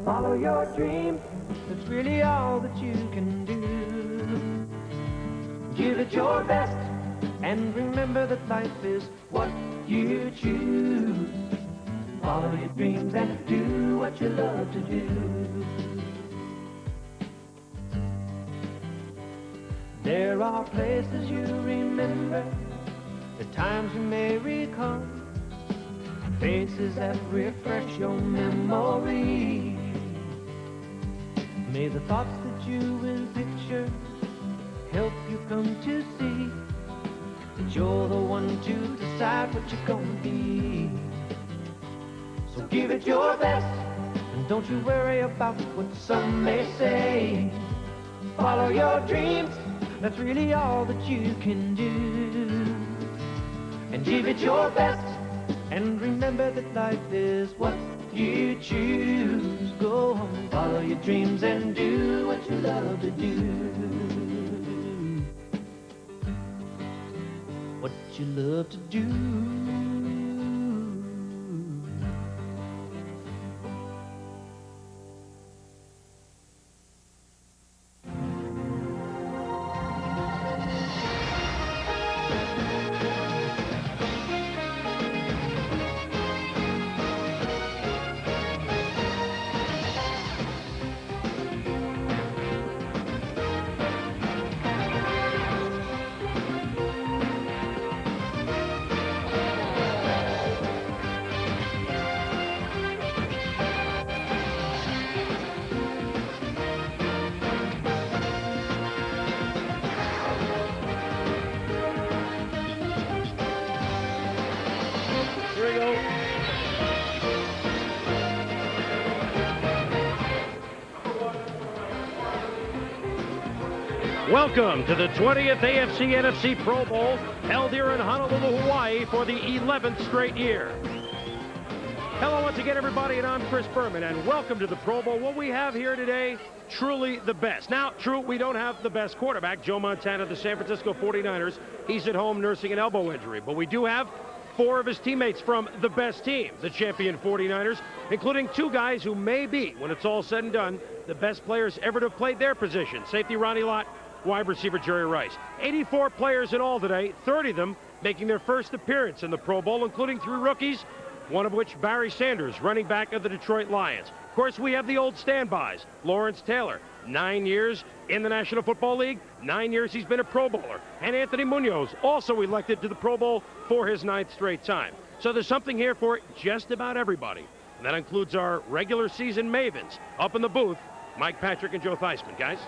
Follow your dreams, that's really all that you can do. Give it your best, and remember that life is what you choose. Follow your dreams and do what you love to do. There are places you remember, the times you may recall, faces that refresh your memory. May the thoughts that you will picture help you come to see that you're the one to decide what you're gonna be. So give it your best, and don't you worry about what some may say. Follow your dreams, that's really all that you can do. And give it your best, and remember that life is what you choose. Go on, follow your dreams and do what you love to do. What you love to do. Welcome to the 20th AFC-NFC Pro Bowl, held here in Honolulu, Hawaii for the 11th straight year. Hello once again, everybody, and I'm Chris Thurman, and welcome to the Pro Bowl. What we have here today, truly the best. Now, true, we don't have the best quarterback, Joe Montana of the San Francisco 49ers. He's at home nursing an elbow injury, but we do have 4 of his teammates from the best team, the champion 49ers, including 2 guys who may be, when it's all said and done, the best players ever to have played their position. Safety Ronnie Lott, wide receiver Jerry Rice. 84 players in all today, 30 of them making their first appearance in the Pro Bowl, including 3 rookies, one of which Barry Sanders, running back of the Detroit Lions. Of course, we have the old standbys. Lawrence Taylor, 9 years in the National Football League, 9 years he's been a Pro Bowler. And Anthony Munoz, also elected to the Pro Bowl for his 9th straight time. So there's something here for just about everybody. And that includes our regular season mavens up in the booth, Mike Patrick and Joe Theismann. Guys?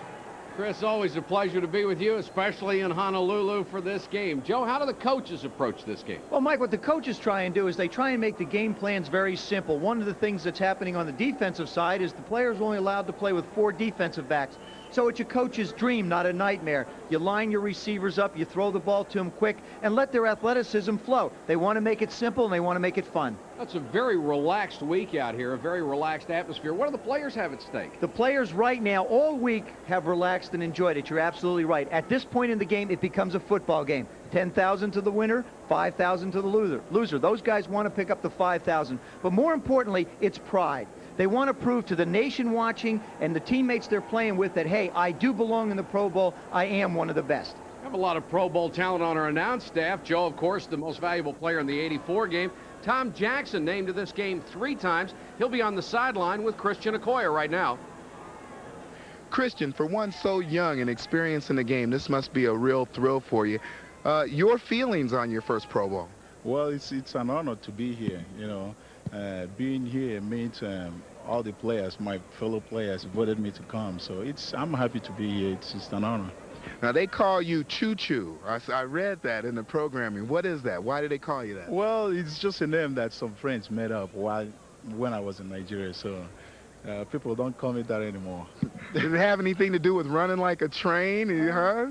Chris, always a pleasure to be with you, especially in Honolulu for this game. Joe, how do the coaches approach this game? Well, Mike, what the coaches try and do is they try and make the game plans very simple. One of the things that's happening on the defensive side is the players are only allowed to play with 4 defensive backs. So it's your coach's dream, not a nightmare. You line your receivers up, you throw the ball to them quick, and let their athleticism flow. They want to make it simple, and they want to make it fun. That's a very relaxed week out here, a very relaxed atmosphere. What do the players have at stake? The players right now, all week, have relaxed and enjoyed it. You're absolutely right. At this point in the game, it becomes a football game. 10,000 to the winner, 5,000 to the loser. Those guys want to pick up the 5,000. But more importantly, it's pride. They want to prove to the nation watching and the teammates they're playing with that, hey, I do belong in the Pro Bowl. I am one of the best. We have a lot of Pro Bowl talent on our announced staff. Joe, of course, the most valuable player in the '84 game. Tom Jackson named to this game 3 times. He'll be on the sideline with Christian Okoye right now. Christian, for one so young and experienced in the game, this must be a real thrill for you. Your feelings on your first Pro Bowl? Well, it's an honor to be here. You know, being here means all the players, my fellow players, voted me to come. So I'm happy to be here. It's an honor. Now, they call you Choo Choo. I read that in the programming. What is that? Why do they call you that? Well, it's just a name that some friends made up when I was in Nigeria. So people don't call me that anymore. Does it have anything to do with running like a train, huh?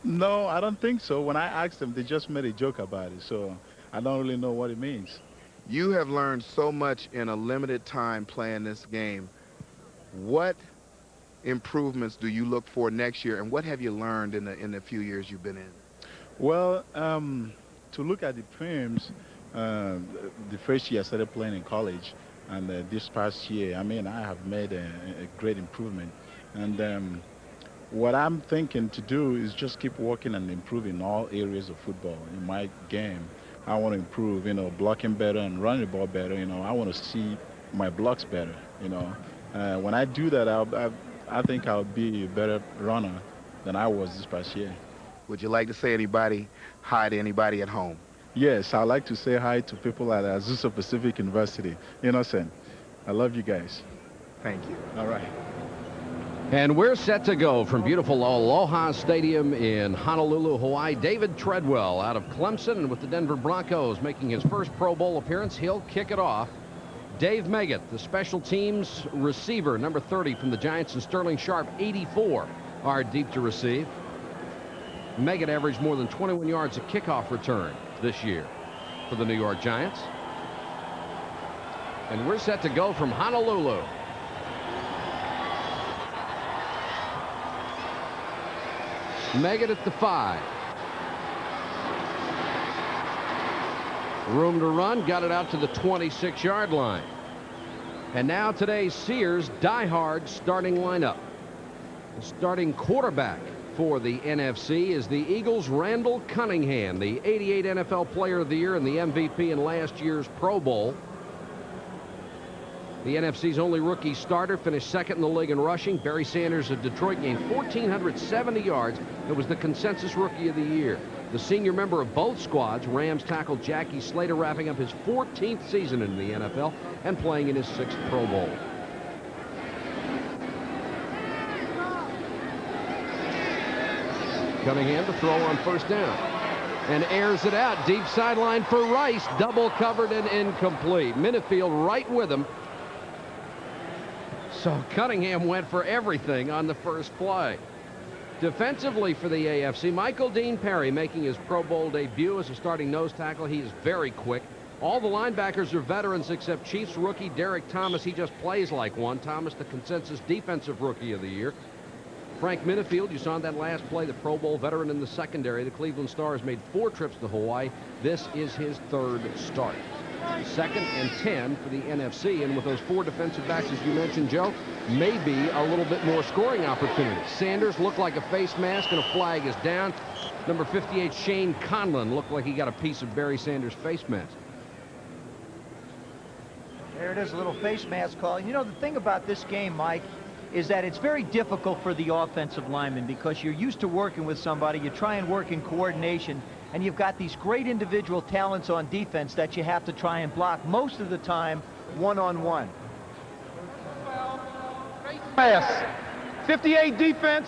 No, I don't think so. When I asked them, they just made a joke about it. So I don't really know what it means. You have learned so much in a limited time playing this game. What improvements do you look for next year, and what have you learned in the few years you've been in? Well, to look at the films, the first year I started playing in college, And this past year, I mean, I have made a great improvement. And what I'm thinking to do is just keep working and improving all areas of football. In my game, I want to improve, blocking better and running the ball better. I want to see my blocks better. When I do that, I think I'll be a better runner than I was this past year. Would you like to say hi to anybody at home? Yes, I'd like to say hi to people at Azusa Pacific University. Innocent, I love you guys. Thank you. All right. And we're set to go from beautiful Aloha Stadium in Honolulu, Hawaii. David Treadwell out of Clemson with the Denver Broncos making his first Pro Bowl appearance. He'll kick it off. Dave Meggett, the special teams receiver, number 30 from the Giants, and Sterling Sharp, 84, are deep to receive. Meggett averaged more than 21 yards a kickoff return this year for the New York Giants. And we're set to go from Honolulu. Meggett at the 5. Room to run, got it out to the 26-yard line. And now today's Sears diehard starting lineup. The starting quarterback for the NFC is the Eagles' Randall Cunningham, the 88 NFL Player of the Year and the MVP in last year's Pro Bowl. The NFC's only rookie starter, finished second in the league in rushing. Barry Sanders of Detroit gained 1,470 yards. It was the consensus rookie of the year. The senior member of both squads, Rams tackle Jackie Slater, wrapping up his 14th season in the NFL and playing in his 6th Pro Bowl. Cunningham to throw on first down. And airs it out. Deep sideline for Rice. Double covered and incomplete. Minifield right with him. So Cunningham went for everything on the first play. Defensively for the AFC, Michael Dean Perry making his Pro Bowl debut as a starting nose tackle. He is very quick. All the linebackers are veterans except Chiefs rookie Derek Thomas. He just plays like one. Thomas, the consensus defensive rookie of the year. Frank Minifield, you saw in that last play, the Pro Bowl veteran in the secondary. The Cleveland Stars made 4 trips to Hawaii. This is his 3rd start. 2nd and 10 for the NFC, and with those 4 defensive backs, as you mentioned, Joe, maybe a little bit more scoring opportunity. Sanders looked like a face mask, and a flag is down. Number 58, Shane Conlon, looked like he got a piece of Barry Sanders' face mask. There it is, a little face mask call. You know, the thing about this game, Mike, is that it's very difficult for the offensive lineman because you're used to working with somebody. You try and work in coordination, and you've got these great individual talents on defense that you have to try and block most of the time one-on-one. Pass. 58 defense.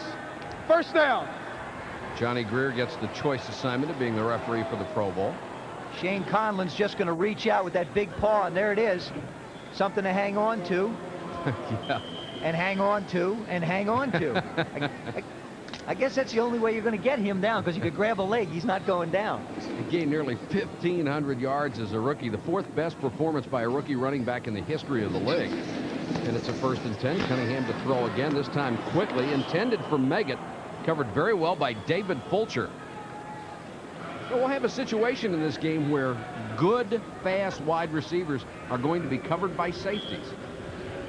First down. Johnny Greer gets the choice assignment of being the referee for the Pro Bowl. Shane Conlon's just going to reach out with that big paw, and there it is. Something to hang on to. Yeah. And hang on to, and hang on to. I guess that's the only way you're going to get him down, because you could grab a leg, he's not going down. He gained nearly 1,500 yards as a rookie, the 4th best performance by a rookie running back in the history of the league. And it's a 1st and 10. Cunningham to throw again, this time quickly, intended for Meggett, covered very well by David Fulcher. So we'll have a situation in this game where good, fast wide receivers are going to be covered by safeties.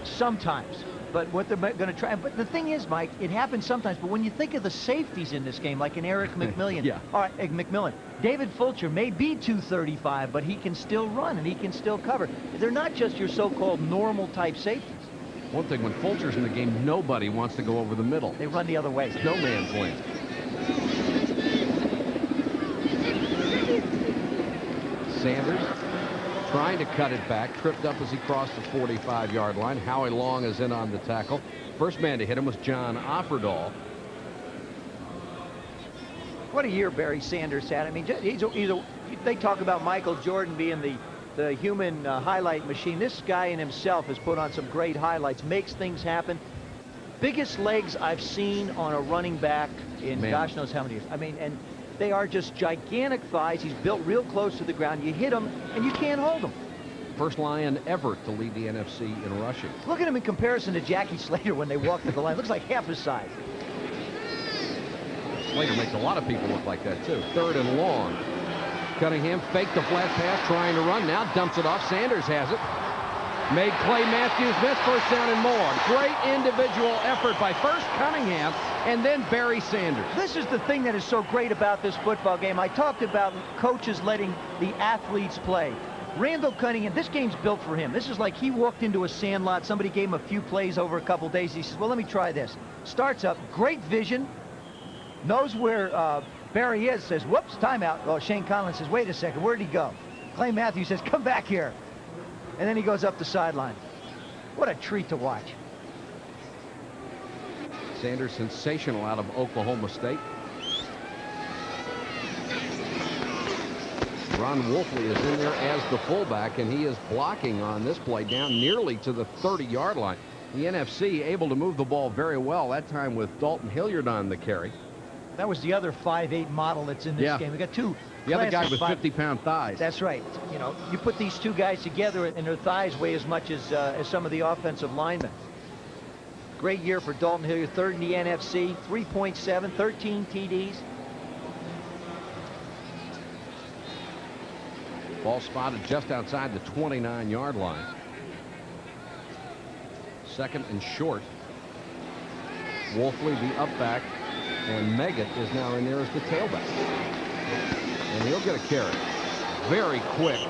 Sometimes. But what they're going to try, but the thing is, Mike, it happens sometimes, but when you think of the safeties in this game, like an Eric McMillan, yeah. All right, McMillan, David Fulcher may be 235, but he can still run and he can still cover. They're not just your so-called normal type safeties. One thing, when Fulcher's in the game, nobody wants to go over the middle. They run the other way. No man's land. Sanders trying to cut it back, tripped up as he crossed the 45-yard line. Howie Long is in on the tackle. First man to hit him was John Offerdahl. What a year Barry Sanders had. I mean, they talk about Michael Jordan being the human highlight machine. This guy in himself has put on some great highlights, makes things happen. Biggest legs I've seen on a running back in gosh knows how many years. I mean, and they are just gigantic thighs. He's built real close to the ground. You hit him, and you can't hold him. First Lion ever to lead the NFC in rushing. Look at him in comparison to Jackie Slater when they walk to the line. Looks like half his size. Slater makes a lot of people look like that, too. 3rd and long. Cunningham faked the flat pass, trying to run. Now dumps it off. Sanders has it. Made Clay Matthews miss. First down and more. Great individual effort by first Cunningham and then Barry Sanders. This is the thing that is so great about this football game. I talked about coaches letting the athletes play. Randall Cunningham, this game's built for him. This is like he walked into a sandlot. Somebody gave him a few plays over a couple days. He says, well, let me try this. Starts up, great vision, knows where Barry is, says, whoops, timeout. Well, Shane Conlon says, wait a second, where'd he go? Clay Matthews says, come back here. And then he goes up the sideline. What a treat to watch. Sanders sensational out of Oklahoma State. Ron Wolfley is in there as the fullback, and he is blocking on this play down nearly to the 30-yard line. The NFC able to move the ball very well, that time with Dalton Hilliard on the carry. That was the other 5'8" model that's in this game. We got two. The other guy with 50-pound thighs. That's right. You know, you put these two guys together and their thighs weigh as much as some of the offensive linemen. Great year for Dalton Hilliard, third in the NFC, 3.7, 13 TDs. Ball spotted just outside the 29-yard line. Second and short. Wolfley, the up back, and Meggett is now in there as the tailback. And he'll get a carry. Very quick.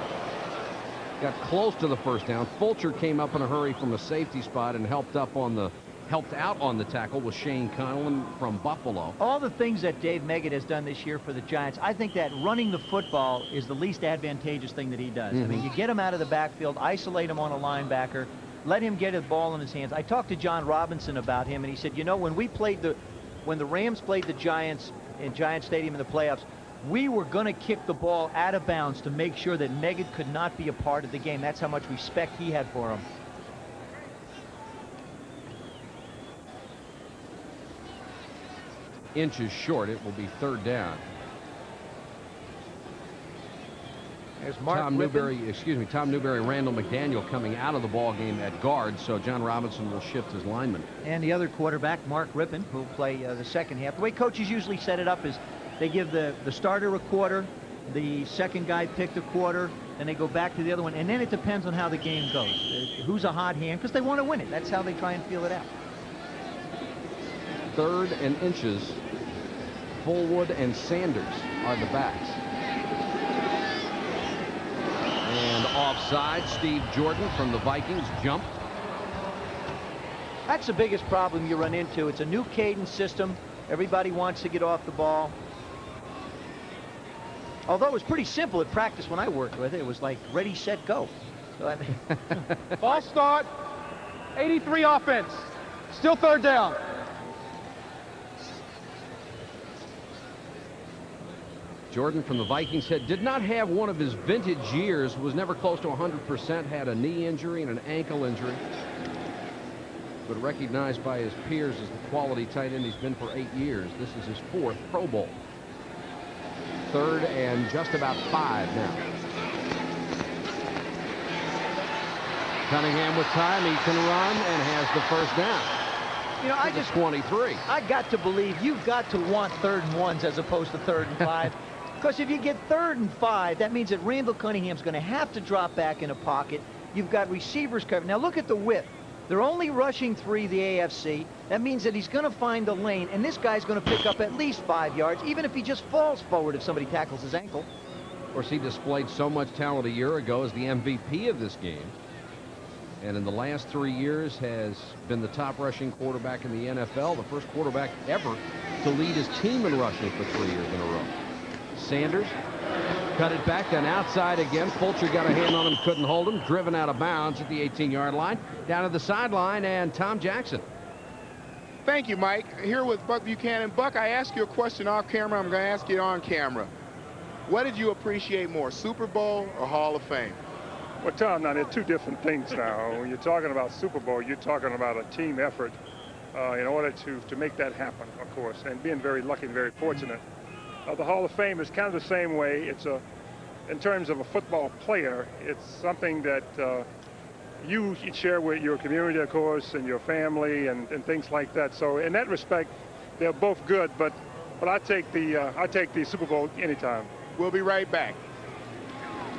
Got close to the first down. Fulcher came up in a hurry from a safety spot and helped out on the tackle with Shane Conlon from Buffalo. All the things that Dave Meggett has done this year for the Giants, I think that running the football is the least advantageous thing that he does. I mean, you get him out of the backfield, isolate him on a linebacker, let him get a ball in his hands. I talked to John Robinson about him, and he said, you know, when the Rams played the Giants in Giant Stadium in the playoffs, we were going to kick the ball out of bounds to make sure that Meggett could not be a part of the game. That's how much respect he had for him. Inches short. It will be third down. There's Mark Tom Newberry, Randall McDaniel coming out of the ball game at guard, so John Robinson will shift his lineman. And the other quarterback, Mark Rippon, who will play the second half. The way coaches usually set it up is they give the starter a quarter, the second guy picked a quarter, then they go back to the other one, and then it depends on how the game goes. Who's a hot hand, because they want to win it. That's how they try and feel it out. Third and inches. Fullwood and Sanders are the backs. And offside, Steve Jordan from the Vikings jumped. That's the biggest problem you run into. It's a new cadence system. Everybody wants to get off the ball. Although it was pretty simple at practice when I worked with it. It was like ready, set, go. So I mean False start. 83 offense. Still third down. Jordan from the Vikings did not have one of his vintage years, was never close to 100%, had a knee injury and an ankle injury, but recognized by his peers as the quality tight end he's been for 8 years. This is his 4th Pro Bowl. Third and just about 5 now. Cunningham with time, he can run and has the first down. You know, I just 23. I got to believe you've got to want 3rd and 1s as opposed to 3rd and 5. Because if you get 3rd and 5, that means that Randall Cunningham's going to have to drop back in a pocket. You've got receivers covered. Now look at the width. They're only rushing 3, the AFC. That means that he's going to find the lane, and this guy's going to pick up at least 5 yards, even if he just falls forward if somebody tackles his ankle. Of course, he displayed so much talent a year ago as the MVP of this game. And in the last 3 years has been the top rushing quarterback in the NFL, the first quarterback ever to lead his team in rushing for 3 years in a row. Sanders cut it back, then outside again. Fulcher got a hand on him, couldn't hold him. Driven out of bounds at the 18-yard line. Down to the sideline, and Tom Jackson. Thank you, Mike. Here with Buck Buchanan. Buck, I asked you a question off camera. I'm going to ask you on camera. What did you appreciate more, Super Bowl or Hall of Fame? Well, Tom, now, they're two different things now. When you're talking about Super Bowl, you're talking about a team effort in order to make that happen, of course, and being very lucky and very fortunate. The Hall of Fame is kind of the same way. It's in terms of a football player, it's something that you share with your community, of course, and your family and things like that. So in that respect, they're both good, but I take the Super Bowl anytime. We'll be right back.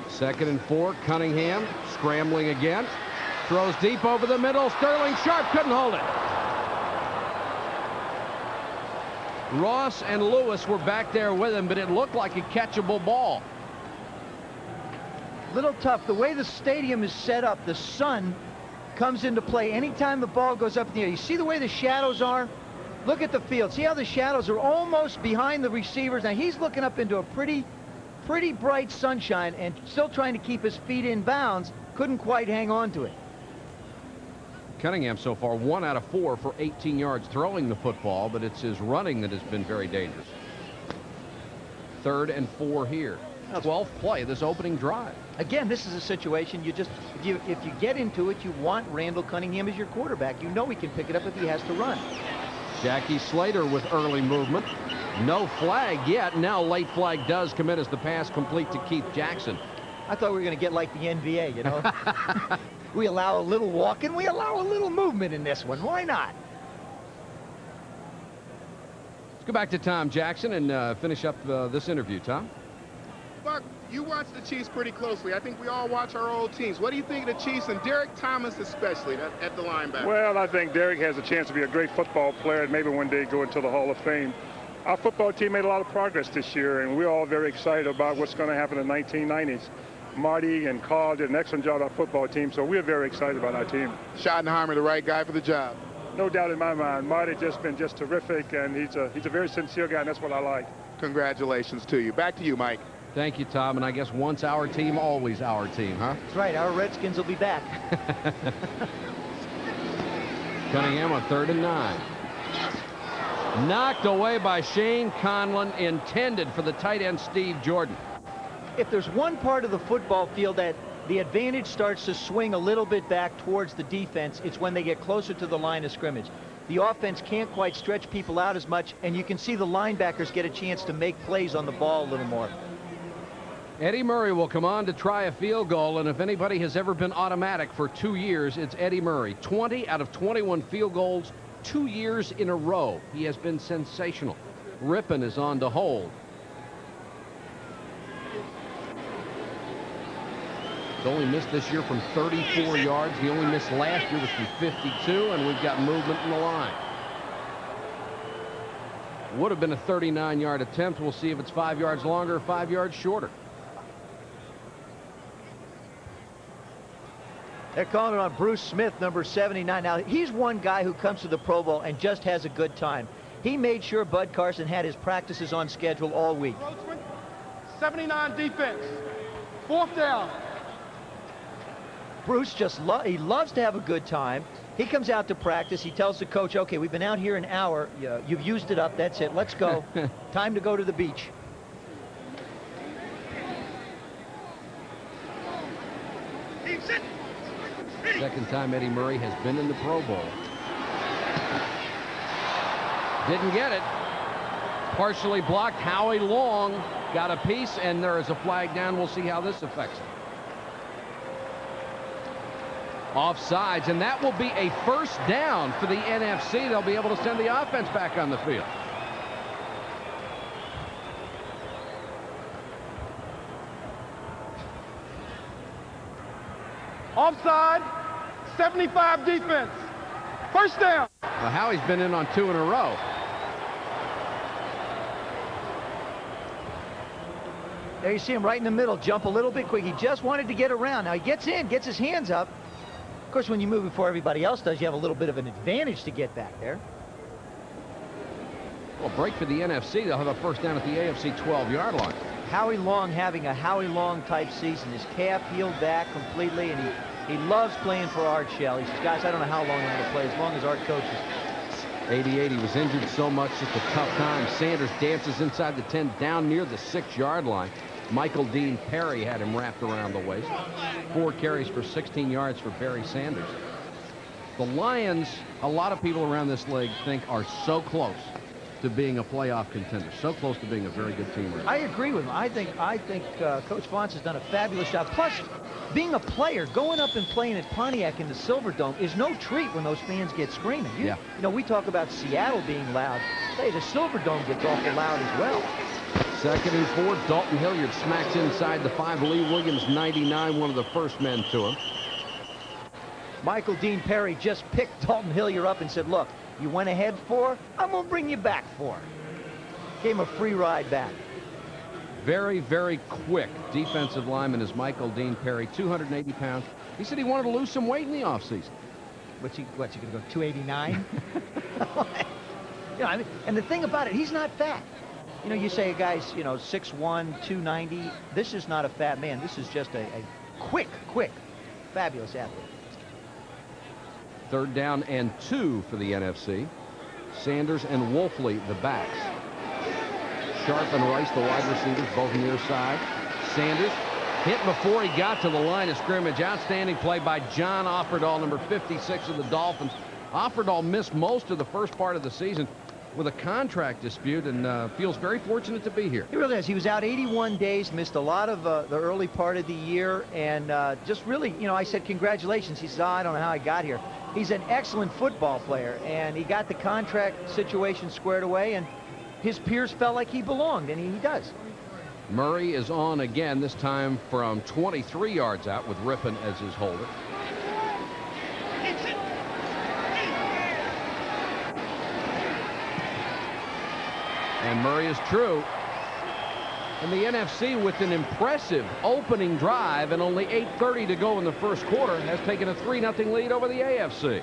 2nd and 4, Cunningham scrambling again. Throws deep over the middle. Sterling Sharp couldn't hold it. Ross and Lewis were back there with him, but it looked like a catchable ball. Little tough. The way the stadium is set up, the sun comes into play anytime the ball goes up in the air. You see the way the shadows are? Look at the field. See how the shadows are almost behind the receivers? Now he's looking up into a pretty bright sunshine and still trying to keep his feet in bounds. Couldn't quite hang on to it. Cunningham so far 1 out of 4 for 18 yards throwing the football, but it's his running that has been very dangerous. 3rd and 4 here. 12th play of this opening drive. Again, this is a situation if you get into it, you want Randall Cunningham as your quarterback. You know he can pick it up if he has to run. Jackie Slater with early movement. No flag yet. Now late flag does come in as the pass complete to Keith Jackson. I thought we were going to get like the NBA, you know. We allow a little walking, we allow a little movement in this one. Why not? Let's go back to Tom Jackson and finish up this interview. Tom? Buck, you watch the Chiefs pretty closely. I think we all watch our old teams. What do you think of the Chiefs and Derek Thomas especially at the linebacker? Well, I think Derek has a chance to be a great football player and maybe one day go into the Hall of Fame. Our football team made a lot of progress this year, and we're all very excited about what's going to happen in the 1990s. Marty and Carl did an excellent job on our football team, so we're very excited about our team. Schottenheimer, the right guy for the job. No doubt in my mind. Marty been terrific, and he's a very sincere guy, and that's what I like. Congratulations to you. Back to you, Mike. Thank you, Tom. And I guess once our team, always our team, huh? That's right. Our Redskins will be back. Cunningham on 3rd and 9. Knocked away by Shane Conlon, intended for the tight end Steve Jordan. If there's one part of the football field that the advantage starts to swing a little bit back towards the defense, it's when they get closer to the line of scrimmage. The offense can't quite stretch people out as much, and you can see the linebackers get a chance to make plays on the ball a little more. Eddie Murray will come on to try a field goal, and if anybody has ever been automatic for 2 years, it's Eddie Murray. 20 out of 21 field goals 2 years in a row. He has been sensational. Rippon is on to hold. He's only missed this year from 34 yards. He only missed last year was from 52, and we've got movement in the line. Would have been a 39-yard attempt. We'll see if it's 5 yards longer or 5 yards shorter. They're calling it on Bruce Smith, number 79. Now, he's one guy who comes to the Pro Bowl and just has a good time. He made sure Bud Carson had his practices on schedule all week. 79 defense. 4th down. Bruce he loves to have a good time. He comes out to practice. He tells the coach, okay, we've been out here an hour. You've used it up. That's it. Let's go. Time to go to the beach. Second time Eddie Murray has been in the Pro Bowl. Didn't get it. Partially blocked. Howie Long got a piece, and there is a flag down. We'll see how this affects it. Offsides, and that will be a first down for the NFC. They'll be able to send the offense back on the field. Offside. 75 defense. First down. Well, Howie's been in on 2 in a row. There you see him right in the middle, jump a little bit quick. He just wanted to get around. Now he gets in, gets his hands up. Of course, when you move before everybody else does, you have a little bit of an advantage to get back there. Well, break for the NFC. They'll have a first down at the AFC 12-yard line. Howie Long having a Howie Long type season. His calf healed back completely, and he loves playing for Art Shell. He says, guys, I don't know how long I'm going to play, as long as Art coaches. 88, he was injured so much, just a tough time. Sanders dances inside the 10, down near the 6-yard line. Michael Dean Perry had him wrapped around the waist. 4 carries for 16 yards for Barry Sanders. The Lions, a lot of people around this league think are so close to being a playoff contender, so close to being a very good team right now. I agree with him. I think Coach Fonz has done a fabulous job. Plus, being a player, going up and playing at Pontiac in the Silverdome is no treat when those fans get screaming. You know, we talk about Seattle being loud. Hey, the Silverdome gets awful loud as well. 2nd and 4. Dalton Hilliard smacks inside the 5. Lee Williams, 99, one of the first men to him. Michael Dean Perry just picked Dalton Hillier up and said, look, you went ahead 4, I'm going to bring you back 4. Gave him a free ride back. Very, very quick defensive lineman is Michael Dean Perry, 280 pounds. He said he wanted to lose some weight in the offseason. What's he going to go, 289? I mean, and the thing about it, he's not fat. You say a guy's, 6'1", 290. This is not a fat man. This is just a quick, fabulous athlete. 3rd down and 2 for the NFC. Sanders and Wolfley, the backs. Sharp and Rice, the wide receivers, both near side. Sanders hit before he got to the line of scrimmage. Outstanding play by John Offerdahl, number 56 of the Dolphins. Offerdahl missed most of the first part of the season with a contract dispute and feels very fortunate to be here. He really is. He was out 81 days, missed a lot of the early part of the year, and just really, I said, congratulations. He said, I don't know how I got here. He's an excellent football player, and he got the contract situation squared away, and his peers felt like he belonged, and he does. Murray is on again, this time from 23 yards out with Rippon as his holder. And Murray is true. And the NFC, with an impressive opening drive and only 8:30 to go in the first quarter, has taken a 3-0 lead over the AFC.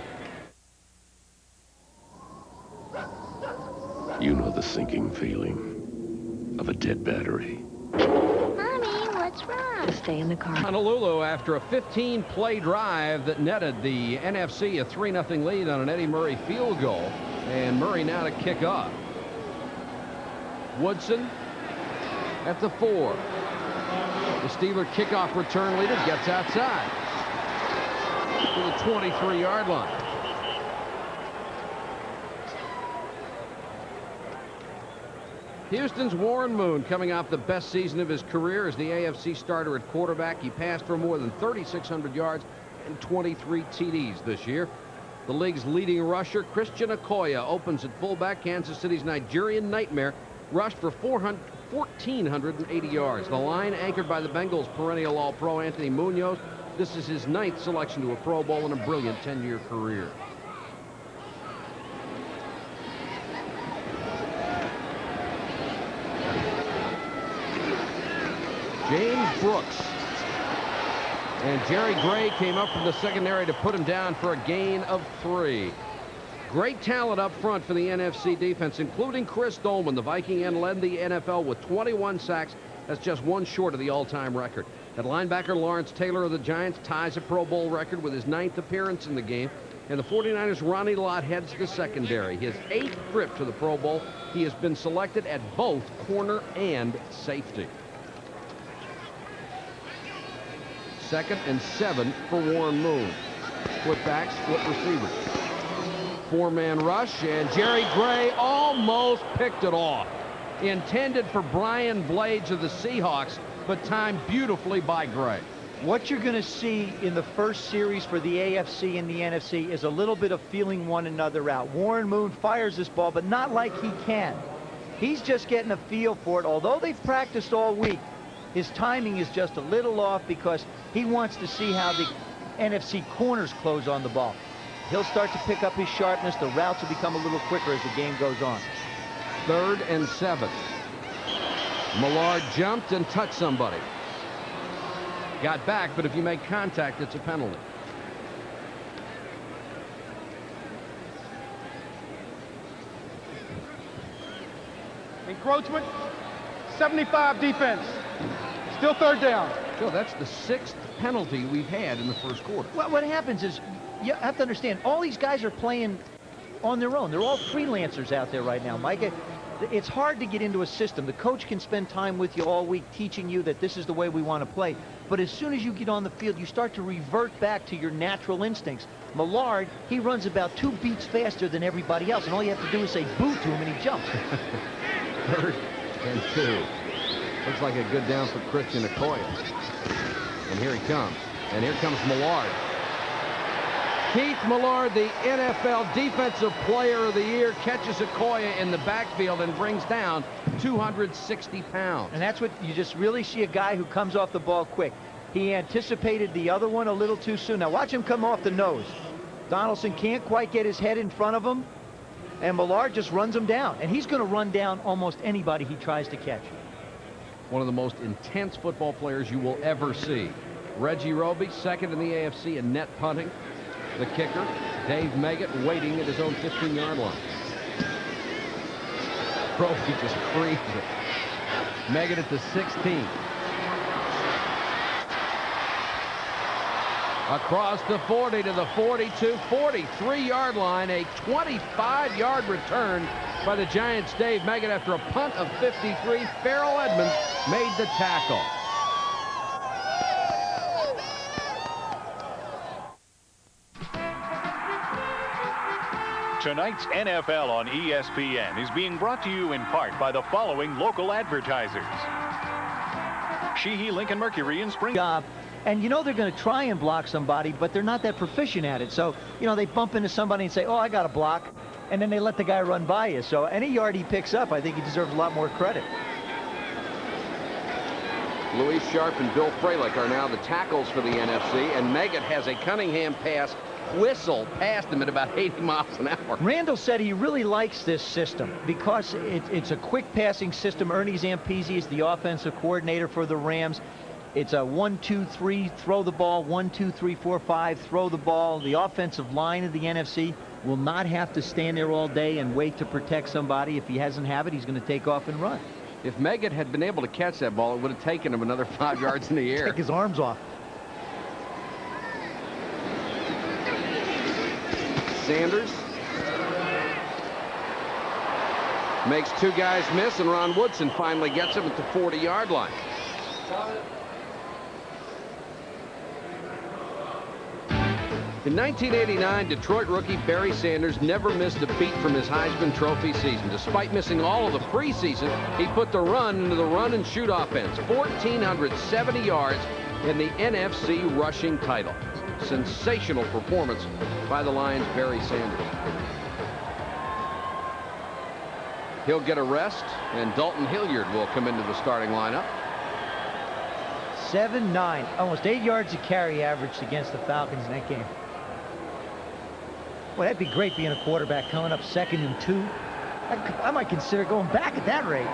You know the sinking feeling of a dead battery. Mommy, what's wrong? Just stay in the car. Honolulu, after a 15-play drive that netted the NFC a 3-0 lead on an Eddie Murray field goal. And Murray now to kick off. Woodson at the 4. The Steeler kickoff return leader gets outside to the 23-yard line. Houston's Warren Moon coming off the best season of his career as the AFC starter at quarterback. He passed for more than 3,600 yards and 23 TDs this year. The league's leading rusher, Christian Okoye, opens at fullback. Kansas City's Nigerian Nightmare rushed for 1,480 yards. The line anchored by the Bengals' perennial All-Pro Anthony Munoz. This is his 9th selection to a Pro Bowl in a brilliant 10-year career. James Brooks and Jerry Gray came up from the secondary to put him down for a gain of 3. Great talent up front for the NFC defense, including Chris Dolman. The Viking end led the NFL with 21 sacks. That's just 1 short of the all-time record. At linebacker, Lawrence Taylor of the Giants ties a Pro Bowl record with his 9th appearance in the game. And the 49ers' Ronnie Lott heads the secondary. His 8th trip to the Pro Bowl. He has been selected at both corner and safety. 2nd and 7 for Warren Moon. Split backs, split receivers. 4-man rush, and Jerry Gray almost picked it off. Intended for Brian Blades of the Seahawks, but timed beautifully by Gray. What you're going to see in the first series for the AFC and the NFC is a little bit of feeling one another out. Warren Moon fires this ball, but not like he can. He's just getting a feel for it. Although they've practiced all week, his timing is just a little off because he wants to see how the NFC corners close on the ball. He'll start to pick up his sharpness. The routes will become a little quicker as the game goes on. 3rd and 7. Millard jumped and touched somebody. Got back, but if you make contact, it's a penalty. Encroachment, 75 defense. Still 3rd down. So that's the 6th penalty we've had in the first quarter. Well, what happens is, you have to understand, all these guys are playing on their own. They're all freelancers out there right now, Mike. It's hard to get into a system. The coach can spend time with you all week teaching you that this is the way we want to play. But as soon as you get on the field, you start to revert back to your natural instincts. Millard, he runs about 2 beats faster than everybody else, and all you have to do is say boo to him, and he jumps. 3rd and 2. Looks like a good down for Christian Okoye. And here he comes. And here comes Millard. Keith Millard, the NFL Defensive Player of the Year, catches Okoye in the backfield and brings down 260 pounds. And that's what you just really see, a guy who comes off the ball quick. He anticipated the other one a little too soon. Now watch him come off the nose. Donaldson can't quite get his head in front of him, and Millard just runs him down. And he's going to run down almost anybody he tries to catch. One of the most intense football players you will ever see. Reggie Roby, second in the AFC in net punting. The kicker, Dave Meggett, waiting at his own 15-yard line. Roby just frees it. Meggett at the 16. Across the 40 to the 42, 43-yard line, a 25-yard return by the Giants' Dave Meggett after a punt of 53. Farrell Edmonds made the tackle. Tonight's NFL on ESPN is being brought to you in part by the following local advertisers. Sheehy Lincoln Mercury in Spring. And you know they're going to try and block somebody, but they're not that proficient at it. So, you know, they bump into somebody and say, oh, I got a block. And then they let the guy run by you. So any yard he picks up, I think he deserves a lot more credit. Louis Sharp and Bill Fralick are now the tackles for the NFC. And Meggett has a Cunningham pass whistle past him at about 80 miles an hour. Randall said he really likes this system because it's a quick passing system. Ernie Zampese is the offensive coordinator for the Rams. It's a 1-2-3, throw the ball, 1-2-3-4-5, throw the ball. The offensive line of the NFC will not have to stand there all day and wait to protect somebody. If he doesn't have it, he's going to take off and run. If Meggett had been able to catch that ball, it would have taken him another 5 yards in the air. Take his arms off. Sanders makes two guys miss, and Ron Woodson finally gets him at the 40-yard line. In 1989, Detroit rookie Barry Sanders never missed a beat from his Heisman Trophy season. Despite missing all of the preseason, he put the run into the run-and-shoot offense. 1,470 yards in the NFC rushing title. Sensational performance by the Lions' Barry Sanders. He'll get a rest, and Dalton Hilliard will come into the starting lineup. 7-9, almost 8 yards a carry averaged against the Falcons in that game. Well, that'd be great being a quarterback coming up 2nd and 2. I might consider going back at that rate.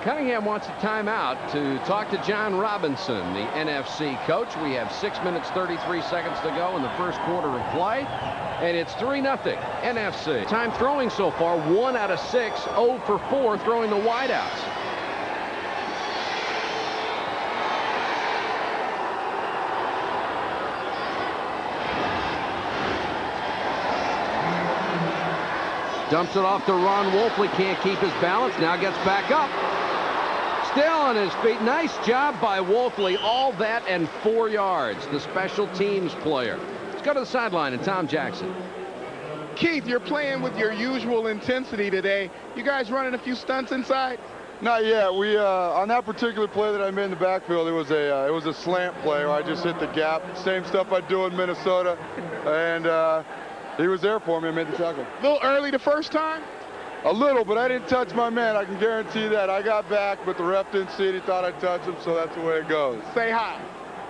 Cunningham wants a timeout to talk to John Robinson, the NFC coach. We have 6 minutes, 33 seconds to go in the first quarter of play. And it's 3-0 NFC. Time throwing so far, 1 out of 6, 0 for 4 throwing the wideouts. Dumps it off to Ron Wolfley. Can't keep his balance. Now gets back up. Still on his feet. Nice job by Wolfley. All that and 4 yards. The special teams player. Let's go to the sideline and Tom Jackson. Keith, you're playing with your usual intensity today. You guys running a few stunts inside? Not yet. We on that particular play that I made in the backfield, it was a slant play where I just hit the gap. Same stuff I do in Minnesota, and he was there for me and made the tackle. A little early the first time? A little, but I didn't touch my man. I can guarantee that. I got back, but the ref didn't see it. He thought I touched him, so that's the way it goes. Say hi.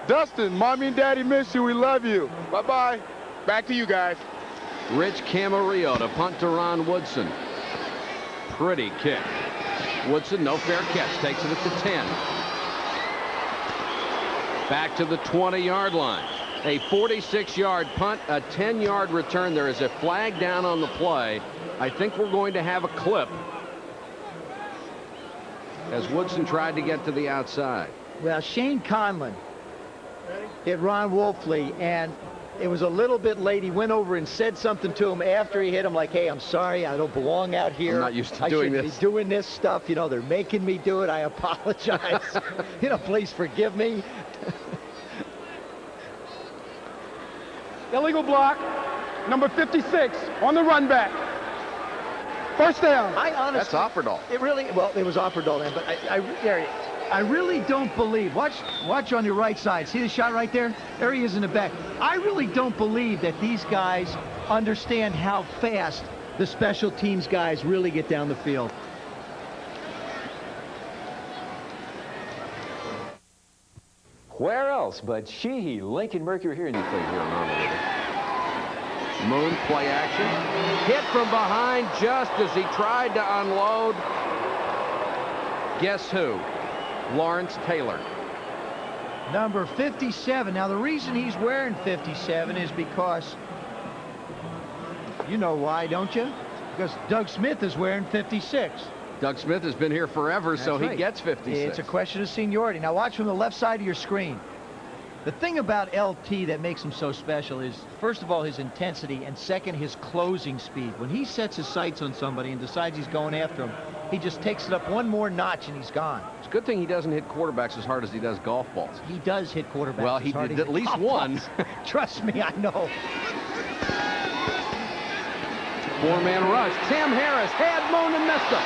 Dustin, Mommy and Daddy miss you. We love you. Bye-bye. Back to you guys. Rich Camarillo to punt to Ron Woodson. Pretty kick. Woodson, no fair catch. Takes it at the 10. Back to the 20-yard line. A 46-yard punt, a 10-yard return. There is a flag down on the play. I think we're going to have a clip as Woodson tried to get to the outside. Well, Shane Conlon hit Ron Wolfley, and it was a little bit late. He went over and said something to him after he hit him, like, hey, I'm sorry, I don't belong out here. I'm not used to doing this. I shouldn't be doing this stuff. You know, they're making me do it. I apologize. You know, please forgive me. Illegal block, number 56, on the run back. First down. I honestly, that's Offerdahl. It really, well, it was Offerdahl then, but I really don't believe. Watch on your right side. See the shot right there? There he is in the back. I really don't believe that these guys understand how fast the special teams guys really get down the field. Where else but Sheehy, Lincoln Mercury here in the play here on Moon play action. Hit from behind just as he tried to unload. Guess who? Lawrence Taylor. Number 57. Now, the reason he's wearing 57 is because, you know why, don't you? Because Doug Smith is wearing 56. Doug Smith has been here forever, so he gets 56. It's a question of seniority. Now, watch from the left side of your screen. The thing about LT that makes him so special is, first of all, his intensity, and second, his closing speed. When he sets his sights on somebody and decides he's going after him, he just takes it up one more notch and he's gone. It's a good thing he doesn't hit quarterbacks as hard as he does golf balls. He does hit quarterbacks. Well, he did at least one. Trust me, I know. Four-man rush. Tim Harris had Moon and missed him.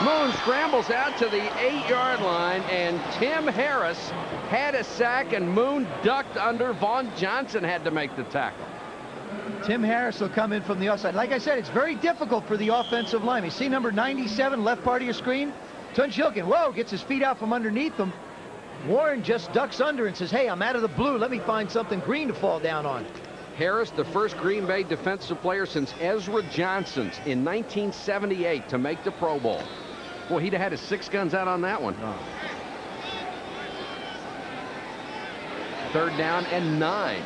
Moon scrambles out to the 8-yard line, and Tim Harris had a sack, and Moon ducked under. Vaughn Johnson had to make the tackle. Tim Harris will come in from the offside. Like I said, it's very difficult for the offensive line. You see number 97, left part of your screen? Tunchilkin, whoa, gets his feet out from underneath him. Warren just ducks under and says, hey, I'm out of the blue. Let me find something green to fall down on. Harris, the first Green Bay defensive player since Ezra Johnson's in 1978 to make the Pro Bowl. Boy, he'd have had his 6 guns out on that one. Oh. 3rd down and 9.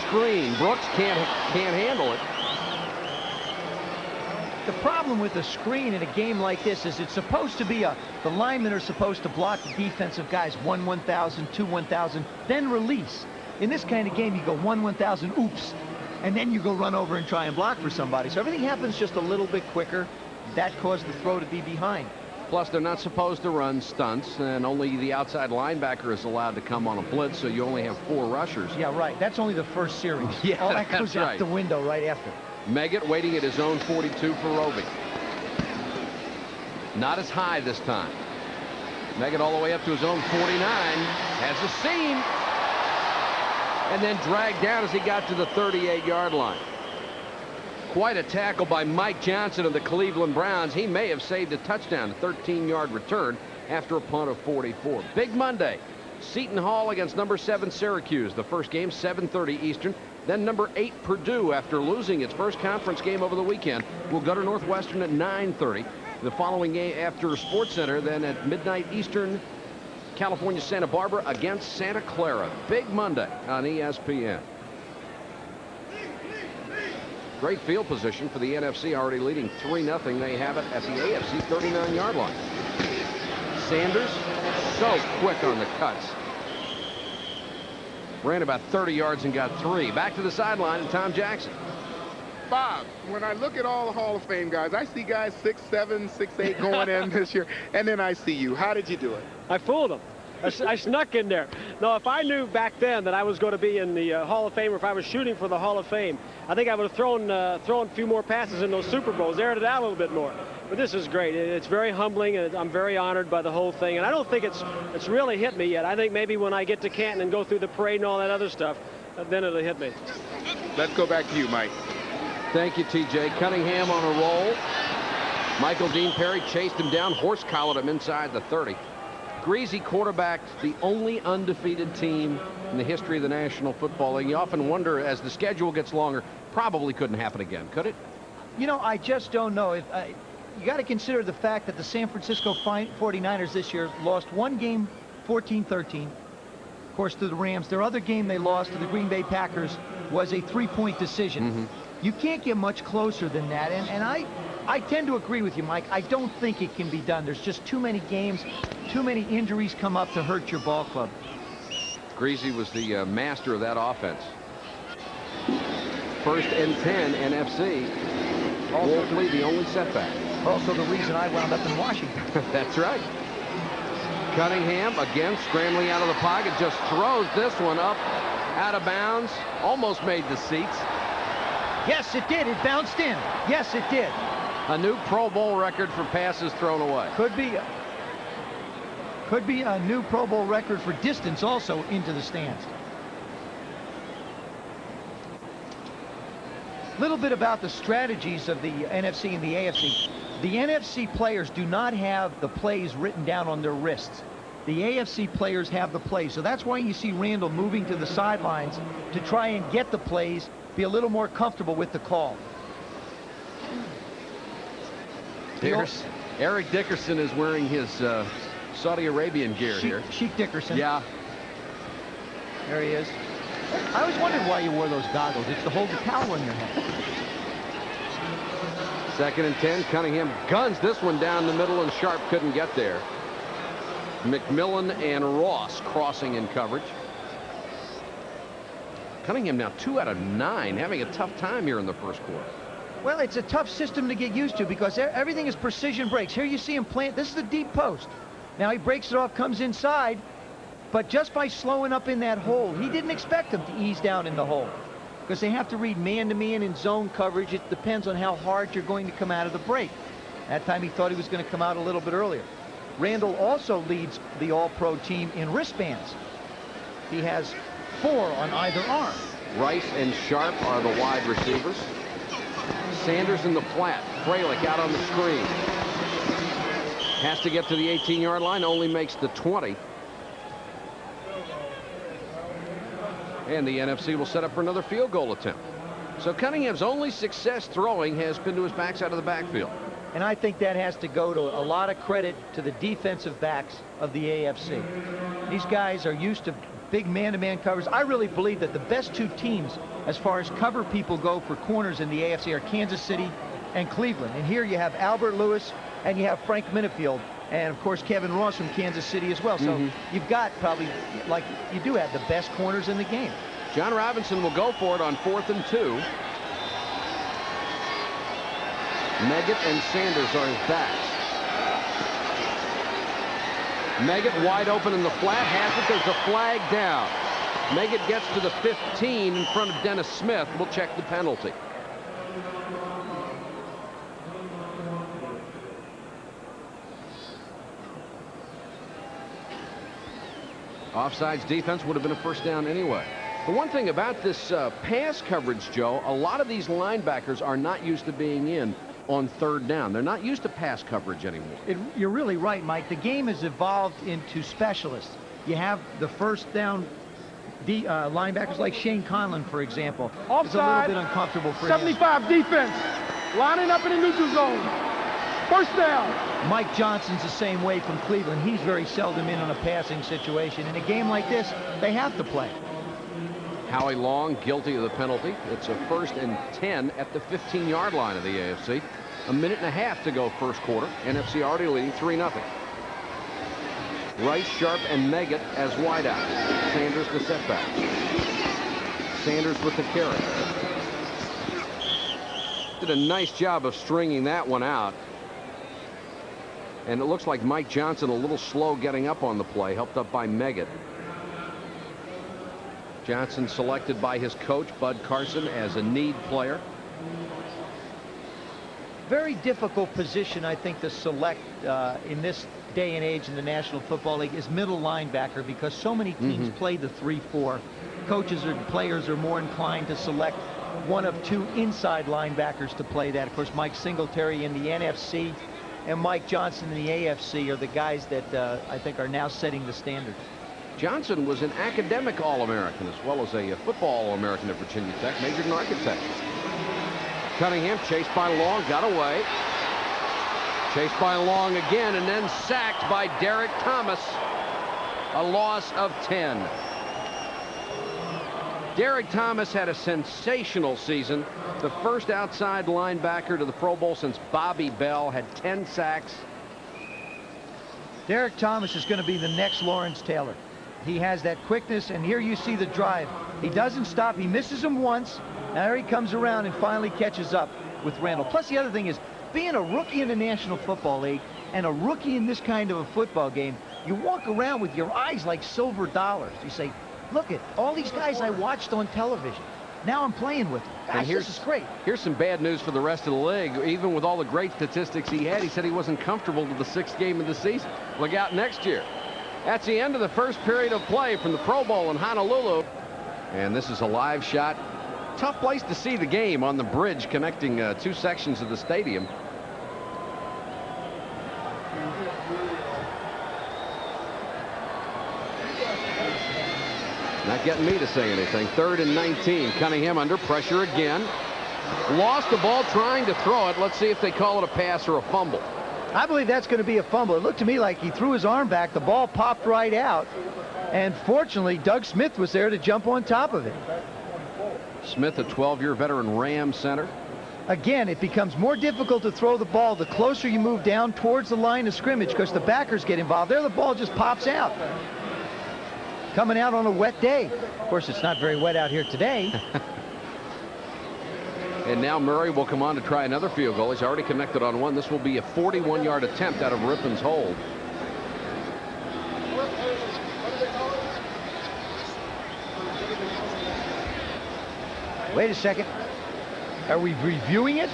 Screen. Brooks can't handle it. The problem with a screen in a game like this is it's supposed to be the linemen are supposed to block the defensive guys 1-1,000, 2-1,000, then release. In this kind of game, you go 1-1,000, oops, and then you go run over and try and block for somebody. So everything happens just a little bit quicker. That caused the throw to be behind. Plus, they're not supposed to run stunts, and only the outside linebacker is allowed to come on a blitz, so you only have 4 rushers. Yeah, right. That's only the first series. Yeah, all that goes out right. the window right after. Meggett waiting at his own 42 for Roby. Not as high this time. Meggett all the way up to his own 49. Has a seam. And then dragged down as he got to the 38-yard line. Quite a tackle by Mike Johnson of the Cleveland Browns. He may have saved a touchdown, a 13-yard return after a punt of 44. Big Monday. Seton Hall against number 7 Syracuse. The first game 7:30 Eastern. Then number 8 Purdue, after losing its first conference game over the weekend, will go to Northwestern at 9:30. The following game after SportsCenter, then at midnight Eastern, California Santa Barbara against Santa Clara. Big Monday on ESPN. Great field position for the NFC, already leading 3-0. They have it at the AFC 39-yard line. Sanders, so quick on the cuts. Ran about 30 yards and got 3. Back to the sideline, and Tom Jackson. Bob, when I look at all the Hall of Fame guys, I see guys 6'7", 6'8" going in this year, and then I see you. How did you do it? I fooled him. I snuck in there. No, if I knew back then that I was going to be in the Hall of Fame, or if I was shooting for the Hall of Fame, I think I would have thrown a few more passes in those Super Bowls, aired it out a little bit more. But this is great. It's very humbling, and I'm very honored by the whole thing. And I don't think it's really hit me yet. I think maybe when I get to Canton and go through the parade and all that other stuff, then it'll hit me. Let's go back to you, Mike. Thank you, TJ. Cunningham on a roll. Michael Dean Perry chased him down, horse-collared him inside the 30. Greasy quarterbacked the only undefeated team in the history of the National Football League. You often wonder, as the schedule gets longer, probably couldn't happen again, could it? You know, I just don't know. You got to consider the fact that the San Francisco 49ers this year lost one game 14-13, of course, to the Rams. Their other game they lost to the Green Bay Packers was a 3-point decision. You can't get much closer than that, and I tend to agree with you, Mike. I don't think it can be done. There's just too many games, too many injuries come up to hurt your ball club. Greasy was the master of that offense. 1st and 10 NFC. Wolfley the only setback. Also the reason I wound up in Washington. That's right. Cunningham again scrambling out of the pocket, just throws this one up out of bounds. Almost made the seats. Yes, it did. It bounced in. Yes, it did. A new Pro Bowl record for passes thrown away. Could be a new Pro Bowl record for distance also into the stands. little bit about the strategies of the NFC and the AFC. The NFC players do not have the plays written down on their wrists. The AFC players have the plays. So that's why you see Randall moving to the sidelines to try and get the plays, be a little more comfortable with the call. Here's Eric Dickerson is wearing his Saudi Arabian gear here. Sheik Dickerson. Yeah. There he is. I always wondered why you wore those goggles. It's to hold the towel in your head. 2nd and 10. Cunningham guns this one down the middle, and Sharp couldn't get there. McMillan and Ross crossing in coverage. Cunningham now 2 out of 9, having a tough time here in the first quarter. Well, it's a tough system to get used to because everything is precision breaks. Here you see him plant. This is the deep post. Now he breaks it off, comes inside, but just by slowing up in that hole, he didn't expect him to ease down in the hole because they have to read man-to-man and zone coverage. It depends on how hard you're going to come out of the break. That time he thought he was going to come out a little bit earlier. Randall also leads the All-Pro team in wristbands. He has 4 on either arm. Rice and Sharp are the wide receivers. Sanders in the flat. Freilich out on the screen. Has to get to the 18-yard line, only makes the 20. And the NFC will set up for another field goal attempt. So Cunningham's only success throwing has been to his backside of the backfield. And I think that has to go to a lot of credit to the defensive backs of the AFC. These guys are used to big man-to-man covers. I really believe that the best 2 teams as far as cover people go for corners in the AFC are Kansas City and Cleveland. And here you have Albert Lewis and you have Frank Minifield and of course Kevin Ross from Kansas City as well. So you've got probably, like you do have the best corners in the game. John Robinson will go for it on 4th and 2. Meggett and Sanders are his backs. Meggett wide open in the flat, has it. There's a flag down. Meggett gets to the 15 in front of Dennis Smith. We'll check the penalty. Offsides defense would have been a first down anyway. The one thing about this pass coverage, Joe, a lot of these linebackers are not used to being in on 3rd down. They're not used to pass coverage anymore. You're really right, Mike. The game has evolved into specialists. You have the first down linebackers like Shane Conlon, for example. Offside. It's a little bit uncomfortable for 75 him. defense. Lining up in the neutral zone. First down. Mike Johnson's the same way from Cleveland. He's very seldom in on a passing situation. In a game like this, they have to play. Howie Long guilty of the penalty. It's a 1st and 10 at the 15-yard line of the AFC. A minute and a half to go first quarter. NFC already leading 3-0. Rice, Sharp, and Meggett as wideouts. Sanders the setback. Sanders with the carry. Did a nice job of stringing that one out. And it looks like Mike Johnson a little slow getting up on the play, helped up by Meggett. Johnson selected by his coach, Bud Carson, as a need player. Very difficult position, I think, to select in this day and age in the National Football League is middle linebacker because so many teams play the 3-4. Coaches or players are more inclined to select one of 2 inside linebackers to play that. Of course, Mike Singletary in the NFC and Mike Johnson in the AFC are the guys that I think are now setting the standard. Johnson was an academic All-American as well as a football All-American at Virginia Tech, majored in architecture. Cunningham chased by Long, got away. Chased by Long again and then sacked by Derek Thomas. A loss of 10. Derek Thomas had a sensational season. The first outside linebacker to the Pro Bowl since Bobby Bell, had 10 sacks. Derek Thomas is going to be the next Lawrence Taylor. He has that quickness, and here you see the drive. He doesn't stop. He misses him once. Now here he comes around and finally catches up with Randall. Plus, the other thing is, being a rookie in the National Football League and a rookie in this kind of a football game, you walk around with your eyes like silver dollars. You say, look at all these guys I watched on television. Now I'm playing with them. Gosh, this is great. Here's some bad news for the rest of the league. Even with all the great statistics he had, he said he wasn't comfortable with the 6th game of the season. Look out next year. That's the end of the first period of play from the Pro Bowl in Honolulu. And this is a live shot tough place to see the game on the bridge connecting two sections of the stadium. Not getting me to say anything. 3rd and 19. Cunningham under pressure again. Lost the ball trying to throw it. Let's see if they call it a pass or a fumble. I believe that's going to be a fumble. It looked to me like he threw his arm back. The ball popped right out. And fortunately, Doug Smith was there to jump on top of it. Smith, a 12-year veteran Ram center. Again, it becomes more difficult to throw the ball the closer you move down towards the line of scrimmage because the backers get involved. There, the ball just pops out. Coming out on a wet day. Of course, it's not very wet out here today. And now Murray will come on to try another field goal. He's already connected on one. This will be a 41-yard attempt out of Rippon's hold. Wait a second. Are we reviewing it?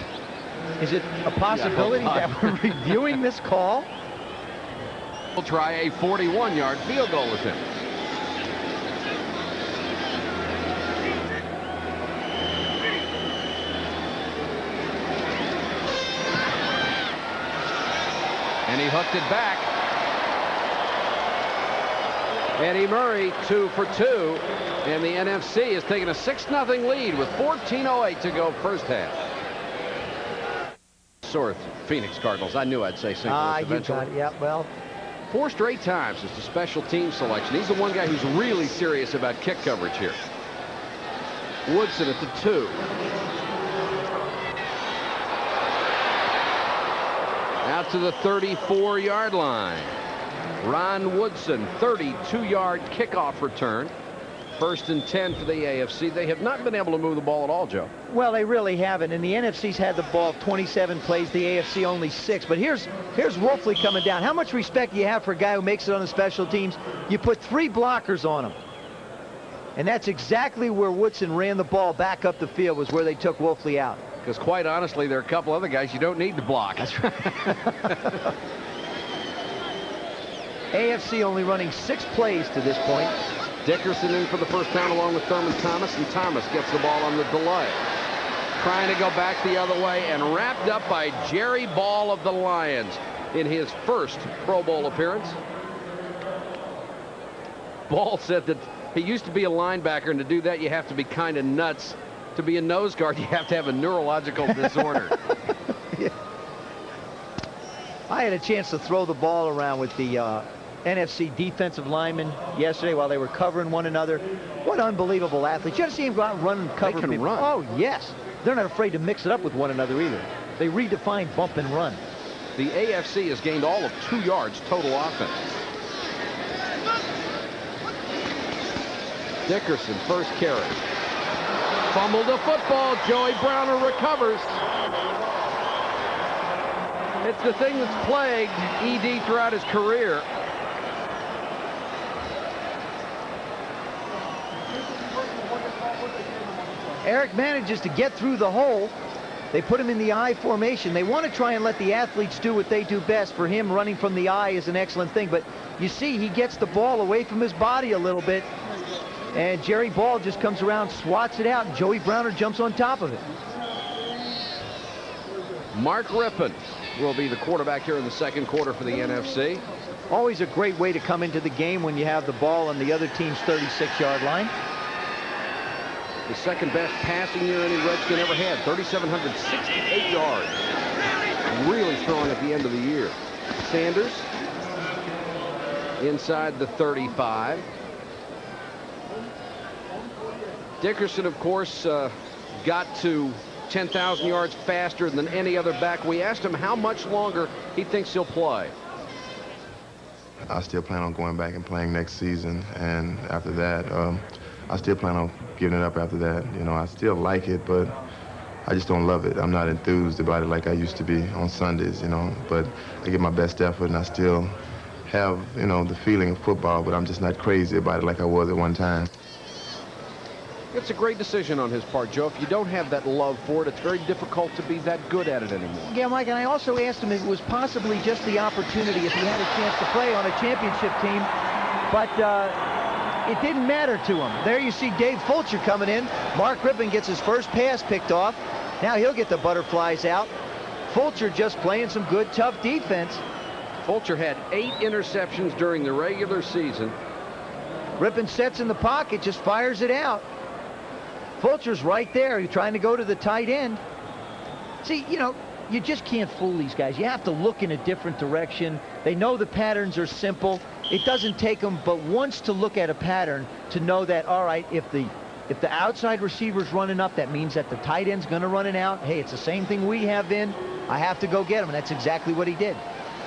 Is it a possibility that we're reviewing this call? We'll try a 41-yard field goal attempt. And he hooked it back. Eddie Murray 2 for 2. And the NFC is taking a 6-0 lead with 14:08 to go first half. Sorth, Phoenix Cardinals. I knew I'd say St. Louis eventually. You got it. Yeah, well. 4 straight times it's the special team selection. He's the one guy who's really serious about kick coverage here. Woodson at the 2. Out to the 34-yard line. Ron Woodson, 32-yard kickoff return. 1st and 10 for the AFC. They have not been able to move the ball at all, Joe. Well, they really haven't. And the NFC's had the ball 27 plays, the AFC only 6. But here's Wolfley coming down. How much respect do you have for a guy who makes it on the special teams? You put 3 blockers on him. And that's exactly where Woodson ran the ball back up the field, was where they took Wolfley out. Because quite honestly, there are a couple other guys you don't need to block. That's right. AFC only running 6 plays to this point. Dickerson in for the first down along with Thurman Thomas, and Thomas gets the ball on the delay. Trying to go back the other way and wrapped up by Jerry Ball of the Lions in his first Pro Bowl appearance. Ball said that he used to be a linebacker, and to do that you have to be kind of nuts. To be a nose guard, you have to have a neurological disorder. Yeah. I had a chance to throw the ball around with the NFC defensive linemen yesterday while they were covering one another. What unbelievable athletes. You ever see them go out and run and cover people? Run. Oh, yes. They're not afraid to mix it up with one another either. They redefine bump and run. The AFC has gained all of 2 yards total offense. Dickerson, first carry. Fumbled the football. Joey Browner recovers. It's the thing that's plagued ED throughout his career. Eric manages to get through the hole. They put him in the I formation. They want to try and let the athletes do what they do best. For him, running from the I is an excellent thing. But you see, he gets the ball away from his body a little bit. And Jerry Ball just comes around, swats it out, and Joey Browner jumps on top of it. Mark Rippon will be the quarterback here in the second quarter for the NFC. Always a great way to come into the game when you have the ball on the other team's 36-yard line. The second best passing year any Redskin ever had, 3,768 yards. Really strong at the end of the year. Sanders inside the 35. Dickerson, of course, got to 10,000 yards faster than any other back. We asked him how much longer he thinks he'll play. I still plan on going back and playing next season, and after that, I still plan on giving it up after that. You know, I still like it, but I just don't love it. I'm not enthused about it like I used to be on Sundays, you know, but I give my best effort, and I still have, you know, the feeling of football, but I'm just not crazy about it like I was at one time. It's a great decision on his part, Joe. If you don't have that love for it, it's very difficult to be that good at it anymore. Yeah, Mike, and I also asked him if it was possibly just the opportunity if he had a chance to play on a championship team. But it didn't matter to him. There you see Dave Fulcher coming in. Mark Rippon gets his first pass picked off. Now he'll get the butterflies out. Fulcher just playing some good, tough defense. Fulcher had 8 interceptions during the regular season. Rippon sets in the pocket, just fires it out. Fulcher's right there. He's trying to go to the tight end. See, you know, you just can't fool these guys. You have to look in a different direction. They know the patterns are simple. It doesn't take them but once to look at a pattern to know that, all right, if the outside receiver's running up, that means that the tight end's going to run it out. Hey, it's the same thing we have in. I have to go get him, and that's exactly what he did.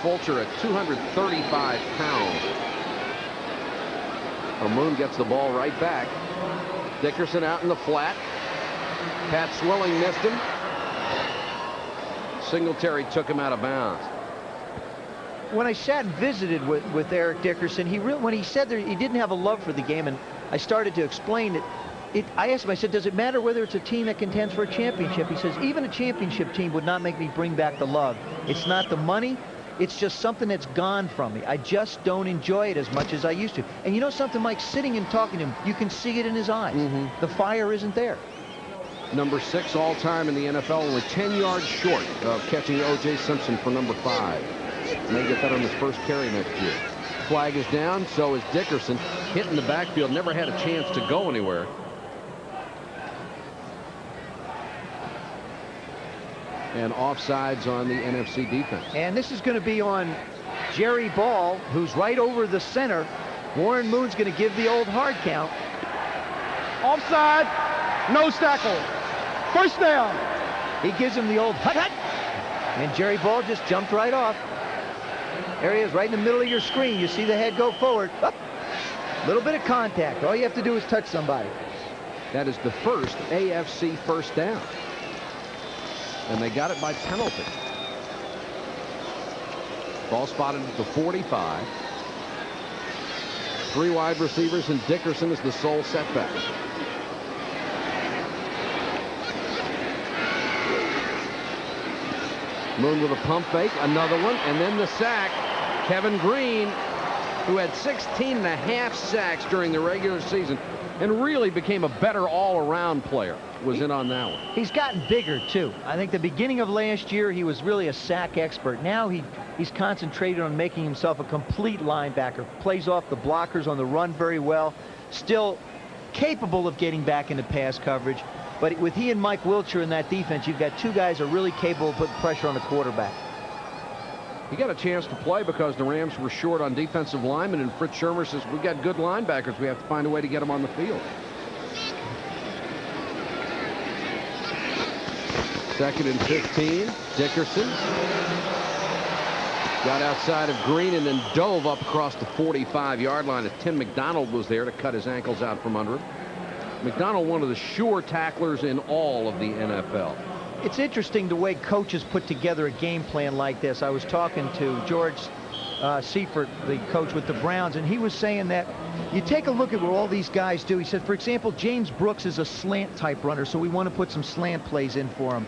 Fulcher at 235 pounds. Moon gets the ball right back. Dickerson out in the flat. Pat Swilling missed him. Singletary took him out of bounds. When I sat and visited with Eric Dickerson, when he said that he didn't have a love for the game, and I started to explain it, I asked him, I said, does it matter whether it's a team that contends for a championship? He says, even a championship team would not make me bring back the love. It's not the money. It's just something that's gone from me. I just don't enjoy it as much as I used to. And you know something, Mike, sitting and talking to him, you can see it in his eyes. The fire isn't there. Number 6 all-time in the NFL, only 10 yards short of catching O.J. Simpson for number 5. May get that on his first carry next year. Flag is down, so is Dickerson. Hit in the backfield, never had a chance to go anywhere. And offsides on the NFC defense. And this is going to be on Jerry Ball, who's right over the center. Warren Moon's going to give the old hard count. Offside, no tackle. First down. He gives him the old hut. And Jerry Ball just jumped right off. There he is, right in the middle of your screen. You see the head go forward. Up. Little bit of contact. All you have to do is touch somebody. That is the first AFC first down. And they got it by penalty. Ball spotted at the 45. 3 wide receivers, and Dickerson is the sole setback. Moon with a pump fake, another one, and then the sack. Kevin Green, who had 16.5 sacks during the regular season and really became a better all-around player, was in on that one. He's gotten bigger, too. I think the beginning of last year, he was really a sack expert. Now he's concentrated on making himself a complete linebacker. Plays off the blockers on the run very well. Still capable of getting back into pass coverage. But with he and Mike Wiltshire in that defense, you've got 2 guys who are really capable of putting pressure on the quarterback. He got a chance to play because the Rams were short on defensive linemen, and Fritz Shermer says, we've got good linebackers. We have to find a way to get them on the field. 2nd and 15. Dickerson got outside of Green and then dove up across the 45-yard line as Tim McDonald was there to cut his ankles out from under him. McDonald, one of the sure tacklers in all of the NFL. It's interesting the way coaches put together a game plan like this. I was talking to George Seifert, the coach with the Browns, and he was saying that you take a look at what all these guys do. He said, for example, James Brooks is a slant type runner, so we want to put some slant plays in for him.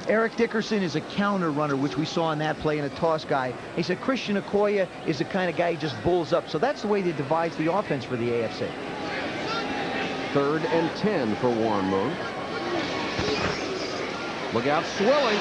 Eric Dickerson is a counter runner, which we saw in that play, and a toss guy. He said Christian Okoye is the kind of guy who just bulls up. So that's the way they divide the offense for the AFC. 3rd and 10 for Warren Moon. Look out, Swilling.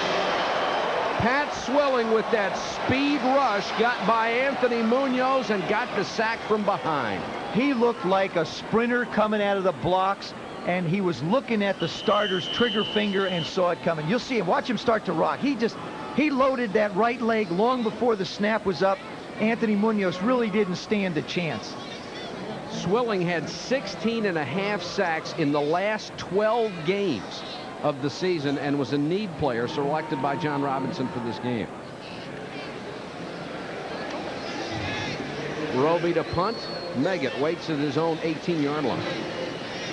Pat Swilling with that speed rush got by Anthony Munoz and got the sack from behind. He looked like a sprinter coming out of the blocks, and he was looking at the starter's trigger finger and saw it coming. You'll see him. Watch him start to rock. He loaded that right leg long before the snap was up. Anthony Munoz really didn't stand a chance. Swilling had 16.5 sacks in the last 12 games of the season and was a need player selected by John Robinson for this game. Roby to punt. Meggett waits at his own 18-yard line.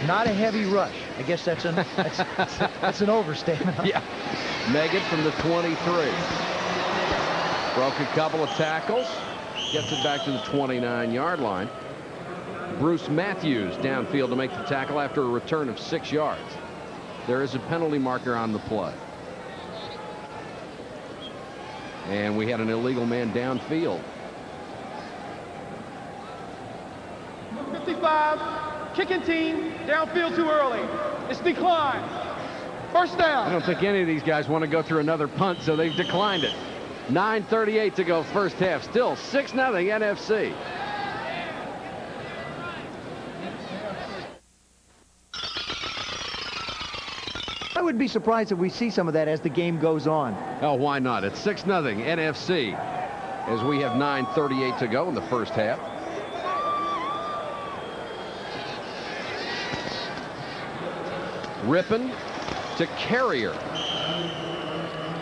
Not a heavy rush. I guess that's an an overstatement. Yeah. Meggett from the 23. Broke a couple of tackles. Gets it back to the 29-yard line. Bruce Matthews downfield to make the tackle after a return of 6 yards. There is a penalty marker on the play. And we had an illegal man downfield. 55, kicking team, downfield too early. It's declined. First down. I don't think any of these guys want to go through another punt, so they've declined it. 9:38 to go first half. Still 6-0 NFC. I would be surprised if we see some of that as the game goes on. Oh, why not? It's 6-0 NFC as we have 9:38 to go in the first half. Rippon to Carrier.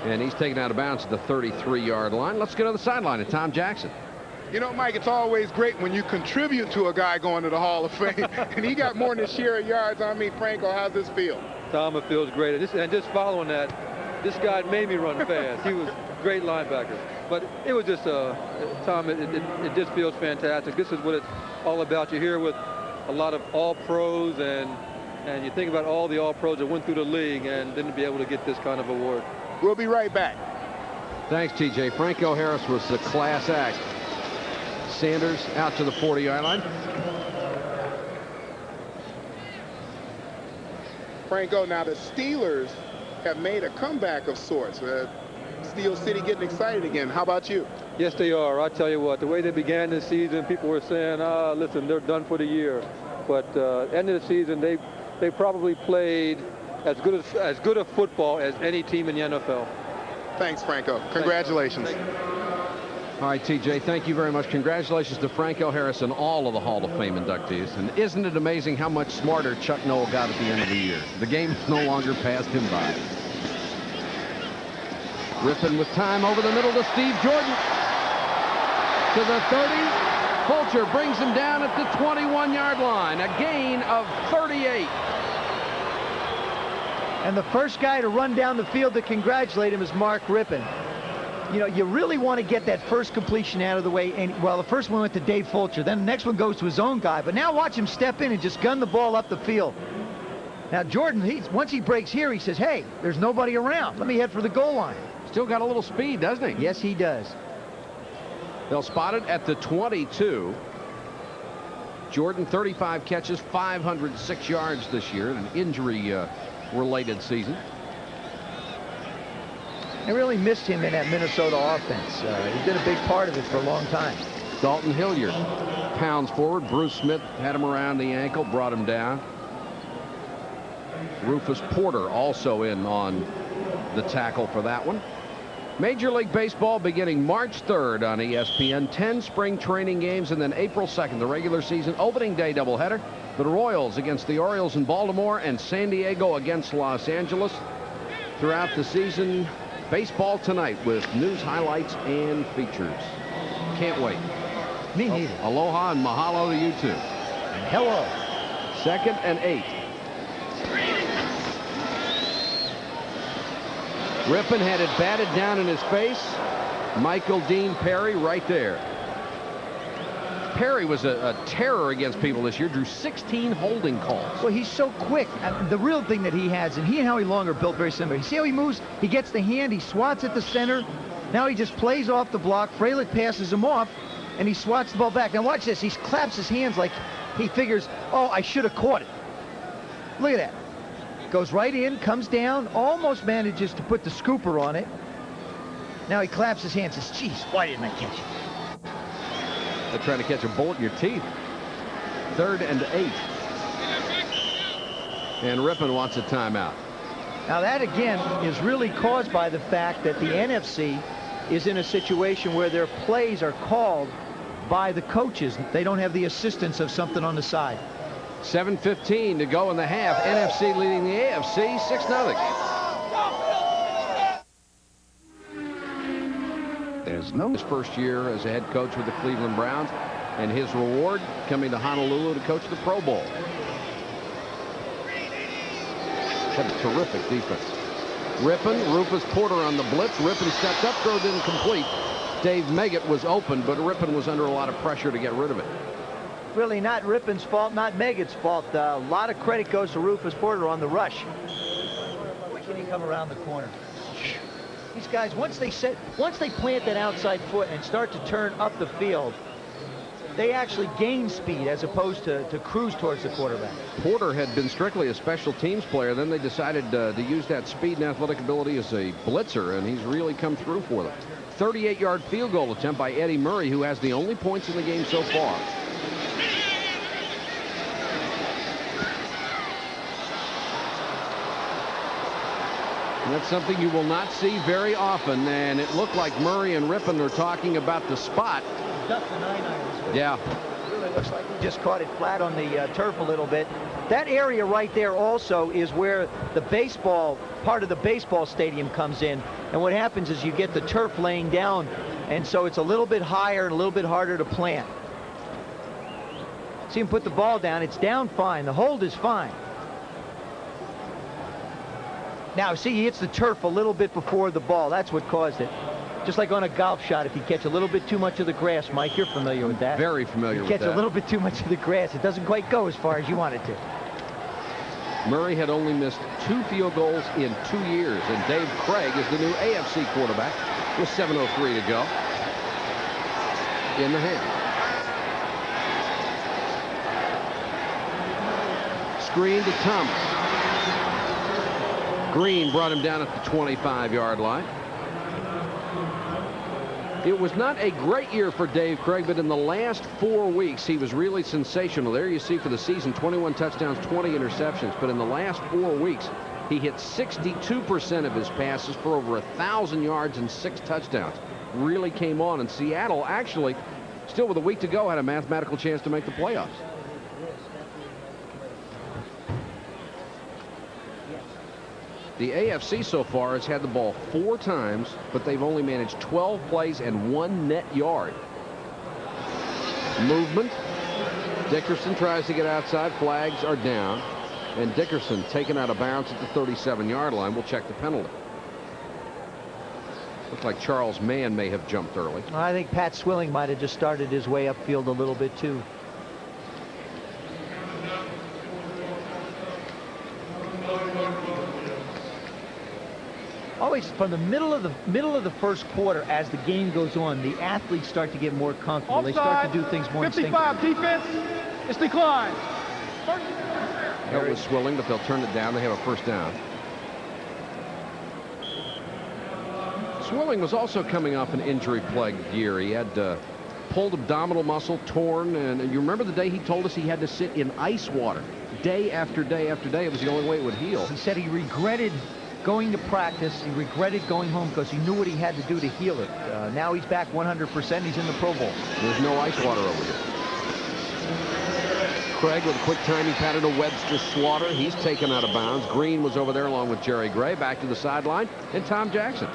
And he's taken out of bounds at the 33-yard line. Let's go to the sideline at Tom Jackson. You know, Mike, it's always great when you contribute to a guy going to the Hall of Fame. And he got more than his share of yards. I mean, Franco, how's this feel? Tom, it feels great. And just following that, this guy made me run fast. He was a great linebacker. But it was just, Tom, it just feels fantastic. This is what it's all about. You're here with a lot of all-pros, and you think about all the all-pros that went through the league and didn't be able to get this kind of award. We'll be right back. Thanks, TJ. Franco Harris was the class act. Sanders out to the 40-yard line. Franco, now the Steelers have made a comeback of sorts. Steel City getting excited again. How about you? Yes, they are. I tell you what, the way they began this season, people were saying, listen, they're done for the year. But end of the season, they probably played as good a football as any team in the NFL. Thanks, Franco. Congratulations. Thank you. All right, TJ, thank you very much. Congratulations to Franco Harris and all of the Hall of Fame inductees. And isn't it amazing how much smarter Chuck Noll got at the end of the year? The game no longer passed him by. Rippon with time over the middle to Steve Jordan. To the 30. Fulcher brings him down at the 21-yard line. A gain of 38. And the first guy to run down the field to congratulate him is Mark Rippon. You know, you really want to get that first completion out of the way. And, well, the first one went to Dave Fulcher. Then the next one goes to his own guy. But now watch him step in and just gun the ball up the field. Now, Jordan, once he breaks here, he says, hey, there's nobody around. Let me head for the goal line. Still got a little speed, doesn't he? Yes, he does. They'll spot it at the 22. Jordan, 35 catches, 506 yards this year, an injury-related season. I really missed him in that Minnesota offense. He's been a big part of it for a long time. Dalton Hilliard pounds forward. Bruce Smith had him around the ankle, brought him down. Rufus Porter also in on the tackle for that one. Major League Baseball beginning March 3rd on ESPN. 10 spring training games, and then April 2nd, the regular season opening day doubleheader. The Royals against the Orioles in Baltimore and San Diego against Los Angeles. Throughout the season, baseball tonight with news, highlights, and features. Can't wait. Me neither. Aloha and mahalo to you too. Hello. 2nd and 8. Rippon had it batted down in his face. Michael Dean Perry right there. Perry was a terror against people this year. Drew 16 holding calls. Well, he's so quick. The real thing that he has, and he and Howie Long are built very similar. You see how he moves? He gets the hand, he swats at the center. Now he just plays off the block. Fralick passes him off, and he swats the ball back. Now watch this. He claps his hands like he figures, oh, I should have caught it. Look at that. Goes right in, comes down, almost manages to put the scooper on it. Now he claps his hands and says, geez, why didn't I catch it? They're trying to catch a bullet in your teeth. 3rd and 8. And Rippon wants a timeout. Now that again is really caused by the fact that the NFC is in a situation where their plays are called by the coaches. They don't have the assistance of something on the side. 7:15 to go in the half. NFC leading the AFC 6-0. There's no his first year as a head coach with the Cleveland Browns, and his reward coming to Honolulu to coach the Pro Bowl. What a terrific defense. Rippon, Rufus Porter on the blitz. Rippon stepped up, throw didn't complete. Dave Meggett was open, but Rippon was under a lot of pressure to get rid of it. Really not Rippon's fault, not Meggett's fault. A lot of credit goes to Rufus Porter on the rush. Why can't he come around the corner? These guys, once they plant that outside foot and start to turn up the field, they actually gain speed as opposed to cruise towards the quarterback. Porter had been strictly a special teams player. Then they decided to use that speed and athletic ability as a blitzer, and he's really come through for them. 38-yard field goal attempt by Eddie Murray, who has the only points in the game so far. And that's something you will not see very often, and it looked like Murray and Rippon are talking about the spot. Yeah. It really looks like he just caught it flat on the turf a little bit. That area right there also is where the baseball, part of the baseball stadium comes in. And what happens is you get the turf laying down, and so it's a little bit higher and a little bit harder to plant. See him put the ball down. It's down fine. The hold is fine. Now, see, he hits the turf a little bit before the ball. That's what caused it. Just like on a golf shot, if you catch a little bit too much of the grass, Mike, you're familiar with that. Very familiar with that. You catch a little bit too much of the grass, it doesn't quite go as far as you want it to. Murray had only missed 2 field goals in 2 years, and Dave Craig is the new AFC quarterback with 7:03 to go in the hand. Screen to Thomas. Green brought him down at the 25-yard line. It was not a great year for Dave Craig, but in the last 4 weeks, he was really sensational. There you see for the season, 21 touchdowns, 20 interceptions. But in the last 4 weeks, he hit 62% of his passes for over 1,000 yards and 6 touchdowns. Really came on, and Seattle actually, still with a week to go, had a mathematical chance to make the playoffs. The AFC so far has had the ball 4 times, but they've only managed 12 plays and 1 net yard. Movement. Dickerson tries to get outside. Flags are down. And Dickerson taken out of bounds at the 37-yard line. We'll check the penalty. Looks like Charles Mann may have jumped early. I think Pat Swilling might have just started his way upfield a little bit too. Always from the middle of the first quarter, as the game goes on, the athletes start to get more comfortable. Offside. They start to do things more 55 defense. It's declined. That was Swilling, but they'll turn it down. They have a first down. Swilling was also coming off an injury-plagued year. He had pulled abdominal muscle, torn, and you remember the day he told us he had to sit in ice water day after day after day. It was the only way it would heal. He said he regretted going to practice. He regretted going home because he knew what he had to do to heal it. Now he's back 100%. He's in the Pro Bowl. There's no ice water over here. Craig with a quick time. He patted to Webster Slaughter. He's taken out of bounds. Green was over there along with Jerry Gray. Back to the sideline. And Tom Jackson.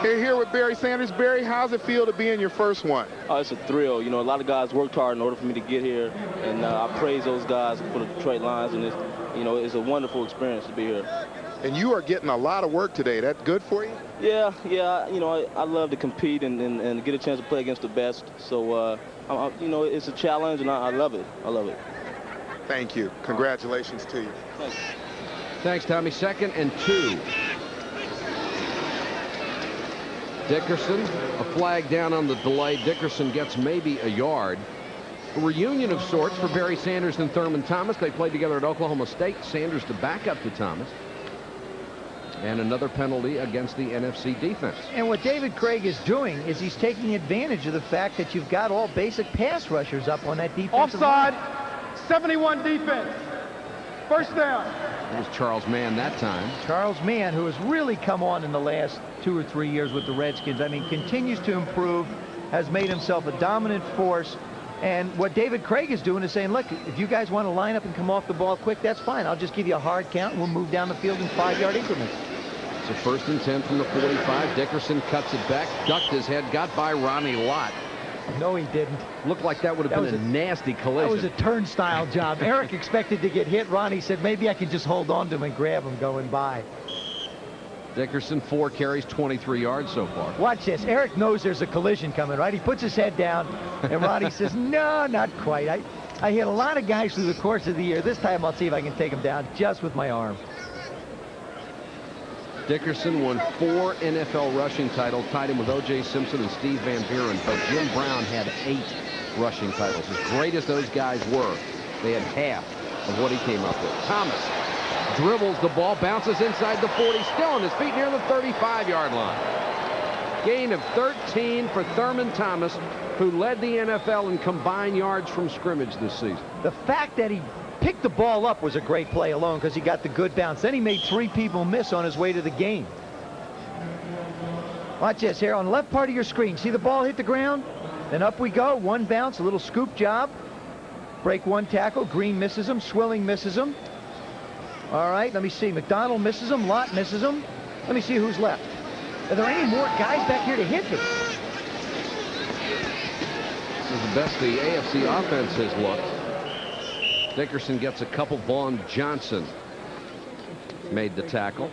Here with Barry Sanders. Barry, how's it feel to be in your first one? Oh, it's a thrill. You know, a lot of guys worked hard in order for me to get here, and I praise those guys for the Detroit Lions, and it's, you know, it's a wonderful experience to be here. And you are getting a lot of work today. That good for you? Yeah. You know, I love to compete and get a chance to play against the best. So, you know, it's a challenge, and I love it. I love it. Thank you. Congratulations to you. Thanks. Thanks, Tommy. 2nd and 2. Dickerson, a flag down on the delay. Dickerson gets maybe a yard. A reunion of sorts for Barry Sanders and Thurman Thomas. They played together at Oklahoma State. Sanders to back up to Thomas. And another penalty against the NFC defense. And what David Craig is doing is he's taking advantage of the fact that you've got all basic pass rushers up on that defensive Offside, line. 71 defense. First down. It was Charles Mann that time. Charles Mann, who has really come on in the last 2 or 3 years with the Redskins. I mean, continues to improve, has made himself a dominant force. And what David Craig is doing is saying, look, if you guys want to line up and come off the ball quick, that's fine. I'll just give you a hard count, and we'll move down the field in 5-yard increments. So 1st and 10 from the 45. Dickerson cuts it back, ducked his head, got by Ronnie Lott. No, he didn't. Looked like that would have been a nasty collision. That was a turnstile job. Eric expected to get hit. Ronnie said, maybe I can just hold on to him and grab him going by. Dickerson, 4 carries, 23 yards so far. Watch this. Eric knows there's a collision coming, right? He puts his head down, and Ronnie says, no, not quite. I hit a lot of guys through the course of the year. This time I'll see if I can take him down just with my arm. Dickerson won 4 NFL rushing titles, tied him with O.J. Simpson and Steve Van Buren, but Jim Brown had 8. rushing titles. As great as those guys were, they had half of what he came up with. Thomas dribbles the ball, bounces inside the 40, still on his feet near the 35-yard line. Gain of 13 for Thurman Thomas, who led the NFL in combined yards from scrimmage this season. The fact that he picked the ball up was a great play alone because he got the good bounce. Then he made 3 people miss on his way to the game. Watch this here on the left part of your screen. See the ball hit the ground? Then up we go. 1 bounce, a little scoop job. Break 1 tackle. Green misses him. Swilling misses him. All right, let me see. McDonald misses him. Lott misses him. Let me see who's left. Are there any more guys back here to hit them? This is the best the AFC offense has looked. Dickerson gets a couple. Vaughn Johnson made the tackle.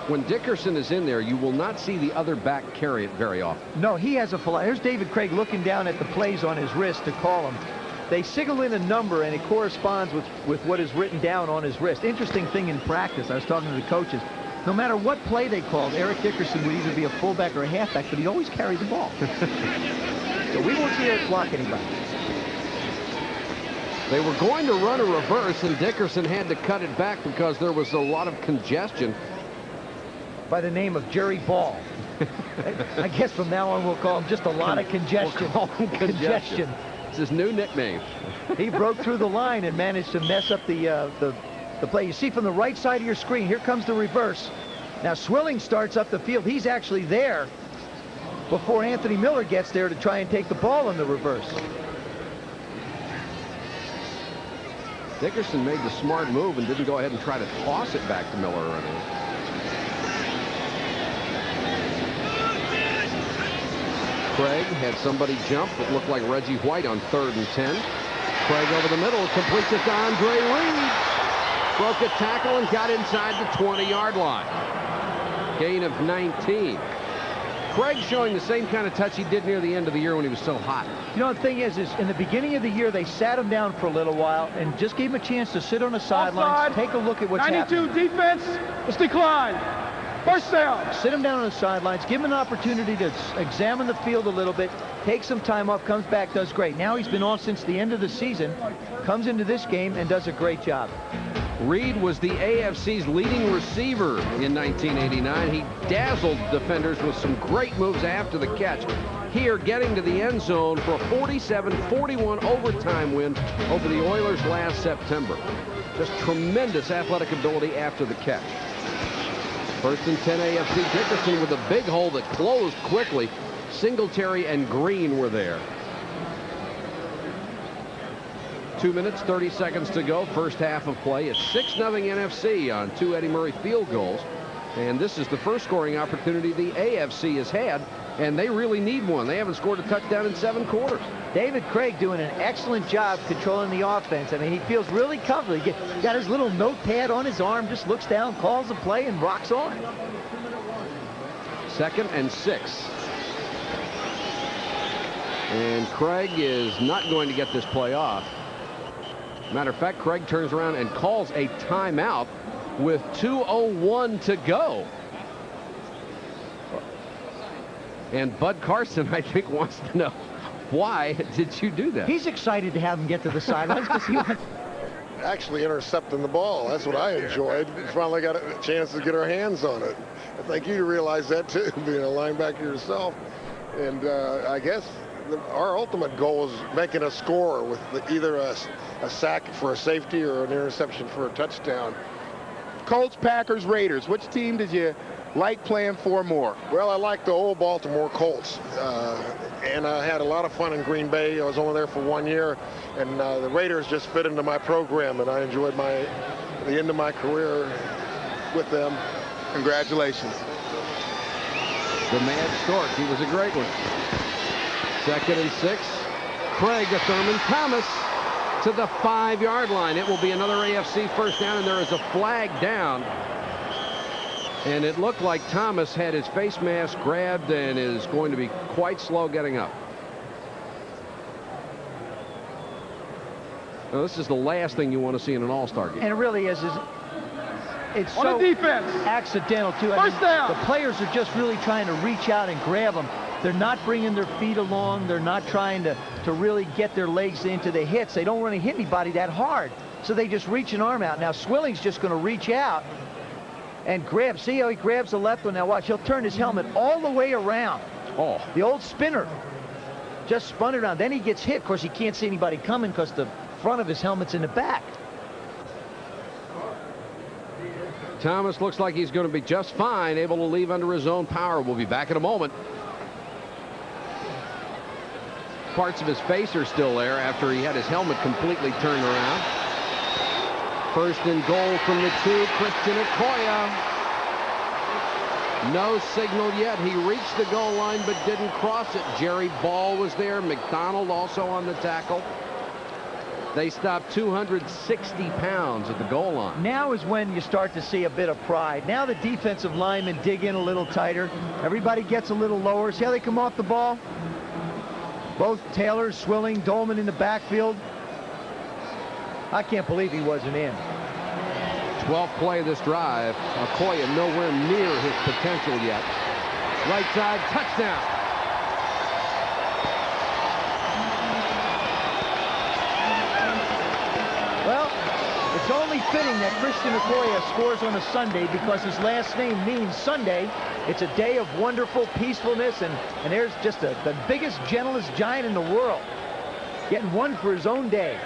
When Dickerson is in there, you will not see the other back carry it very often. No, he has a fly. Here's David Craig looking down at the plays on his wrist to call them. They signal in a number, and it corresponds with what is written down on his wrist. Interesting thing in practice, I was talking to the coaches. No matter what play they called, Eric Dickerson would either be a fullback or a halfback, but he'd always carry the ball. So we won't see Eric block anybody. They were going to run a reverse, and Dickerson had to cut it back because there was a lot of congestion. By the name of Jerry Ball. I guess from now on we'll call him just a lot of congestion. We'll call him congestion. It's his new nickname. He broke through the line and managed to mess up the play. You see from the right side of your screen, here comes the reverse. Now Swilling starts up the field. He's actually there before Anthony Miller gets there to try and take the ball in the reverse. Dickerson made the smart move and didn't go ahead and try to toss it back to Miller or anything. Craig had somebody jump. It looked like Reggie White on 3rd and 10. Craig over the middle, completes it to Andre Reed. Broke a tackle and got inside the 20-yard line. Gain of 19. Craig showing the same kind of touch he did near the end of the year when he was so hot. You know, the thing is in the beginning of the year, they sat him down for a little while and just gave him a chance to sit on the sidelines, take a look at what's 92 happening. defense, it's declined. First down. Sit him down on the sidelines, give him an opportunity to examine the field a little bit, take some time off, comes back, does great. Now he's been off since the end of the season, comes into this game and does a great job. Reed was the AFC's leading receiver in 1989. He dazzled defenders with some great moves after the catch. Here, getting to the end zone for a 47-41 overtime win over the Oilers last September. Just tremendous athletic ability after the catch. 1st and 10 AFC. Dickerson with a big hole that closed quickly. Singletary and Green were there. 2 minutes, 30 seconds to go. First half of play. It's 6-0 NFC on 2 Eddie Murray field goals. And this is the first scoring opportunity the AFC has had, and they really need one. They haven't scored a touchdown in 7 quarters. David Craig doing an excellent job controlling the offense. I mean, he feels really comfortable. He got his little notepad on his arm, just looks down, calls the play, and rocks on. 2nd and 6. And Craig is not going to get this play off. Matter of fact, Craig turns around and calls a timeout with 2:01 to go. And Bud Carson, I think, wants to know, why did you do that? He's excited to have him get to the sidelines because he wants... Actually intercepting the ball. That's what I enjoyed. Finally got a chance to get our hands on it. I think you realize that too, being a linebacker yourself. And I guess our ultimate goal is making a score with either a sack for a safety or an interception for a touchdown. Colts, Packers, Raiders. Which team did you like playing for more? Well, I like the old Baltimore Colts. And I had a lot of fun in Green Bay. I was only there for 1 year. And the Raiders just fit into my program, and I enjoyed the end of my career with them. Congratulations. The Mad Stork. He was a great one. 2nd and 6. Craig to Thurman Thomas to the 5-yard line. It will be another AFC first down, and there is a flag down. And it looked like Thomas had his face mask grabbed and is going to be quite slow getting up. Now, this is the last thing you want to see in an all-star game. And it really is. it's on so the defense. accidental, too. First down. The players are just really trying to reach out and grab them. They're not bringing their feet along. They're not trying to really get their legs into the hits. They don't want to hit anybody that hard. So they just reach an arm out. Now, Swilling's just going to reach out and grab. See how he grabs the left one? Now, watch. He'll turn his helmet all the way around. Oh. The old spinner. Just spun it around. Then he gets hit. Of course, he can't see anybody coming because the front of his helmet's in the back. Thomas looks like he's going to be just fine, able to leave under his own power. We'll be back in a moment. Parts of his face are still there after he had his helmet completely turned around. First and goal from the 2, Christian Okoye. No signal yet. He reached the goal line but didn't cross it. Jerry Ball was there. McDonald also on the tackle. They stopped 260 pounds at the goal line. Now is when you start to see a bit of pride. Now the defensive linemen dig in a little tighter. Everybody gets a little lower. See how they come off the ball? Both Taylor, Swilling, Dolman in the backfield. I can't believe he wasn't in. 12th play of this drive. Okoye nowhere near his potential yet. Right side, touchdown. Well, it's only fitting that Christian Okoye scores on a Sunday because his last name means Sunday. It's a day of wonderful peacefulness, and there's just the biggest, gentlest giant in the world getting one for his own day.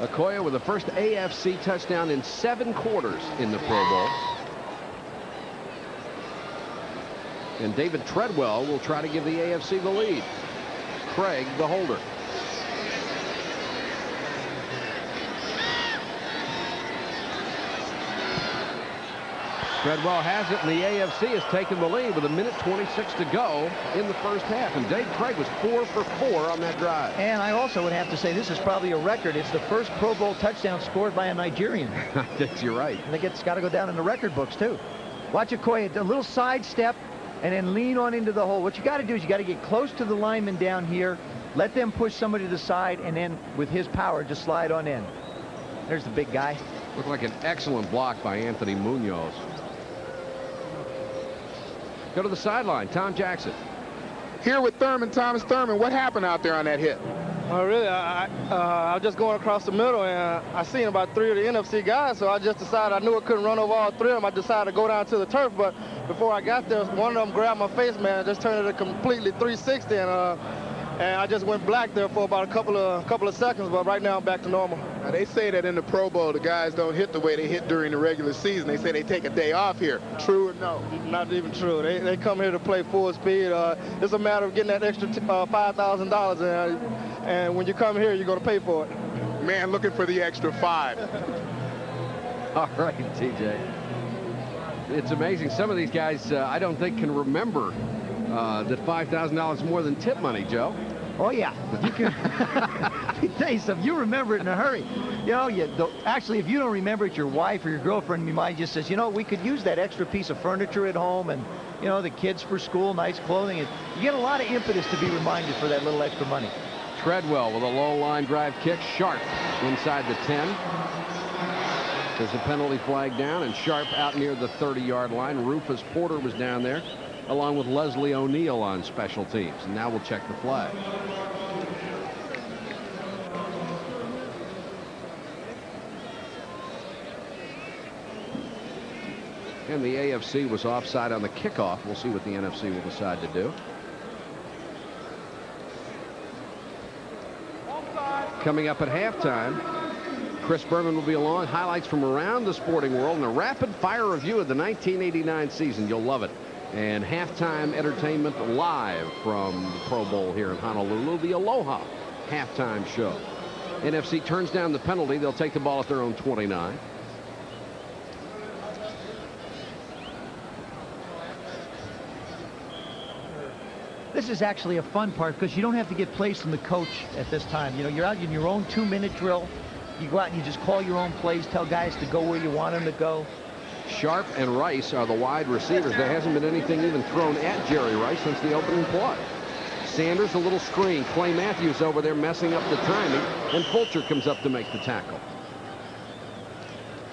Okoye with the first AFC touchdown in 7 quarters in the Pro Bowl. And David Treadwell will try to give the AFC the lead. Craig, the holder. Treadwell has it, and the AFC has taken the lead with 1:26 to go in the first half. And Dave Craig was 4 for 4 on that drive. And I also would have to say this is probably a record. It's the first Pro Bowl touchdown scored by a Nigerian. I think you're right. And it's got to go down in the record books, too. Watch Okoye, a little side step, and then lean on into the hole. What you got to do is you got to get close to the lineman down here, let them push somebody to the side, and then with his power, just slide on in. There's the big guy. Looked like an excellent block by Anthony Munoz. Go to the sideline. Tom Jackson. Here with Thurman, Thomas Thurman. What happened out there on that hit? Really, I was just going across the middle, and I seen about 3 of the NFC guys, so I just decided I knew I couldn't run over all 3 of them. I decided to go down to the turf, but before I got there, one of them grabbed my face, man, just turned it a completely 360, and I just went black there for about a couple of seconds, but right now I'm back to normal. Now, they say that in the Pro Bowl, the guys don't hit the way they hit during the regular season. They say they take a day off here. True or no? Not even true. They come here to play full speed. It's a matter of getting that extra $5,000, and when you come here, you're going to pay for it. Man, looking for the extra 5. All right, TJ. It's amazing. Some of these guys, I don't think, can remember that $5,000 more than tip money, Joe. Oh, yeah. You can. Let me tell you something. You remember it in a hurry. You know, actually, if you don't remember it, your wife or your girlfriend in your mind just says, you know, we could use that extra piece of furniture at home and, you know, the kids for school, nice clothing. And you get a lot of impetus to be reminded for that little extra money. Treadwell with a low line drive kick. Sharp inside the 10. There's a penalty flag down, and Sharp out near the 30-yard line. Rufus Porter was down there, along with Leslie O'Neal on special teams. And now we'll check the flag. And the AFC was offside on the kickoff. We'll see what the NFC will decide to do. Coming up at halftime, Chris Berman will be along. Highlights from around the sporting world and a rapid-fire review of the 1989 season. You'll love it. And halftime entertainment live from the Pro Bowl here in Honolulu, the Aloha halftime show. NFC turns down the penalty. They'll take the ball at their own 29. This is actually a fun part because you don't have to get plays from the coach at this time. You know, you're out in your own 2-minute drill. You go out and you just call your own plays, tell guys to go where you want them to go. Sharp and Rice are the wide receivers. There hasn't been anything even thrown at Jerry Rice since the opening play. Sanders a little screen. Clay Matthews over there messing up the timing, and Fulcher comes up to make the tackle.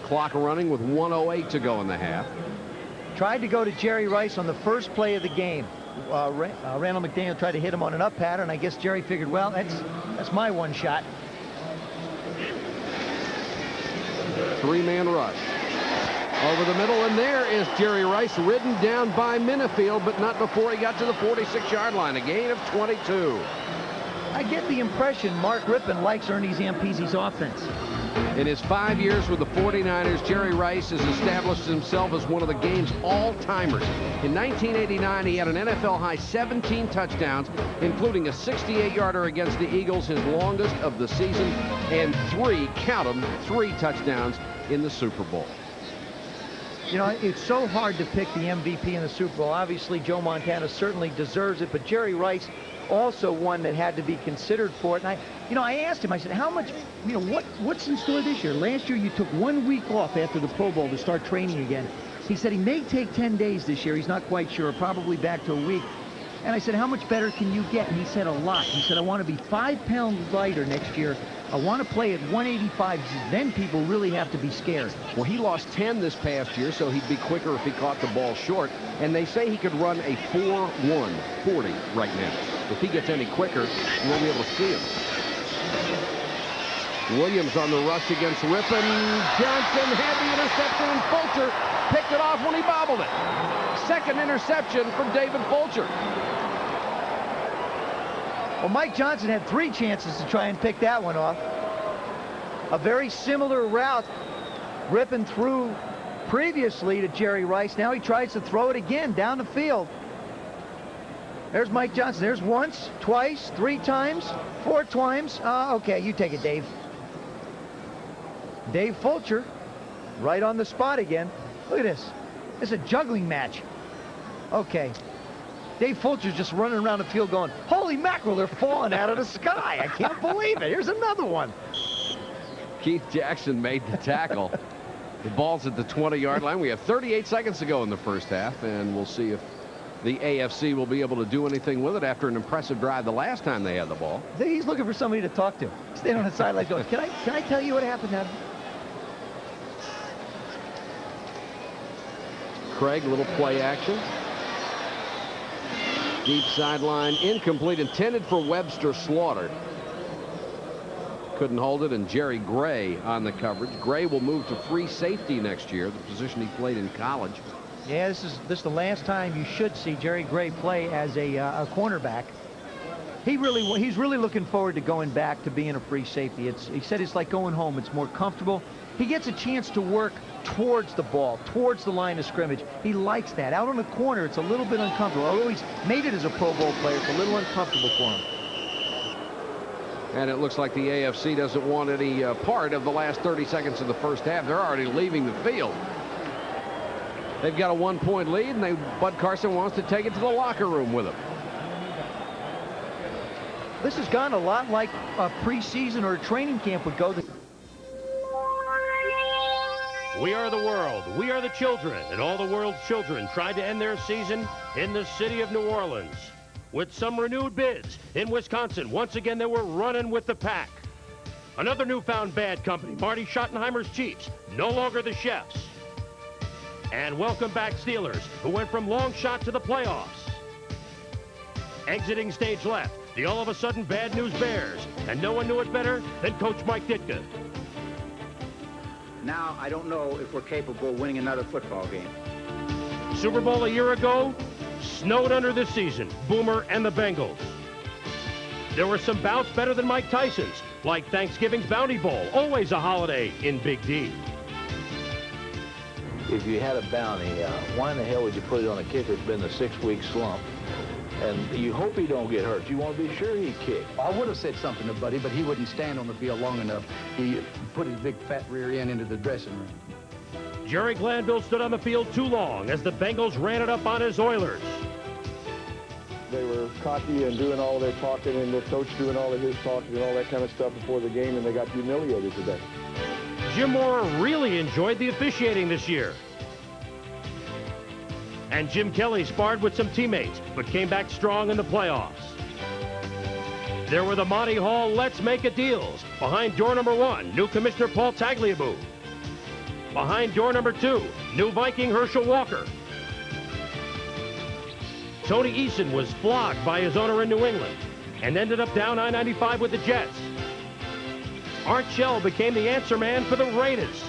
Clock running with 1:08 to go in the half. Tried to go to Jerry Rice on the first play of the game. Randall McDaniel tried to hit him on an up pattern. I guess Jerry figured, well, that's my one shot. Three-man rush. Over the middle, and there is Jerry Rice, ridden down by Minifield, but not before he got to the 46-yard line. A gain of 22. I get the impression Mark Rypien likes Ernie Zampese's offense. In his 5 years with the 49ers, Jerry Rice has established himself as one of the game's all-timers. In 1989, he had an NFL-high 17 touchdowns, including a 68-yarder against the Eagles, his longest of the season, and count them, 3 touchdowns in the Super Bowl. You know, it's so hard to pick the MVP in the Super Bowl. Obviously, Joe Montana certainly deserves it, but Jerry Rice also one that had to be considered for it. And I asked him, I said, how much, what's in store this year? Last year, you took 1 week off after the Pro Bowl to start training again. He said he may take 10 days this year. He's not quite sure, probably back to a week. And I said, how much better can you get? And he said, a lot. He said, I want to be 5 pounds lighter next year. I want to play at 185. Then people really have to be scared. Well, he lost 10 this past year, so he'd be quicker if he caught the ball short. And they say he could run a 4.140 right now. If he gets any quicker, you won't be able to see him. Williams on the rush against Rypien. Johnson had the interception, and Fulcher picked it off when he bobbled it. Second interception from David Fulcher. Well, Mike Johnson had 3 chances to try and pick that one off. A very similar route Rypien threw previously to Jerry Rice. Now he tries to throw it again down the field. There's Mike Johnson. There's once, twice, 3 times, 4 times. Okay, you take it, Dave. Dave Fulcher, right on the spot again. Look at this. It's a juggling match. Okay. Dave Fulcher's just running around the field going, holy mackerel, they're falling out of the sky. I can't believe it. Here's another one. Keith Jackson made the tackle. The ball's at the 20-yard line. We have 38 seconds to go in the first half, and we'll see if the AFC will be able to do anything with it after an impressive drive the last time they had the ball. He's looking for somebody to talk to. Stand on the sideline going, can I tell you what happened, Adam? Craig, a little play action. Deep sideline, incomplete, intended for Webster Slaughter. Couldn't hold it, and Jerry Gray on the coverage. Gray will move to free safety next year, the position he played in college. Yeah, this is the last time you should see Jerry Gray play as a cornerback. He's really looking forward to going back to being a free safety. He said it's like going home. It's more comfortable. He gets a chance to work towards the ball, towards the line of scrimmage. He likes that. Out on the corner, it's a little bit uncomfortable. Although he's made it as a Pro Bowl player, it's a little uncomfortable for him. And it looks like the AFC doesn't want any part of the last 30 seconds of the first half. They're already leaving the field. They've got a 1-point lead, and Bud Carson wants to take it to the locker room with him. This has gone a lot like a preseason or a training camp would go. We are the world. We are the children. And all the world's children tried to end their season in the city of New Orleans. With some renewed bids in Wisconsin, once again they were running with the pack. Another newfound bad company, Marty Schottenheimer's Chiefs, no longer the chefs. And welcome back Steelers, who went from long shot to the playoffs. Exiting stage left, the all-of-a-sudden bad news Bears. And no one knew it better than Coach Mike Ditka. Now, I don't know if we're capable of winning another football game. Super Bowl a year ago, snowed under this season, Boomer and the Bengals. There were some bouts better than Mike Tyson's, like Thanksgiving's Bounty Bowl, always a holiday in Big D. If you had a bounty, why in the hell would you put it on a kicker that's been in a 6-week slump? And you hope he don't get hurt. You want to be sure he kicked. I would have said something to Buddy, but he wouldn't stand on the field long enough. He put his big fat rear end into the dressing room. Jerry Glanville stood on the field too long as the Bengals ran it up on his Oilers. They were cocky and doing all their talking, and the coach doing all of his talking and all that kind of stuff before the game, and they got humiliated today. Jim Mora really enjoyed the officiating this year. And Jim Kelly sparred with some teammates, but came back strong in the playoffs. There were the Monty Hall Let's Make a Deals behind door number 1, new Commissioner Paul Tagliabue. Behind door number 2, new Viking Herschel Walker. Tony Eason was flogged by his owner in New England and ended up down I-95 with the Jets. Art Shell became the answer man for the Raiders.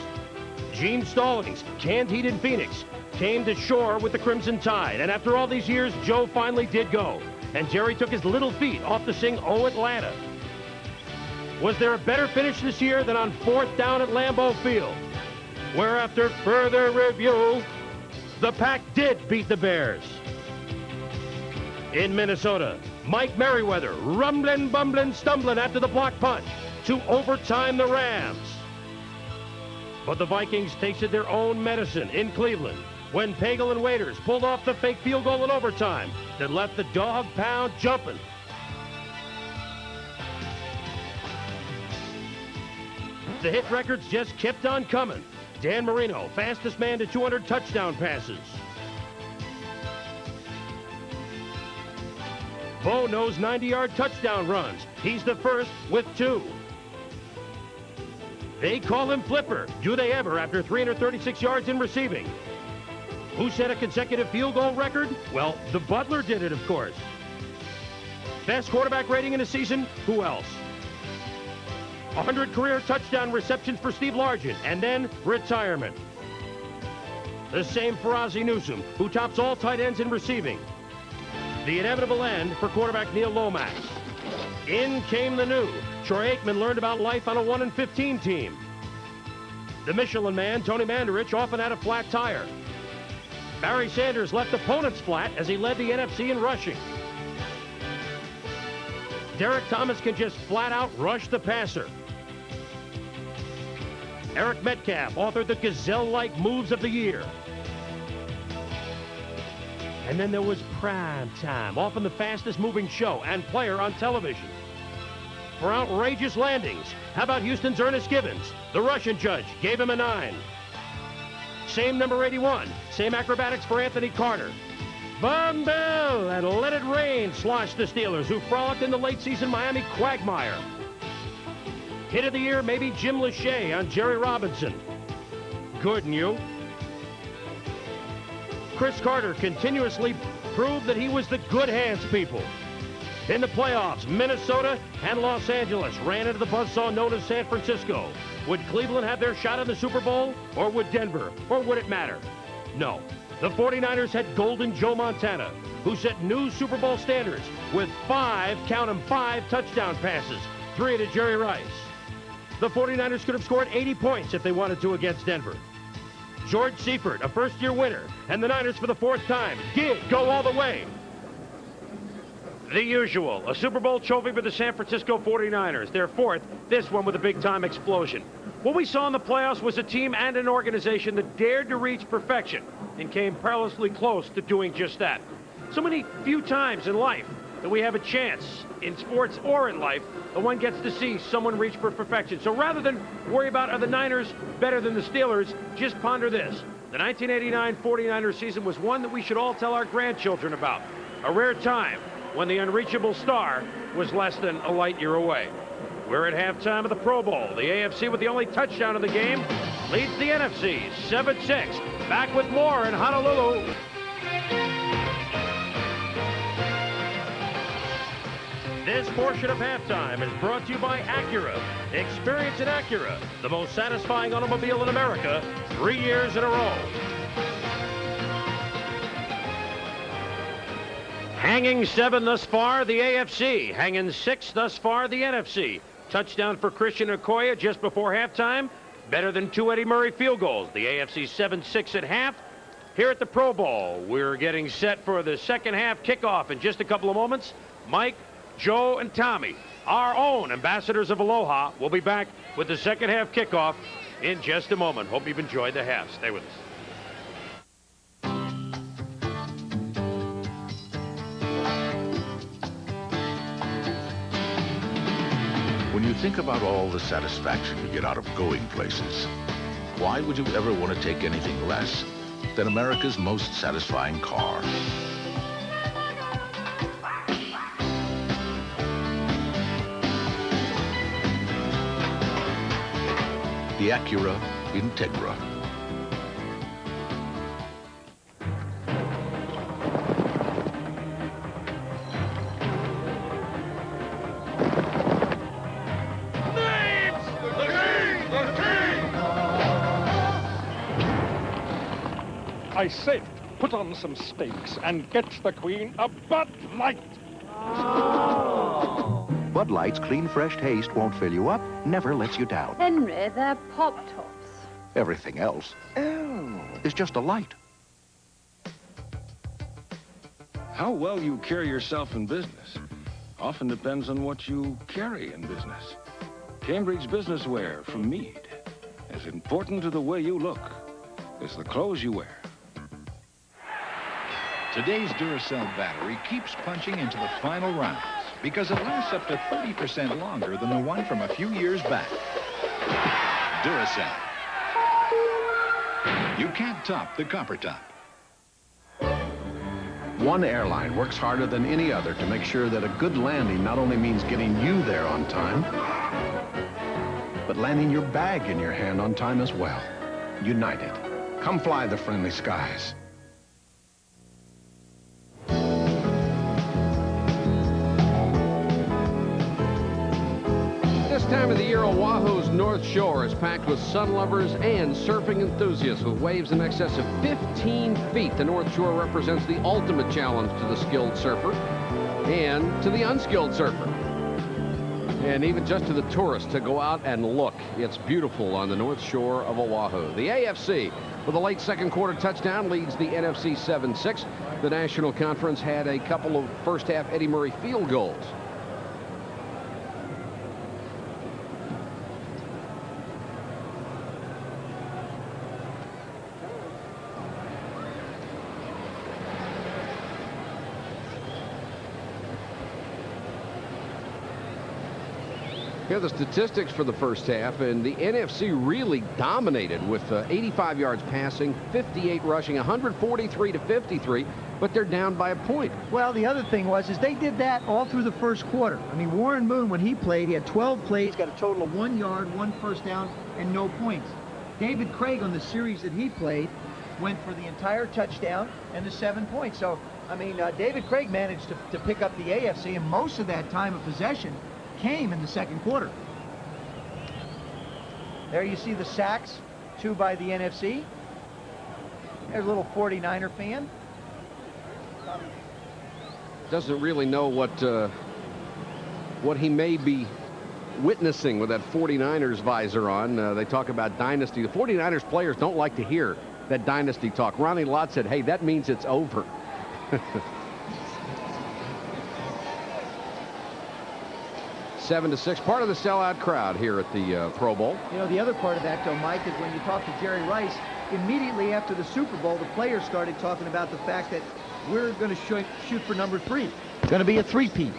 Gene Stallings, canned heat in Phoenix, came to shore with the Crimson Tide. And after all these years, Joe finally did go. And Jerry took his little feet off to sing "Oh Atlanta." Was there a better finish this year than on 4th down at Lambeau Field, where after further review, the Pack did beat the Bears? In Minnesota, Mike Merriweather rumbling, bumbling, stumbling after the block punt to overtime the Rams. But the Vikings tasted their own medicine in Cleveland when Pagel and Waiters pulled off the fake field goal in overtime that left the dog pound jumping. The hit records just kept on coming. Dan Marino, fastest man to 200 touchdown passes. Bo knows 90-yard touchdown runs. He's the first with 2. They call him Flipper. Do they ever after 336 yards in receiving? Who set a consecutive field goal record? Well, the Butler did it, of course. Best quarterback rating in a season? Who else? 100 career touchdown receptions for Steve Largent, and then retirement. The same for Ozzie Newsome, who tops all tight ends in receiving. The inevitable end for quarterback Neil Lomax. In came the new. Troy Aikman learned about life on a 1-15 team. The Michelin man, Tony Mandarich, often had a flat tire. Barry Sanders left opponents flat as he led the NFC in rushing. Derek Thomas can just flat out rush the passer. Eric Metcalf authored the gazelle-like moves of the year. And then there was Prime Time, often the fastest moving show and player on television. For outrageous landings, how about Houston's Ernest Givens? The Russian judge gave him a 9. Same number 81, same acrobatics for Anthony Carter. Bum Bell and Let It Rain sloshed the Steelers, who frolicked in the late season Miami quagmire. Hit of the year, maybe Jim Lachey on Jerry Robinson. Good, and you? Chris Carter continuously proved that he was the good hands people. In the playoffs, Minnesota and Los Angeles ran into the buzzsaw known as San Francisco. Would Cleveland have their shot in the Super Bowl? Or would Denver? Or would it matter? No. The 49ers had Golden Joe Montana, who set new Super Bowl standards with 5, count 'em, 5 touchdown passes, 3 to Jerry Rice. The 49ers could have scored 80 points if they wanted to against Denver. George Seifert, a first-year winner, and the Niners for the 4th time did go all the way. The usual, a Super Bowl trophy for the San Francisco 49ers, their 4th, this one with a big-time explosion. What we saw in the playoffs was a team and an organization that dared to reach perfection and came perilously close to doing just that. So many few times in life that we have a chance, in sports or in life, that one gets to see someone reach for perfection. So rather than worry about are the Niners better than the Steelers, just ponder this. The 1989 49ers season was one that we should all tell our grandchildren about. A rare time when the unreachable star was less than a light year away. We're at halftime of the Pro Bowl. The AFC, with the only touchdown of the game, leads the NFC 7-6. Back with more in Honolulu. This portion of halftime is brought to you by Acura. Experience an Acura, the most satisfying automobile in America, 3 years in a row. Hanging 7 thus far, the AFC. Hanging 6 thus far, the NFC. Touchdown for Christian Okoye just before halftime. Better than 2 Eddie Murray field goals. The AFC 7-6 at half. Here at the Pro Bowl, we're getting set for the second half kickoff in just a couple of moments. Mike, Joe, and Tommy, our own ambassadors of Aloha, will be back with the second half kickoff in just a moment. Hope you've enjoyed the half. Stay with us. When you think about all the satisfaction you get out of going places, why would you ever want to take anything less than America's most satisfying car? The Acura Integra. I say, put on some steaks and get the Queen a Bud Light. Bud Light's clean, fresh taste won't fill you up, never lets you down. Henry, they're Pop-Tops. Everything else is just a light. How well you carry yourself in business often depends on what you carry in business. Cambridge Businesswear from Mead. As important to the way you look as the clothes you wear. Today's Duracell battery keeps punching into the final rounds because it lasts up to 30% longer than the one from a few years back. Duracell. You can't top the copper top. One airline works harder than any other to make sure that a good landing not only means getting you there on time, but landing your bag in your hand on time as well. United. Come fly the friendly skies. This time of the year, Oahu's North Shore is packed with sun lovers and surfing enthusiasts with waves in excess of 15 feet. The North Shore represents the ultimate challenge to the skilled surfer and to the unskilled surfer. And even just to the tourists to go out and look. It's beautiful on the North Shore of Oahu. The AFC, with a late second quarter touchdown, leads the NFC 7-6. The National Conference had a couple of first half Eddie Murray field goals. Here are the statistics for the first half, and the NFC really dominated with 85 yards passing, 58 rushing, 143 to 53, but they're down by a point. Well, the other thing is they did that all through the first quarter. I mean, Warren Moon, when he played, he had 12 plays, got a total of 1 yard, 1 first down, and no points. David Craig, on the series that he played, went for the entire touchdown and the 7 points. So, I mean, David Craig managed to pick up the AFC, and most of that time of possession came in the second quarter. There you see the sacks, 2 by the NFC. There's a little 49er fan. Doesn't really know what he may be witnessing with that 49ers visor on. They talk about dynasty. The 49ers players don't like to hear that dynasty talk. Ronnie Lott said, hey, that means it's over. 7-6, part of the sellout crowd here at the Pro Bowl. You know, the other part of that, though, Mike, is when you talk to Jerry Rice, immediately after the Super Bowl, the players started talking about the fact that we're going to shoot for number 3. It's going to be a three-peat.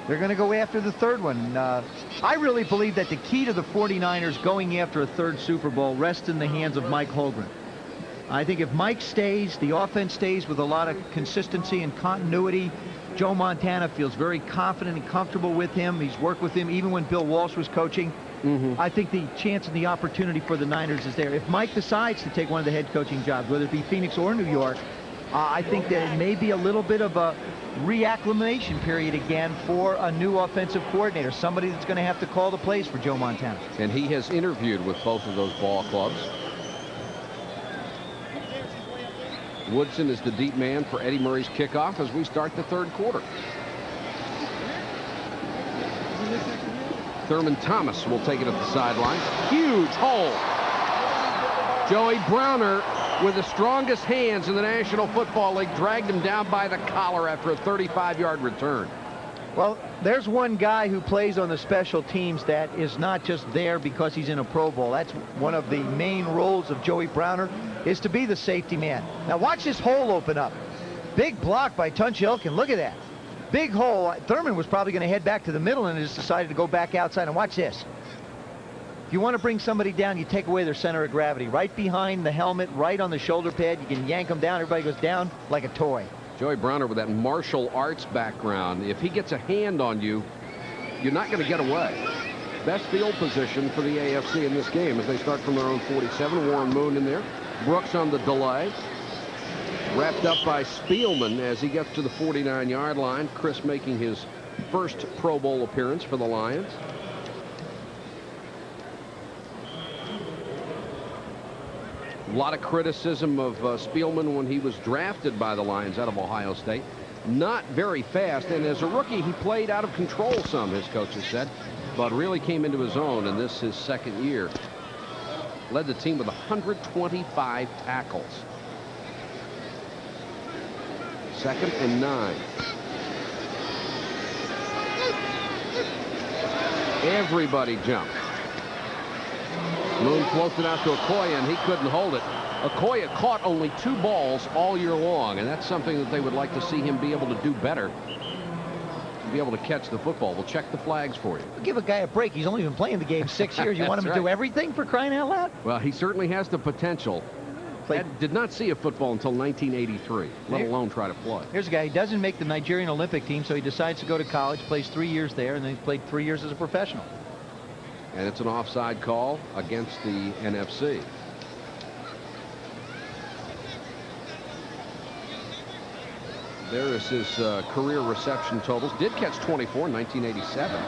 They're going to go after the third one. I really believe that the key to the 49ers going after a third Super Bowl rests in the hands of Mike Holmgren. I think if Mike stays, the offense stays with a lot of consistency and continuity. Joe Montana feels very confident and comfortable with him. He's worked with him even when Bill Walsh was coaching. I think the chance and the opportunity for the Niners is there. If Mike decides to take one of the head coaching jobs, whether it be Phoenix or New York, I think that it may be a little bit of a reacclimation period again for a new offensive coordinator, somebody that's going to have to call the plays for Joe Montana. And he has interviewed with both of those ball clubs. Woodson is the deep man for Eddie Murray's kickoff as we start the third quarter. Thurman Thomas will take it at the sideline. Huge hole. Joey Browner, with the strongest hands in the National Football League, dragged him down by the collar after a 35-yard return. Well, there's one guy who plays on the special teams that is not just there because he's in a Pro Bowl. That's one of the main roles of Joey Browner, is to be the safety man. Now watch this hole open up. Big block by Tunch Ilkin. Look at that. Big hole. Thurman was probably going to head back to the middle and just decided to go back outside. And watch this. If you want to bring somebody down, you take away their center of gravity. Right behind the helmet, right on the shoulder pad. You can yank them down. Everybody goes down like a toy. Joey Browner with that martial arts background. If he gets a hand on you, you're not going to get away. Best field position for the AFC in this game as they start from their own 47. Warren Moon in there. Brooks on the delay. Wrapped up by Spielman as he gets to the 49-yard line. Chris making his first Pro Bowl appearance for the Lions. A lot of criticism of Spielman when he was drafted by the Lions out of Ohio State. Not very fast, and as a rookie, he played out of control some, his coaches said, but really came into his own in this his second year. Led the team with 125 tackles. 2nd and 9. Everybody jumped. Moon floats it out to Okoye, and he couldn't hold it. Okoye caught only 2 balls all year long, and that's something that they would like to see him be able to do better. Be able to catch the football. We'll check the flags for you. Give a guy a break. He's only been playing the game 6 years. You want him to do everything, for crying out loud? Well, he certainly has the potential. Did not see a football until 1983, let alone try to play. Here's a guy who doesn't make the Nigerian Olympic team, so he decides to go to college, plays 3 years there, and then he's played 3 years as a professional. And it's an offside call against the NFC. There is his career reception totals. Did catch 24 in 1987.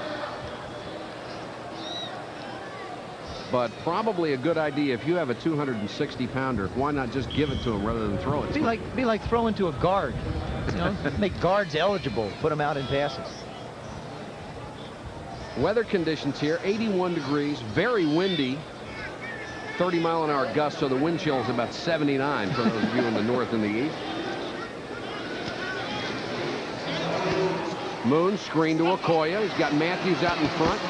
But probably a good idea if you have a 260-pounder. Why not just give it to him rather than throw it? Be like throwing to a guard. You know, make guards eligible. Put them out in passes. Weather conditions here: 81 degrees, very windy. 30-mile-an-hour gusts, so the wind chill is about 79 for those of you in the north and the east. Moon screen to Okoye. He's got Matthews out in front.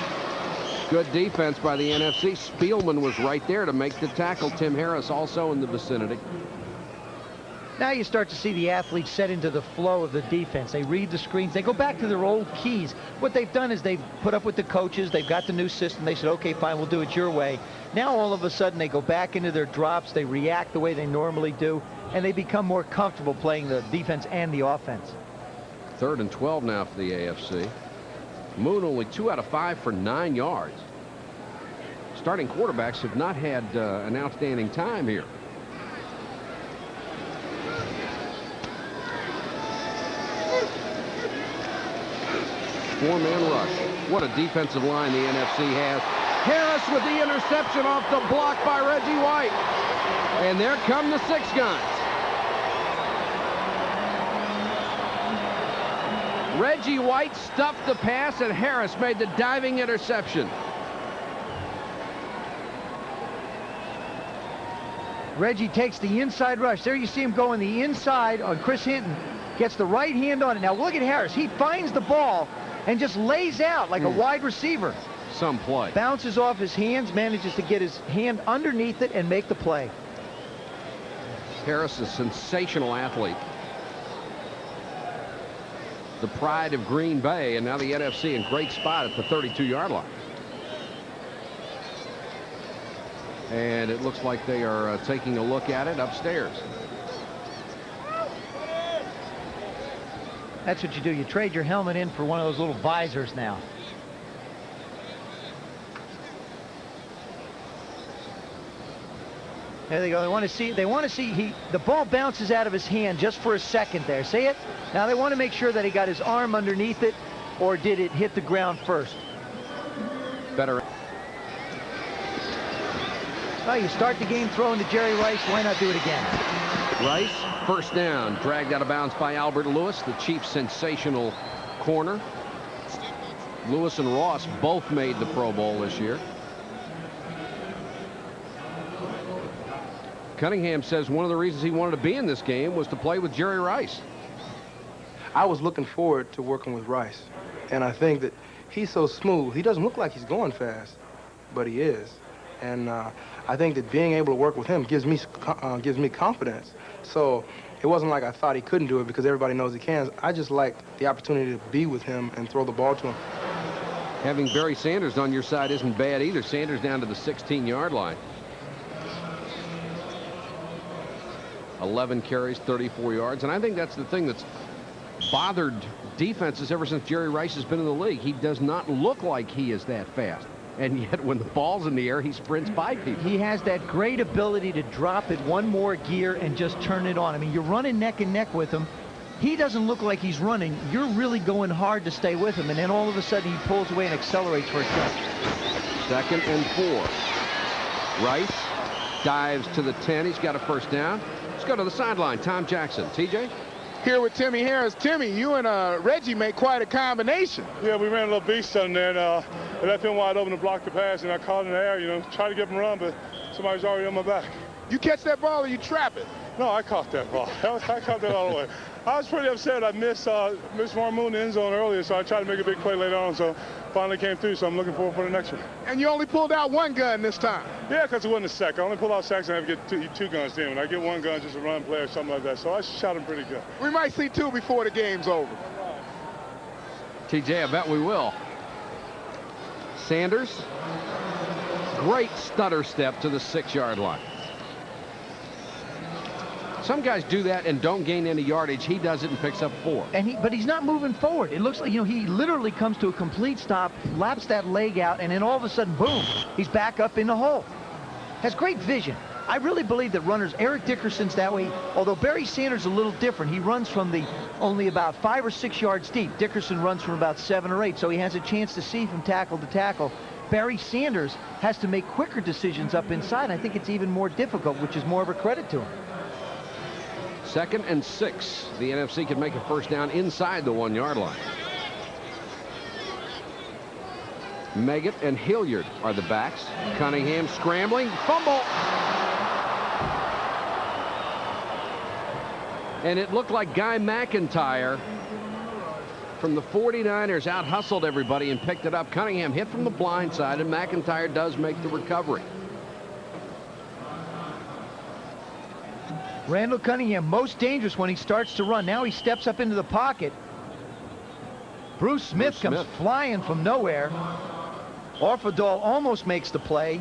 Good defense by the NFC. Spielman was right there to make the tackle. Tim Harris also in the vicinity. Now you start to see the athletes set into the flow of the defense. They read the screens. They go back to their old keys. What they've done is they've put up with the coaches. They've got the new system. They said, okay, fine, we'll do it your way. Now all of a sudden they go back into their drops. They react the way they normally do, and they become more comfortable playing the defense and the offense. 3rd and 12 now for the AFC. Moon only 2 out of 5 for 9 yards. Starting quarterbacks have not had an outstanding time here. Four-man rush. What a defensive line the NFC has. Harris with the interception off the block by Reggie White. And there come the 6 guys. Reggie White stuffed the pass, and Harris made the diving interception. Reggie takes the inside rush. There you see him going the inside on Chris Hinton. Gets the right hand on it. Now look at Harris. He finds the ball and just lays out like a wide receiver. Some play. Bounces off his hands, manages to get his hand underneath it and make the play. Harris is a sensational athlete. The pride of Green Bay, and now the NFC in great spot at the 32-yard line. And it looks like they are taking a look at it upstairs. That's what you do. You trade your helmet in for one of those little visors now. There they go. They want to see the ball bounces out of his hand just for a second there. See it? Now they want to make sure that he got his arm underneath it, or did it hit the ground first? Better. Well, you start the game throwing to Jerry Rice. Why not do it again? Rice, first down, dragged out of bounds by Albert Lewis, the Chiefs' sensational corner. Lewis and Ross both made the Pro Bowl this year. Cunningham says one of the reasons he wanted to be in this game was to play with Jerry Rice. I was looking forward to working with Rice, and I think that he's so smooth. He doesn't look like he's going fast, but he is. And I think that being able to work with him gives me confidence. So it wasn't like I thought he couldn't do it because everybody knows he can. I just liked the opportunity to be with him and throw the ball to him. Having Barry Sanders on your side isn't bad either. Sanders down to the 16-yard line. 11 carries, 34 yards. And I think that's the thing that's bothered defenses ever since Jerry Rice has been in the league. He does not look like he is that fast. And yet when the ball's in the air, he sprints by people. He has that great ability to drop it one more gear and just turn it on. I mean, you're running neck and neck with him. He doesn't look like he's running. You're really going hard to stay with him. And then all of a sudden he pulls away and accelerates for a catch. 2nd and 4. Rice dives to the 10. He's got a first down. Let's go to the sideline. Tom Jackson. TJ? Here with Timmy Harris. Timmy, you and Reggie make quite a combination. Yeah, we ran a little beast on there, and I left him wide open to block the pass, and I caught in the air, you know, tried to get him run, but somebody's already on my back. You catch that ball or you trap it? No, I caught that ball. I caught that all the way. I was pretty upset. I missed Warren Moon in the end zone earlier, so I tried to make a big play later on, so finally came through, so I'm looking forward for the next one. And you only pulled out one gun this time? Yeah, because it wasn't a sack. I only pull out sacks and I have to get two guns then. When I get one gun, just a run play or something like that, so I shot him pretty good. We might see two before the game's over. TJ, I bet we will. Sanders, great stutter step to the 6-yard line. Some guys do that and don't gain any yardage. He does it and picks up 4. But he's not moving forward. It looks like, you know, he literally comes to a complete stop, laps that leg out, and then all of a sudden, boom, he's back up in the hole. Has great vision. I really believe that runners, Eric Dickerson's that way, although Barry Sanders is a little different. He runs from the only about 5 or 6 yards deep. Dickerson runs from about 7 or 8, so he has a chance to see from tackle to tackle. Barry Sanders has to make quicker decisions up inside. I think it's even more difficult, which is more of a credit to him. 2nd and 6. The NFC could make a first down inside the 1-yard line. Meggett and Hilliard are the backs. Cunningham scrambling. Fumble. And it looked like Guy McIntyre from the 49ers out-hustled everybody and picked it up. Cunningham hit from the blind side, and McIntyre does make the recovery. Randall Cunningham, most dangerous when he starts to run. Now he steps up into the pocket. Bruce Smith comes flying from nowhere. Orfadal almost makes the play.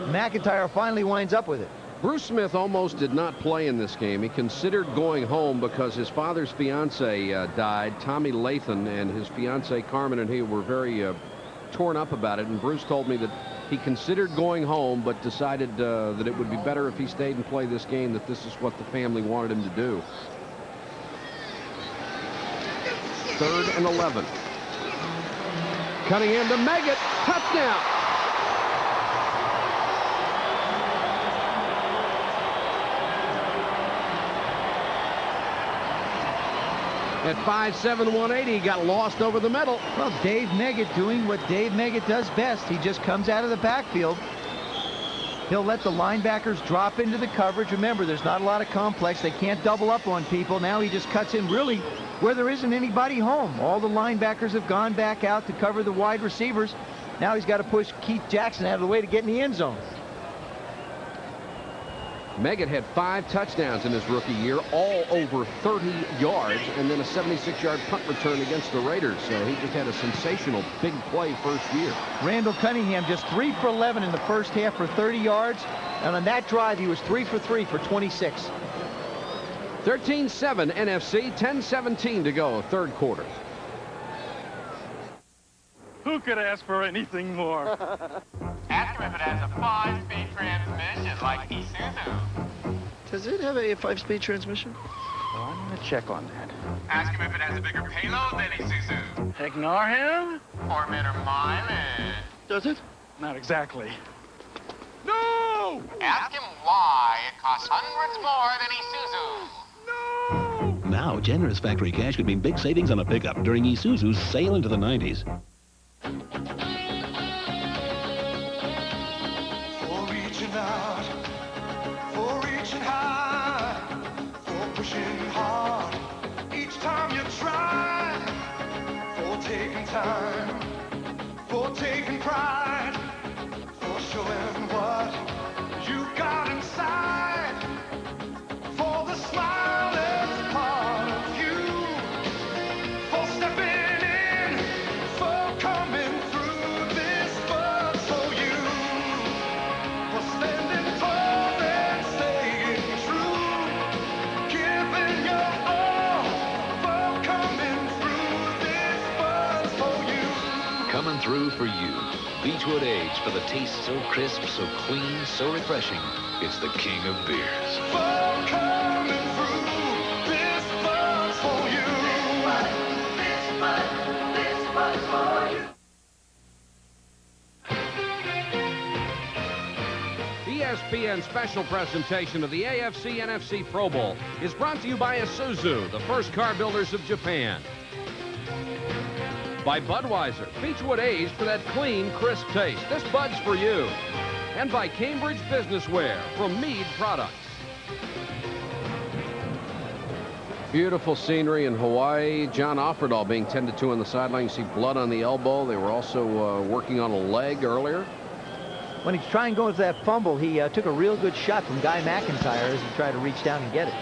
McIntyre finally winds up with it. Bruce Smith almost did not play in this game. He considered going home because his father's fiance died. Tommy Lathan and his fiance Carmen and he were very torn up about it. And Bruce told me that he considered going home, but decided that it would be better if he stayed and played this game, that this is what the family wanted him to do. 3rd and 11. Cunningham to Meggett. Touchdown. At 5'7", 180, he got lost over the middle. Well, Dave Meggett doing what Dave Meggett does best. He just comes out of the backfield. He'll let the linebackers drop into the coverage. Remember, there's not a lot of complex. They can't double up on people. Now he just cuts in really where there isn't anybody home. All the linebackers have gone back out to cover the wide receivers. Now he's got to push Keith Jackson out of the way to get in the end zone. Meggett had 5 touchdowns in his rookie year, all over 30 yards, and then a 76-yard punt return against the Raiders. So he just had a sensational big play first year. Randall Cunningham just 3 for 11 in the first half for 30 yards. And on that drive, he was 3 for 3 for 26. 13-7 NFC, 10-17 to go, 3rd quarter. Who could ask for anything more? Ask him if it has a 5-speed transmission like Isuzu. Does it have a 5-speed transmission? Well, I'm going to check on that. Ask him if it has a bigger payload than Isuzu. Ignore him? Or better mileage. Does it? Not exactly. No! Ask him why it costs hundreds more than Isuzu. Now, generous factory cash could mean big savings on a pickup during Isuzu's sale into the 90s. For reaching out, for reaching high, for pushing hard each time you try, for taking time, for taking pride, for showing what you got inside, for the smile that's part of you, for stepping in, for coming through this buzz for you, for standing tall and staying true, giving your all, for coming through this buzz for you. Coming through for you. Beechwood Age, for the taste so crisp, so clean, so refreshing. It's the king of beers. For coming through this buzz for you. This buzz for you. ESPN ESPN special presentation of the AFC-NFC Pro Bowl is brought to you by Isuzu, the first car builders of Japan. By Budweiser, Beechwood aged for that clean, crisp taste. This Bud's for you. And by Cambridge Businesswear from Mead Products. Beautiful scenery in Hawaii. John Offerdahl being tended to on the sideline. You see blood on the elbow. They were also working on a leg earlier. When he's trying to go with that fumble, he took a real good shot from Guy McIntyre as he tried to reach down and get it.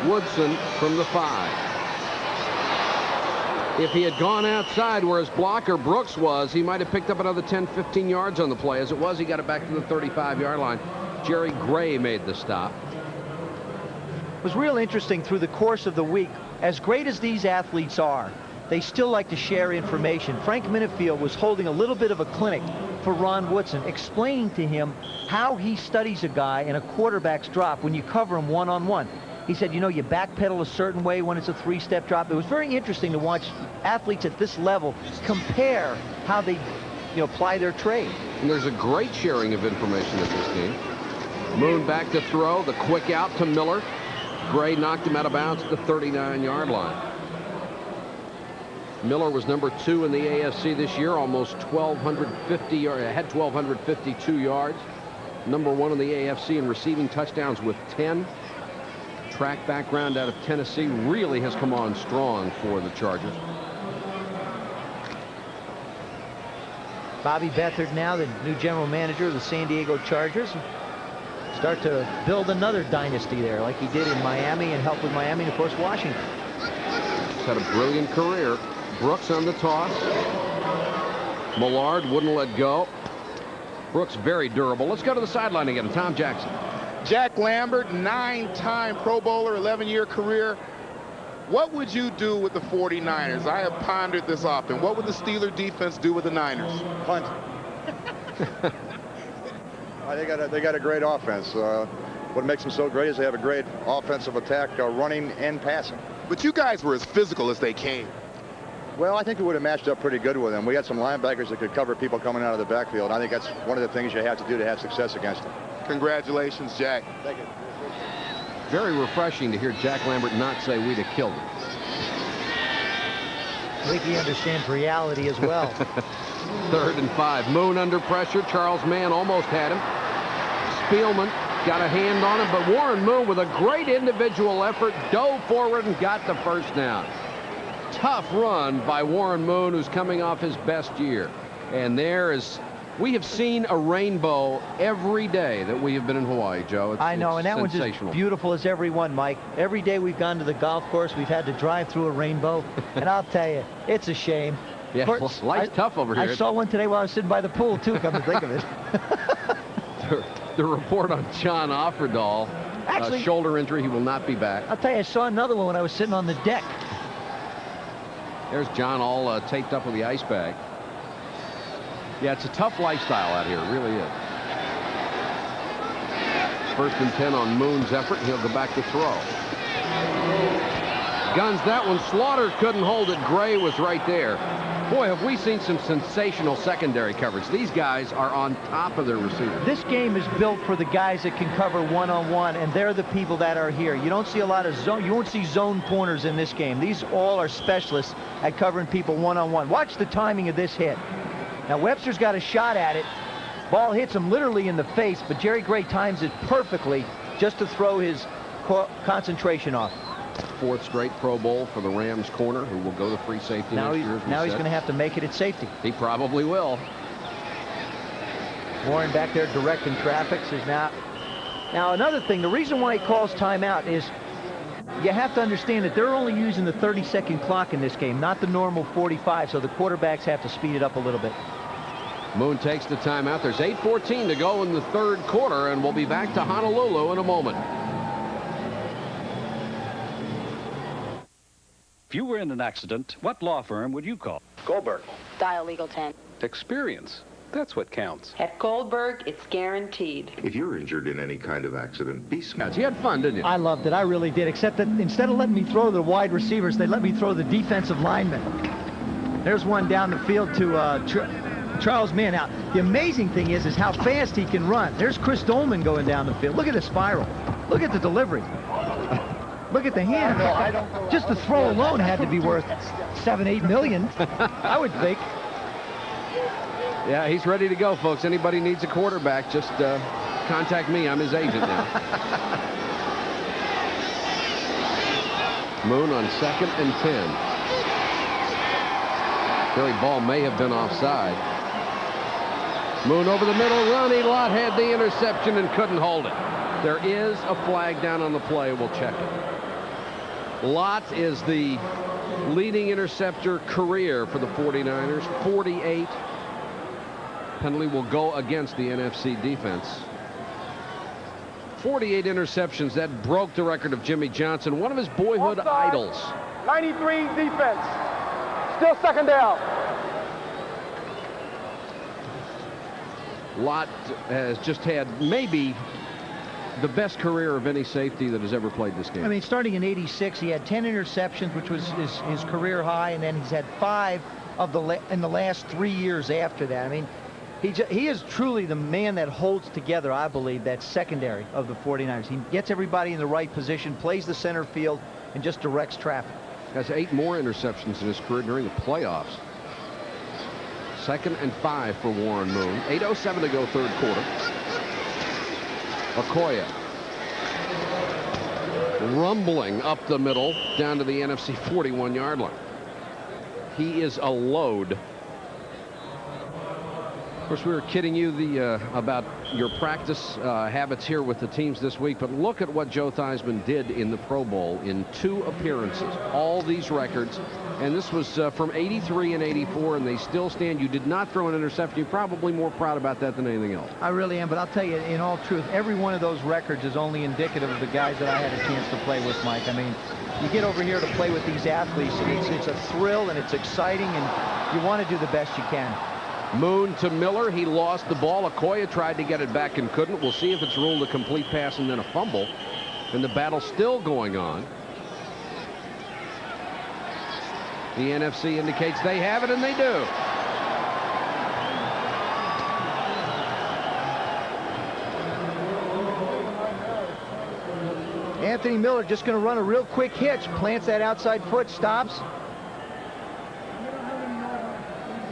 Woodson from the 5. If he had gone outside where his blocker Brooks was, he might have picked up another 10, 15 yards on the play. As it was, he got it back to the 35-yard line. Jerry Gray made the stop. It was real interesting through the course of the week. As great as these athletes are, they still like to share information. Frank Minifield was holding a little bit of a clinic for Ron Woodson, explaining to him how he studies a guy in a quarterback's drop when you cover him one-on-one. He said, you know, you backpedal a certain way when it's a 3-step drop. It was very interesting to watch athletes at this level compare how they, apply their trade. And there's a great sharing of information at this game. Moon back to throw, the quick out to Miller. Gray knocked him out of bounds at the 39-yard line. Miller was number 2 in the AFC this year, almost 1,250 yards, had 1,252 yards. Number 1 in the AFC in receiving touchdowns with 10. Track background out of Tennessee really has come on strong for the Chargers. Bobby Beathard now, the new general manager of the San Diego Chargers. Start to build another dynasty there like he did in Miami and help with Miami and, of course, Washington. He's had a brilliant career. Brooks on the toss. Millard wouldn't let go. Brooks very durable. Let's go to the sideline again. Tom Jackson. Jack Lambert, 9-time Pro Bowler, 11-year career. What would you do with the 49ers? I have pondered this often. What would the Steeler defense do with the Niners? Punt. They got a great offense. What makes them so great is they have a great offensive attack, running and passing. But you guys were as physical as they came. Well, I think we would have matched up pretty good with them. We had some linebackers that could cover people coming out of the backfield. I think that's one of the things you have to do to have success against them. Congratulations, Jack. Thank you. Very refreshing to hear Jack Lambert not say we'd have killed him. I think he understands reality as well. 3rd and 5. Moon under pressure. Charles Mann almost had him. Spielman got a hand on him, but Warren Moon with a great individual effort dove forward and got the first down. Tough run by Warren Moon, who's coming off his best year. And we have seen a rainbow every day that we have been in Hawaii, Joe. I know, and that one's as beautiful as every one, Mike. Every day we've gone to the golf course, we've had to drive through a rainbow. And I'll tell you, it's a shame. Yeah, life's tough over here. I saw one today while I was sitting by the pool, too, come to think of it. The report on John Offerdahl, actually, shoulder injury, he will not be back. I'll tell you, I saw another one when I was sitting on the deck. There's John all taped up with the ice bag. Yeah, it's a tough lifestyle out here. It really is. 1st and 10 on Moon's effort. He'll go back to throw. Guns that one. Slaughter couldn't hold it. Gray was right there. Boy, have we seen some sensational secondary coverage. These guys are on top of their receivers. This game is built for the guys that can cover one-on-one, and they're the people that are here. You don't see a lot of zone. You won't see zone corners in this game. These all are specialists at covering people one-on-one. Watch the timing of this hit. Now, Webster's got a shot at it. Ball hits him literally in the face, but Jerry Gray times it perfectly just to throw his concentration off. 4th straight Pro Bowl for the Rams corner, who will go to free safety next year. Now he's going to have to make it at safety. He probably will. Warren back there directing traffic. Now another thing, the reason why he calls timeout is you have to understand that they're only using the 30-second clock in this game, not the normal 45, so the quarterbacks have to speed it up a little bit. Moon takes the timeout. There's 8:14 to go in the 3rd quarter, and we'll be back to Honolulu in a moment. If you were in an accident, what law firm would you call? Goldberg. Dial Legal 10. Experience. That's what counts. At Goldberg, it's guaranteed. If you're injured in any kind of accident, be smart. You had fun, didn't you? I loved it. I really did, except that instead of letting me throw the wide receivers, they let me throw the defensive linemen. There's one down the field to Charles Mann. Now, the amazing thing is how fast he can run. There's Chris Dolman going down the field. Look at the spiral. Look at the delivery. Look at the hand. Just the throw alone had to be worth $7-8 million, I would think. Yeah, he's ready to go, folks. Anybody needs a quarterback, just contact me. I'm his agent now. Moon on 2nd and 10. Very ball may have been offside. Moon over the middle. Ronnie Lott had the interception and couldn't hold it. There is a flag down on the play. We'll check it. Lott is the leading interceptor career for the 49ers. 48. Penalty will go against the NFC defense. 48 interceptions. That broke the record of Jimmy Johnson, one of his boyhood idols. 93 defense. Still second down. Lott has just had maybe the best career of any safety that has ever played this game. I mean, starting in '86, he had 10 interceptions, which was his career high, and then he's had 5 in the last 3 years after that. I mean, he is truly the man that holds together, I believe, that secondary of the 49ers. He gets everybody in the right position, plays the center field, and just directs traffic. Has 8 more interceptions in his career during the playoffs. 2nd and 5 for Warren Moon. 8:07 to go, third quarter. Okoye rumbling up the middle down to the NFC 41-yard line. He is a load. Of course, we were kidding you about your practice habits here with the teams this week, but look at what Joe Theismann did in the Pro Bowl in 2 appearances. All these records, and this was from '83 and '84, and they still stand. You did not throw an interception. You're probably more proud about that than anything else. I really am, but I'll tell you, in all truth, every one of those records is only indicative of the guys that I had a chance to play with, Mike. I mean, you get over here to play with these athletes, and it's a thrill, and it's exciting, and you want to do the best you can. Moon to Miller. He lost the ball. Okoye tried to get it back and couldn't. We'll see if it's ruled a complete pass and then a fumble. And the battle's still going on. The NFC indicates they have it, and they do. Anthony Miller just going to run a real quick hitch. Plants that outside foot, stops.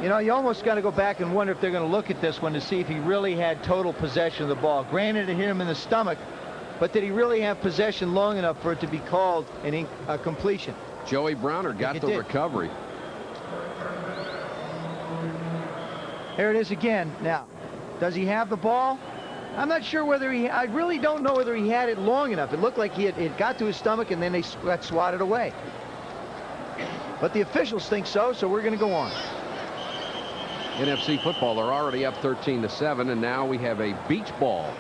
You know, you almost got to go back and wonder if they're going to look at this one to see if he really had total possession of the ball. Granted, it hit him in the stomach, but did he really have possession long enough for it to be called a completion? Joey Browner got the recovery. There it is again. Now, does he have the ball? I'm not sure whether I really don't know whether he had it long enough. It looked like it got to his stomach and then they got swatted away. But the officials think so we're going to go on. NFC football, they're already up 13-7, and now we have a beach ball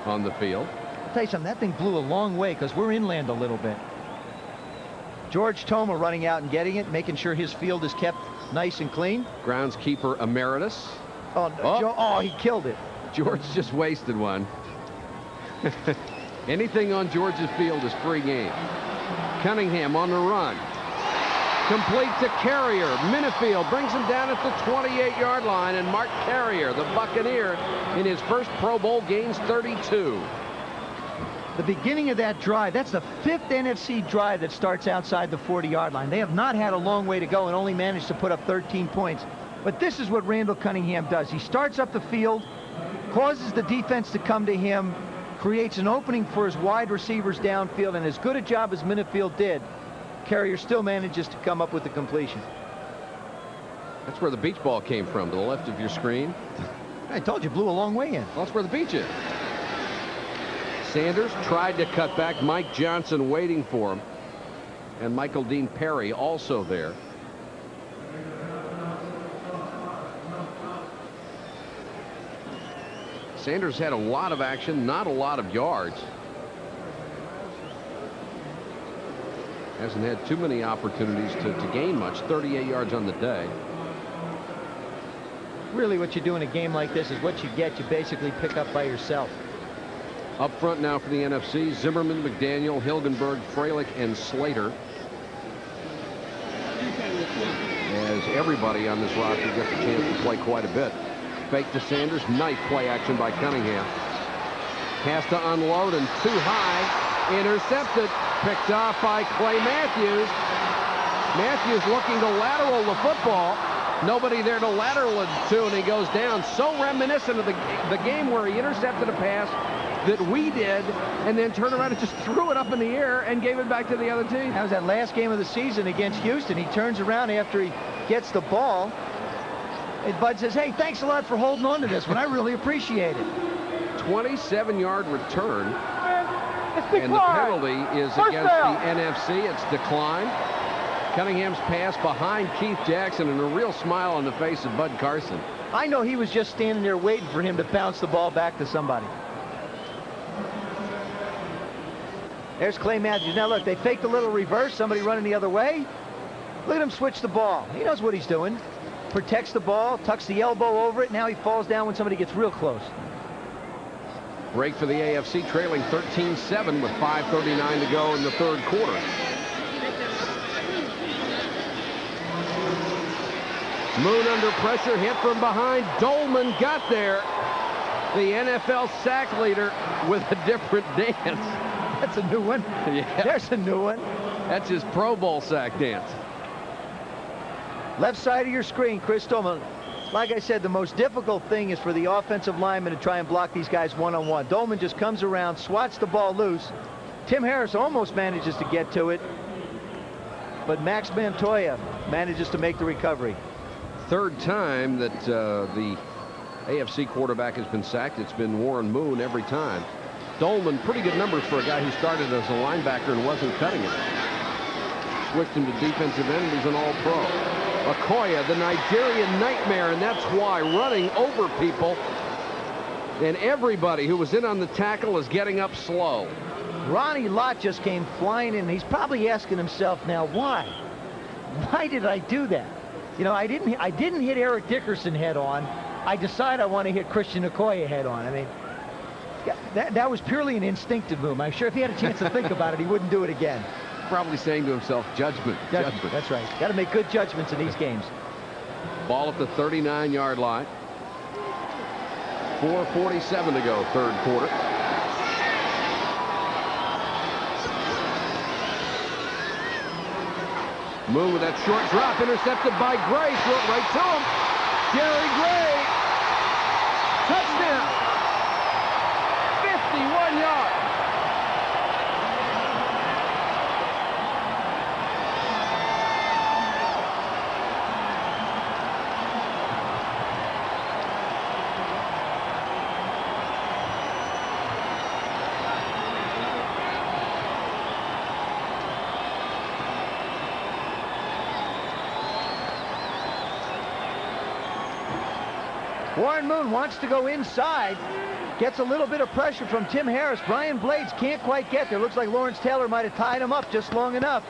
on the field. I'll tell you something, that thing blew a long way because we're inland a little bit. George Toma running out and getting it, making sure his field is kept nice and clean. Groundskeeper emeritus. Oh, he killed it. George just wasted one. Anything on George's field is free game. Cunningham on the run. Complete to Carrier. Minifield brings him down at the 28-yard line, and Mark Carrier, the Buccaneer, in his first Pro Bowl, gains 32. The beginning of that drive, that's the 5th NFC drive that starts outside the 40-yard line. They have not had a long way to go and only managed to put up 13 points. But this is what Randall Cunningham does. He starts up the field, causes the defense to come to him, creates an opening for his wide receivers downfield, and as good a job as Minifield did, Carrier still manages to come up with the completion. That's where the beach ball came from, to the left of your screen. I told you, blew a long way in. Well, that's where the beach is. Sanders tried to cut back. Mike Johnson waiting for him. And Michael Dean Perry also there. Sanders had a lot of action, not a lot of yards. Hasn't had too many opportunities to gain much. 38 yards on the day. Really what you do in a game like this is what you get. You basically pick up by yourself. Up front now for the NFC, Zimmerman, McDaniel, Hilgenberg, Freilich, and Slater. As everybody on this roster gets a chance to play quite a bit. Fake to Sanders. Nice play action by Cunningham. Has to unload and too high. Intercepted. Picked off by Clay Matthews. Matthews looking to lateral the football. Nobody there to lateral it to, and he goes down. So reminiscent of the game where he intercepted a pass that we did, and then turned around and just threw it up in the air and gave it back to the other team. That was that last game of the season against Houston. He turns around after he gets the ball, and Bud says, hey, thanks a lot for holding on to this one. I really appreciate it. 27-yard return, and the penalty is against the NFC. It's declined. Cunningham's pass behind Keith Jackson, and a real smile on the face of Bud Carson. I know he was just standing there waiting for him to bounce the ball back to somebody. There's Clay Matthews. Now look, they faked a little reverse, somebody running the other way. Look at him switch the ball. He knows what he's doing. Protects the ball, tucks the elbow over it. Now he falls down when somebody gets real close. Break for the AFC, trailing 13-7 with 5:39 to go in the third quarter. Moon under pressure, hit from behind. Dolman got there. The NFL sack leader with a different dance. That's a new one. Yeah. There's a new one. That's his Pro Bowl sack dance. Left side of your screen, Chris Dolman. Like I said, the most difficult thing is for the offensive lineman to try and block these guys one-on-one. Dolman just comes around, swats the ball loose. Tim Harris almost manages to get to it, but Max Montoya manages to make the recovery. Third time that the AFC quarterback has been sacked. It's been Warren Moon every time. Dolman, pretty good numbers for a guy who started as a linebacker and wasn't cutting it. Switched him to defensive end. He's an all-pro. Okoye, the Nigerian nightmare, and that's why running over people. And everybody who was in on the tackle is getting up slow. Ronnie Lott just came flying in. He's probably asking himself now, why? Why did I do that? You know, I didn't hit Eric Dickerson head on. I decide I want to hit Christian Okoye head on. I mean, that was purely an instinctive move. I'm sure if he had a chance to think about it, he wouldn't do it again. Probably saying to himself, judgment. That's right. Got to make good judgments in these games. Ball at the 39-yard line. 4:47 to go, third quarter. Moon with that short drop, intercepted by Gray. Threw it right to him. Jerry Gray. Touchdown. 51 yards. Warren Moon wants to go inside. Gets a little bit of pressure from Tim Harris. Brian Blades can't quite get there. Looks like Lawrence Taylor might have tied him up just long enough.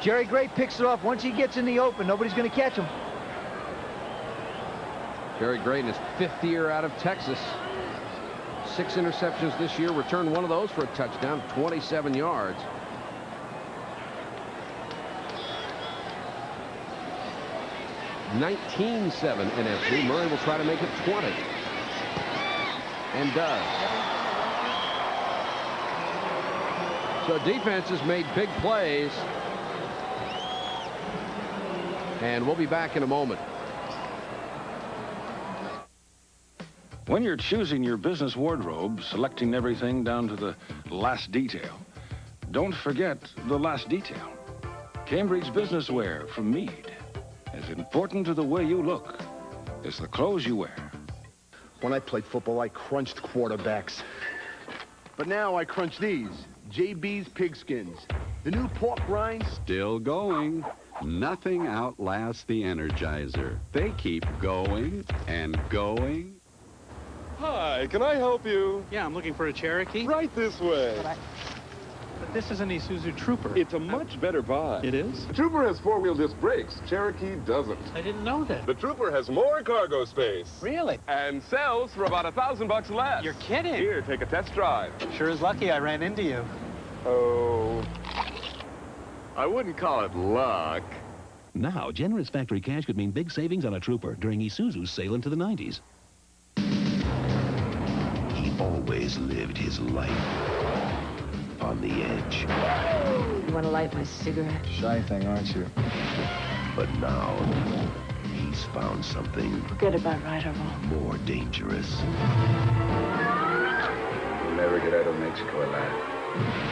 Jerry Gray picks it off. Once he gets in the open, nobody's going to catch him. Jerry Gray in his 5th year out of Texas. 6 interceptions this year. Returned one of those for a touchdown, 27 yards. $19-7 NFC. Murray will try to make it 20. And does. So defense has made big plays. And we'll be back in a moment. When you're choosing your business wardrobe, selecting everything down to the last detail, don't forget the last detail. Cambridge Business Wear from Meade. As important to the way you look as the clothes you wear. When I played football, I crunched quarterbacks. But now I crunch these, JB's Pigskins. The new pork rinds. Still going. Nothing outlasts the Energizer. They keep going and going. Hi, can I help you? Yeah, I'm looking for a Cherokee. Right this way. But this is an Isuzu Trooper. It's a much better buy. It is? The Trooper has 4-wheel disc brakes. Cherokee doesn't. I didn't know that. The Trooper has more cargo space. Really? And sells for about $1,000 less. You're kidding. Here, take a test drive. Sure is lucky I ran into you. Oh. I wouldn't call it luck. Now, generous factory cash could mean big savings on a Trooper during Isuzu's sale into the 90s. He always lived his life on the edge. You want to light my cigarette? Shy thing, aren't you? But now, he's found something Forget about right or wrong. more dangerous. We'll never get out of Mexico alive.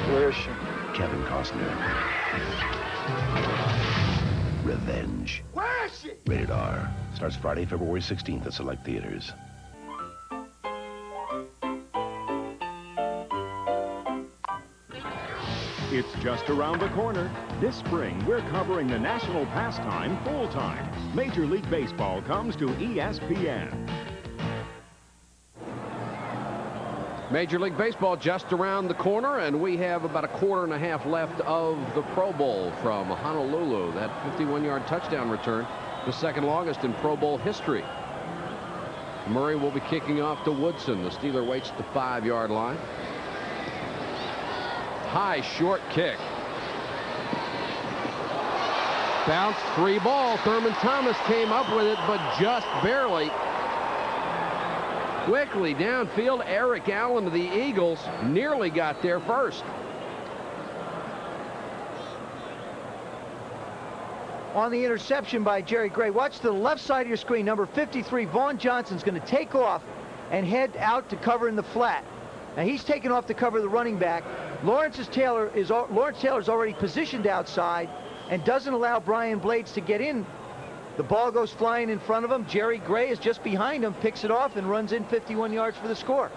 Where is she? Kevin Costner. Revenge. Where is she? Rated R. Starts Friday, February 16th at select theaters. It's just around the corner. This spring, we're covering the national pastime full-time. Major League Baseball comes to ESPN. Major League Baseball just around the corner, and we have about a quarter and a half left of the Pro Bowl from Honolulu. That 51-yard touchdown return, the second longest in Pro Bowl history. Murray will be kicking off to Woodson. The Steeler waits at the 5-yard line. High short kick. Bounced, 3 ball. Thurman Thomas came up with it, but just barely. Quickly downfield, Eric Allen of the Eagles nearly got there first. On the interception by Jerry Gray, watch the left side of your screen. Number 53, Vaughn Johnson's going to take off and head out to cover in the flat. Now he's taken off to cover the running back. Lawrence Taylor's already positioned outside and doesn't allow Brian Blades to get in. The ball goes flying in front of him. Jerry Gray is just behind him, picks it off, and runs in 51 yards for the score.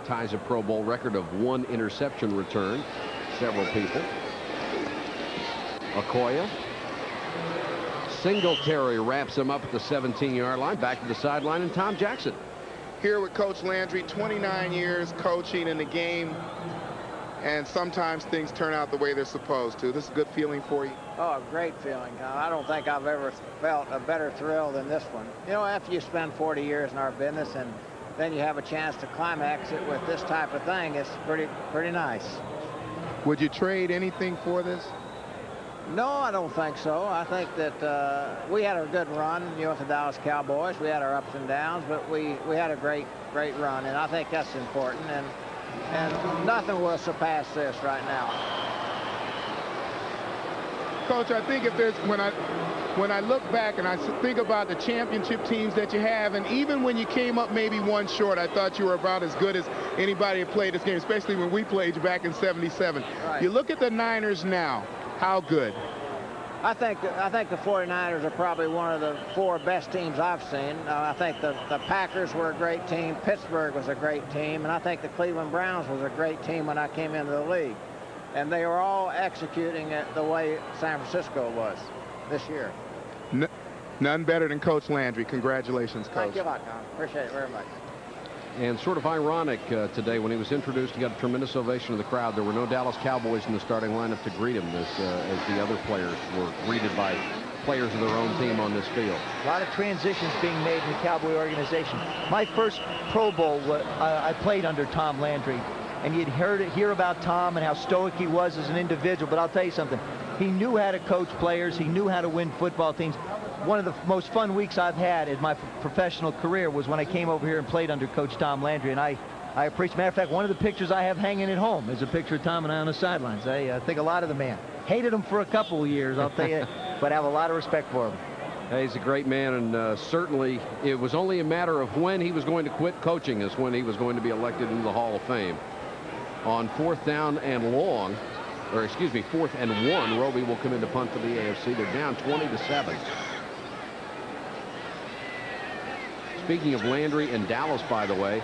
Ties a Pro Bowl record of 1 interception return. Several people. Okoye. Singletary wraps him up at the 17-yard line. Back to the sideline, and Tom Jackson. Here with Coach Landry, 29 years coaching in the game, and sometimes things turn out the way they're supposed to. This is a good feeling for you? Oh, a great feeling. I don't think I've ever felt a better thrill than this one. You know, after you spend 40 years in our business and then you have a chance to climax it with this type of thing, it's pretty nice. Would you trade anything for this? No, I don't think so. I think that we had a good run, you know, with the Dallas Cowboys. We had our ups and downs, but we had a great run, and I think that's important. And nothing will surpass this right now. Coach, I think if there's when I look back and I think about the championship teams that you have, and even when you came up maybe 1 short, I thought you were about as good as anybody that played this game, especially when we played you back in '77. Right. You look at the Niners now. How good? I think the 49ers are probably one of the 4 best teams I've seen. I think the Packers were a great team. Pittsburgh was a great team. And I think the Cleveland Browns was a great team when I came into the league. And they were all executing it the way San Francisco was this year. None better than Coach Landry. Congratulations, Coach. Thank you a lot, Tom. Appreciate it very much. And sort of ironic today, when he was introduced, he got a tremendous ovation of the crowd. There were no Dallas Cowboys in the starting lineup to greet him as the other players were greeted by players of their own team on this field. A lot of transitions being made in the Cowboy organization. My first Pro Bowl, I played under Tom Landry, and you'd hear about Tom and how stoic he was as an individual, but I'll tell you something. He knew how to coach players. He knew how to win football teams. One of the most fun weeks I've had in my professional career was when I came over here and played under Coach Tom Landry, and I appreciate. Matter of fact, one of the pictures I have hanging at home is a picture of Tom and I on the sidelines. I think a lot of the man. Hated him for a couple of years, I'll tell you, but I have a lot of respect for him. He's a great man, and certainly it was only a matter of when he was going to quit coaching is when he was going to be elected into the Hall of Fame. On 4th down and long, or excuse me, 4th and 1, Roby will come in to punt for the AFC. They're down 20-7. Speaking of Landry and Dallas, by the way,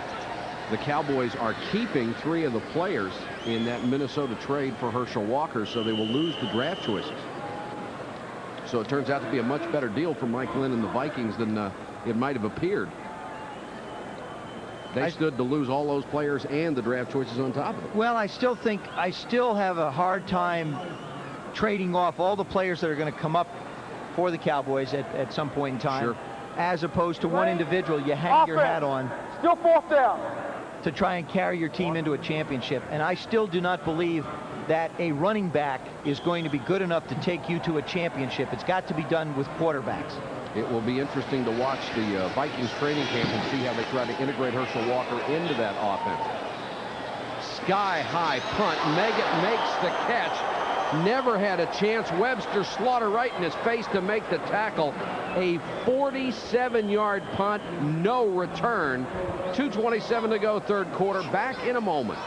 the Cowboys are keeping 3 of the players in that Minnesota trade for Herschel Walker, so they will lose the draft choices. So it turns out to be a much better deal for Mike Lynn and the Vikings than it might have appeared. They stood to lose all those players and the draft choices on top of it. Well, I still have a hard time trading off all the players that are going to come up for the Cowboys at some point in time. Sure. As opposed to one individual you hang your hat on. Still 4th down. To try and carry your team into a championship. And I still do not believe that a running back is going to be good enough to take you to a championship. It's got to be done with quarterbacks. It will be interesting to watch the Vikings training camp and see how they try to integrate Herschel Walker into that offense. Sky-high punt. Meggett makes the catch. Never had a chance. Webster Slaughter right in his face to make the tackle. A 47-yard punt, no return. 2:27 to go, third quarter. Back in a moment.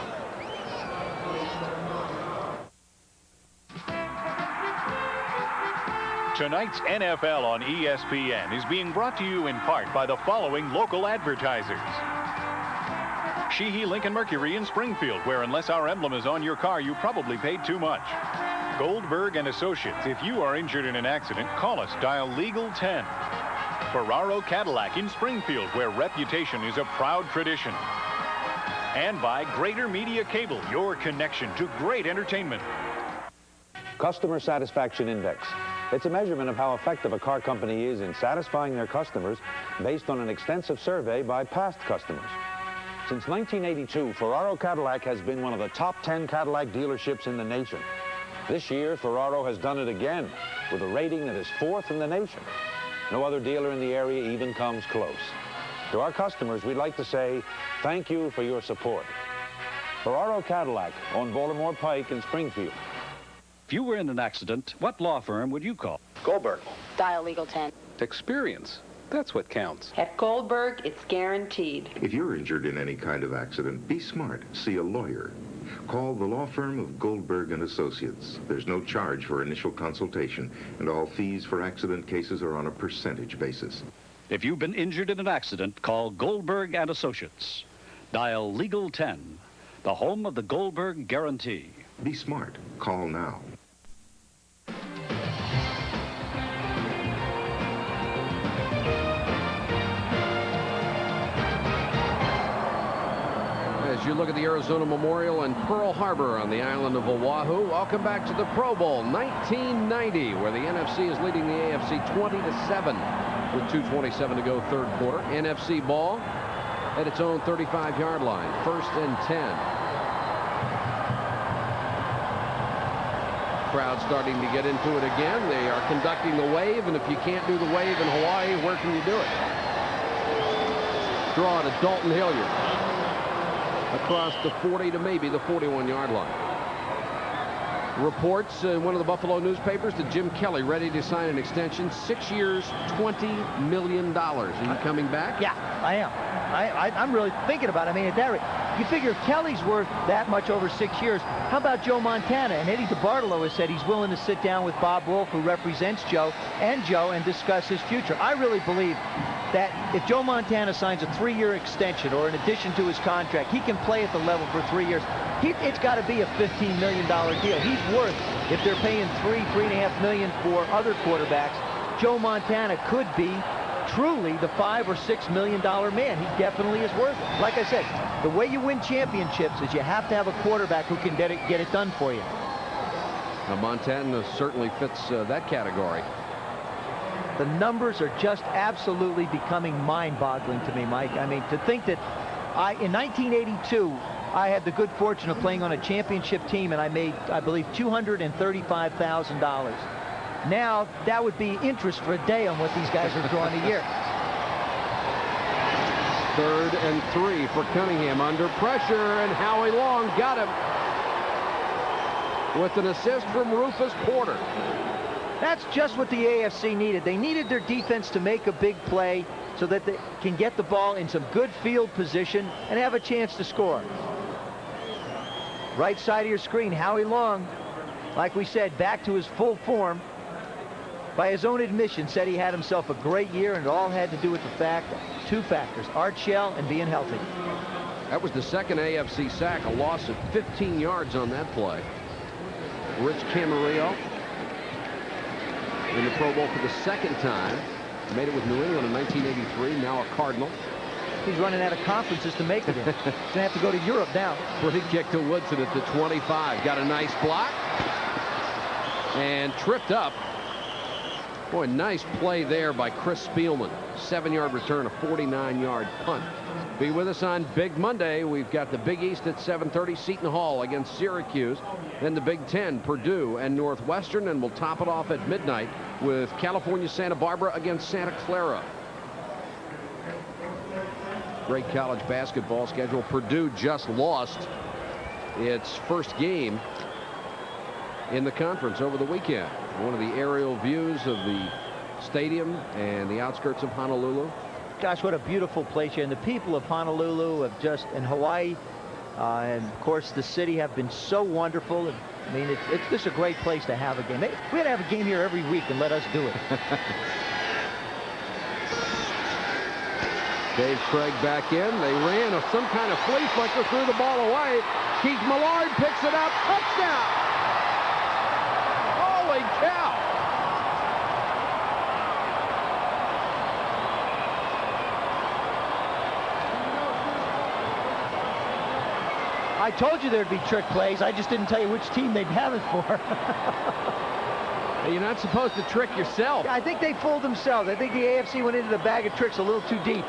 Tonight's NFL on ESPN is being brought to you in part by the following local advertisers. Sheehy Lincoln Mercury in Springfield, where unless our emblem is on your car, you probably paid too much. Goldberg and Associates. If you are injured in an accident, call us. Dial Legal 10. Ferraro Cadillac in Springfield, where reputation is a proud tradition. And by Greater Media Cable, your connection to great entertainment. Customer Satisfaction Index. It's a measurement of how effective a car company is in satisfying their customers based on an extensive survey by past customers. Since 1982, Ferraro Cadillac has been one of the top 10 Cadillac dealerships in the nation. This year, Ferraro has done it again with a rating that is 4th in the nation. No other dealer in the area even comes close. To our customers, we'd like to say thank you for your support. Ferraro Cadillac on Baltimore Pike in Springfield. If you were in an accident, what law firm would you call? Goldberg. Dial Legal 10. Experience. That's what counts. At Goldberg, it's guaranteed. If you're injured in any kind of accident, be smart. See a lawyer. Call the law firm of Goldberg and Associates. There's no charge for initial consultation, and all fees for accident cases are on a percentage basis. If you've been injured in an accident, call Goldberg and Associates. Dial Legal 10, the home of the Goldberg Guarantee. Be smart. Call now. As you look at the Arizona Memorial and Pearl Harbor on the island of Oahu, welcome back to the Pro Bowl 1990, where the NFC is leading the AFC 20-7 with 2:27 to go, third quarter. NFC ball at its own 35-yard line, 1st and 10. Crowd starting to get into it again. They are conducting the wave, and if you can't do the wave in Hawaii, where can you do it? Draw to Dalton Hilliard across the 40 to maybe the 41-yard line. Reports in one of the Buffalo newspapers that Jim Kelly ready to sign an extension, 6 years, $20 million. Are you coming back? Yeah, I am. I'm really thinking about it. I mean, at that rate, you figure if Kelly's worth that much over 6 years, how about Joe Montana? And Eddie DeBartolo has said he's willing to sit down with Bob Wolf, who represents Joe, and discuss his future. I really believe that if Joe Montana signs a 3-year extension or in addition to his contract, he can play at the level for 3 years. It's got to be a $15 million deal. He's worth, if they're paying $3.5 million for other quarterbacks, Joe Montana could be truly the $5 or $6 million man. He definitely is worth it. Like I said, the way you win championships is you have to have a quarterback who can get it done for you. Now, Montana certainly fits that category. The numbers are just absolutely becoming mind-boggling to me, Mike. I mean, to think that in 1982, I had the good fortune of playing on a championship team, and I made, I believe, $235,000. Now, that would be interest for a day on what these guys are drawing a year. 3rd and 3 for Cunningham under pressure, and Howie Long got him with an assist from Rufus Porter. That's just what the AFC needed. They needed their defense to make a big play so that they can get the ball in some good field position and have a chance to score. Right side of your screen, Howie Long, like we said, back to his full form. By his own admission, said he had himself a great year, and it all had to do with two factors, Art Shell and being healthy. That was the second AFC sack, a loss of 15 yards on that play. Rich Camarillo in the Pro Bowl for the second time. Made it with New England in 1983, now a Cardinal. He's running out of conferences to make it in. He's going to have to go to Europe now. Free kick to Woodson at the 25. Got a nice block. And tripped up Boy, nice play there by Chris Spielman. 7-yard return, a 49-yard punt. Be with us on Big Monday. We've got the Big East at 7:30, Seton Hall against Syracuse. Then the Big Ten, Purdue and Northwestern. And we'll top it off at midnight with California Santa Barbara against Santa Clara. Great college basketball schedule. Purdue just lost its first game in the conference over the weekend. One of the aerial views of the stadium and the outskirts of Honolulu. Gosh, what a beautiful place here. And the people of Honolulu have just, in Hawaii, and of course the city, have been so wonderful. I mean, it's just a great place to have a game. We had to have a game here every week and let us do it. Dave Craig back in. They ran some kind of flea flicker, threw the ball away. Keith Millard picks it up. Touchdown! Holy cow! I told you there'd be trick plays. I just didn't tell you which team they'd have it for. You're not supposed to trick yourself. I think they fooled themselves. I think the AFC went into the bag of tricks a little too deep.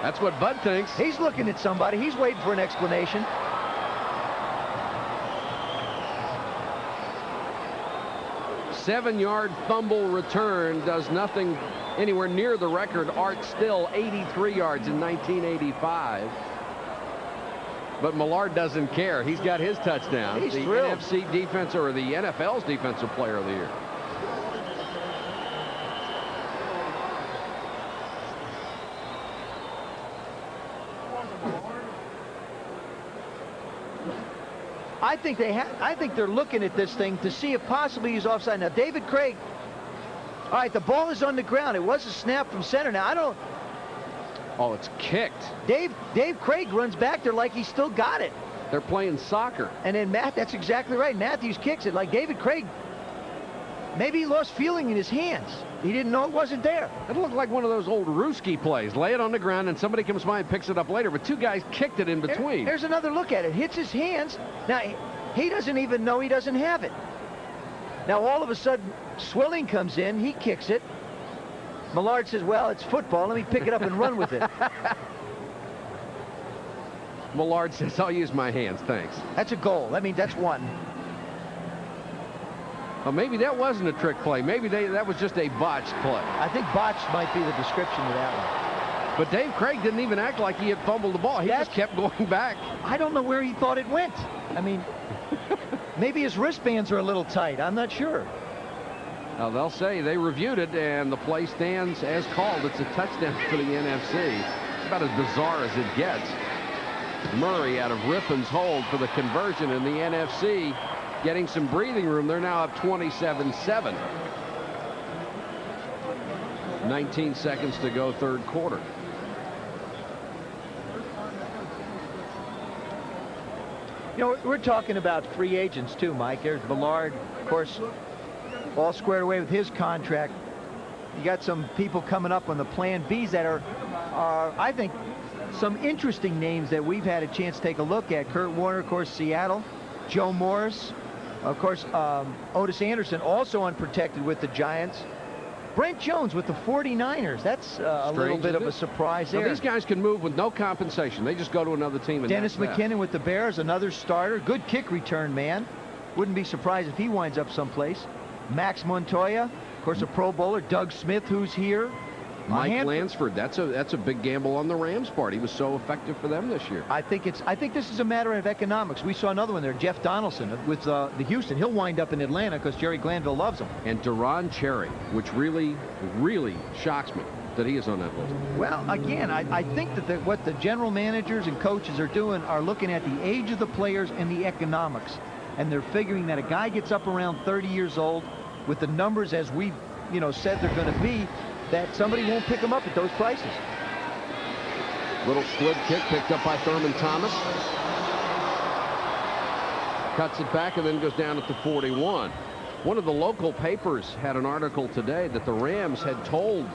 That's what Bud thinks. He's looking at somebody. He's waiting for an explanation. Seven-yard fumble return does nothing anywhere near the record. Art Still 83 yards in 1985. But Millard doesn't care. He's got his touchdown. He's the thrilled. NFC defense, or the NFL's defensive player of the year. I think they're looking at this thing to see if possibly he's offside. Now, David Craig, all right, the ball is on the ground. It was a snap from center. Now, I don't... Oh, it's kicked. Dave Craig runs back there like he's still got it. They're playing soccer. And then that's exactly right. Matthews kicks it like David Craig. Maybe he lost feeling in his hands. He didn't know it wasn't there. It looked like one of those old Ruski plays. Lay it on the ground and somebody comes by and picks it up later. But two guys kicked it in between. There's another look at it. Hits his hands. Now, he doesn't even know he doesn't have it. Now, all of a sudden, Swilling comes in. He kicks it. Millard says, well, it's football. Let me pick it up and run with it. Millard says, I'll use my hands, thanks. That's a goal. I mean, that's one. Well, maybe that wasn't a trick play. Maybe that was just a botched play. I think botched might be the description of that one. But Dave Craig didn't even act like he had fumbled the ball. He just kept going back. I don't know where he thought it went. I mean, maybe his wristbands are a little tight. I'm not sure. Now, they'll say they reviewed it, and the play stands as called. It's a touchdown for the NFC. It's about as bizarre as it gets. Murray out of Riffin's hold for the conversion in the NFC. Getting some breathing room. They're now up 27-7. 19 seconds to go, third quarter. You know, we're talking about free agents too, Mike. There's Millard, of course, all squared away with his contract. You got some people coming up on the plan Bs that are I think, some interesting names that we've had a chance to take a look at. Kurt Warner, of course, Seattle. Joe Morris. Of course, Otis Anderson, also unprotected with the Giants. Brent Jones with the 49ers. That's a little bit of a surprise there. Now, these guys can move with no compensation. They just go to another team. And Dennis McKinnon with the Bears, another starter. Good kick return man. Wouldn't be surprised if he winds up someplace. Max Montoya, of course, a Pro Bowler. Doug Smith, who's here. Mike Lansford, that's a big gamble on the Rams' part. He was so effective for them this year. I think this is a matter of economics. We saw another one there, Jeff Donaldson with the Houston. He'll wind up in Atlanta because Jerry Glanville loves him. And Duron Cherry, which really, really shocks me that he is on that list. Well, again, I think that what the general managers and coaches are doing are looking at the age of the players and the economics. And they're figuring that a guy gets up around 30 years old with the numbers as we, said they're going to be, that somebody won't pick him up at those prices. Little slid kick picked up by Thurman Thomas. Cuts it back and then goes down at the 41. One of the local papers had an article today that the Rams had told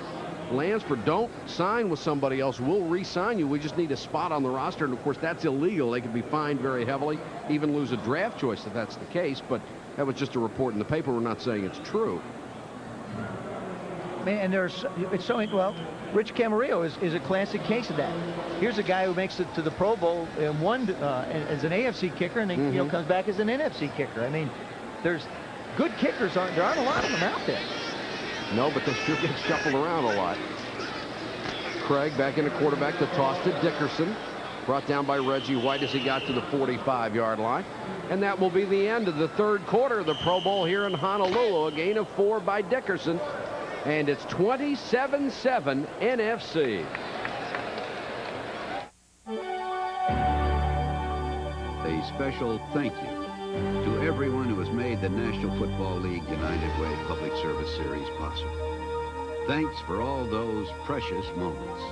Lansford, don't sign with somebody else. We'll re-sign you. We just need a spot on the roster. And, of course, that's illegal. They could be fined very heavily, even lose a draft choice if that's the case. But that was just a report in the paper. We're not saying it's true. Man, it's so, well, Rich Camarillo is a classic case of that. Here's a guy who makes it to the Pro Bowl and won as an AFC kicker, and then, comes back as an NFC kicker. I mean, there's good kickers. There aren't a lot of them out there. No, but they sure get shuffled around a lot. Craig back in the quarterback. The toss to Dickerson. Brought down by Reggie White as he got to the 45-yard line. And that will be the end of the third quarter of the Pro Bowl here in Honolulu. A gain of 4 by Dickerson. And it's 27-7 NFC. A special thank you to everyone who has made the National Football League United Way Public Service Series possible. Thanks for all those precious moments.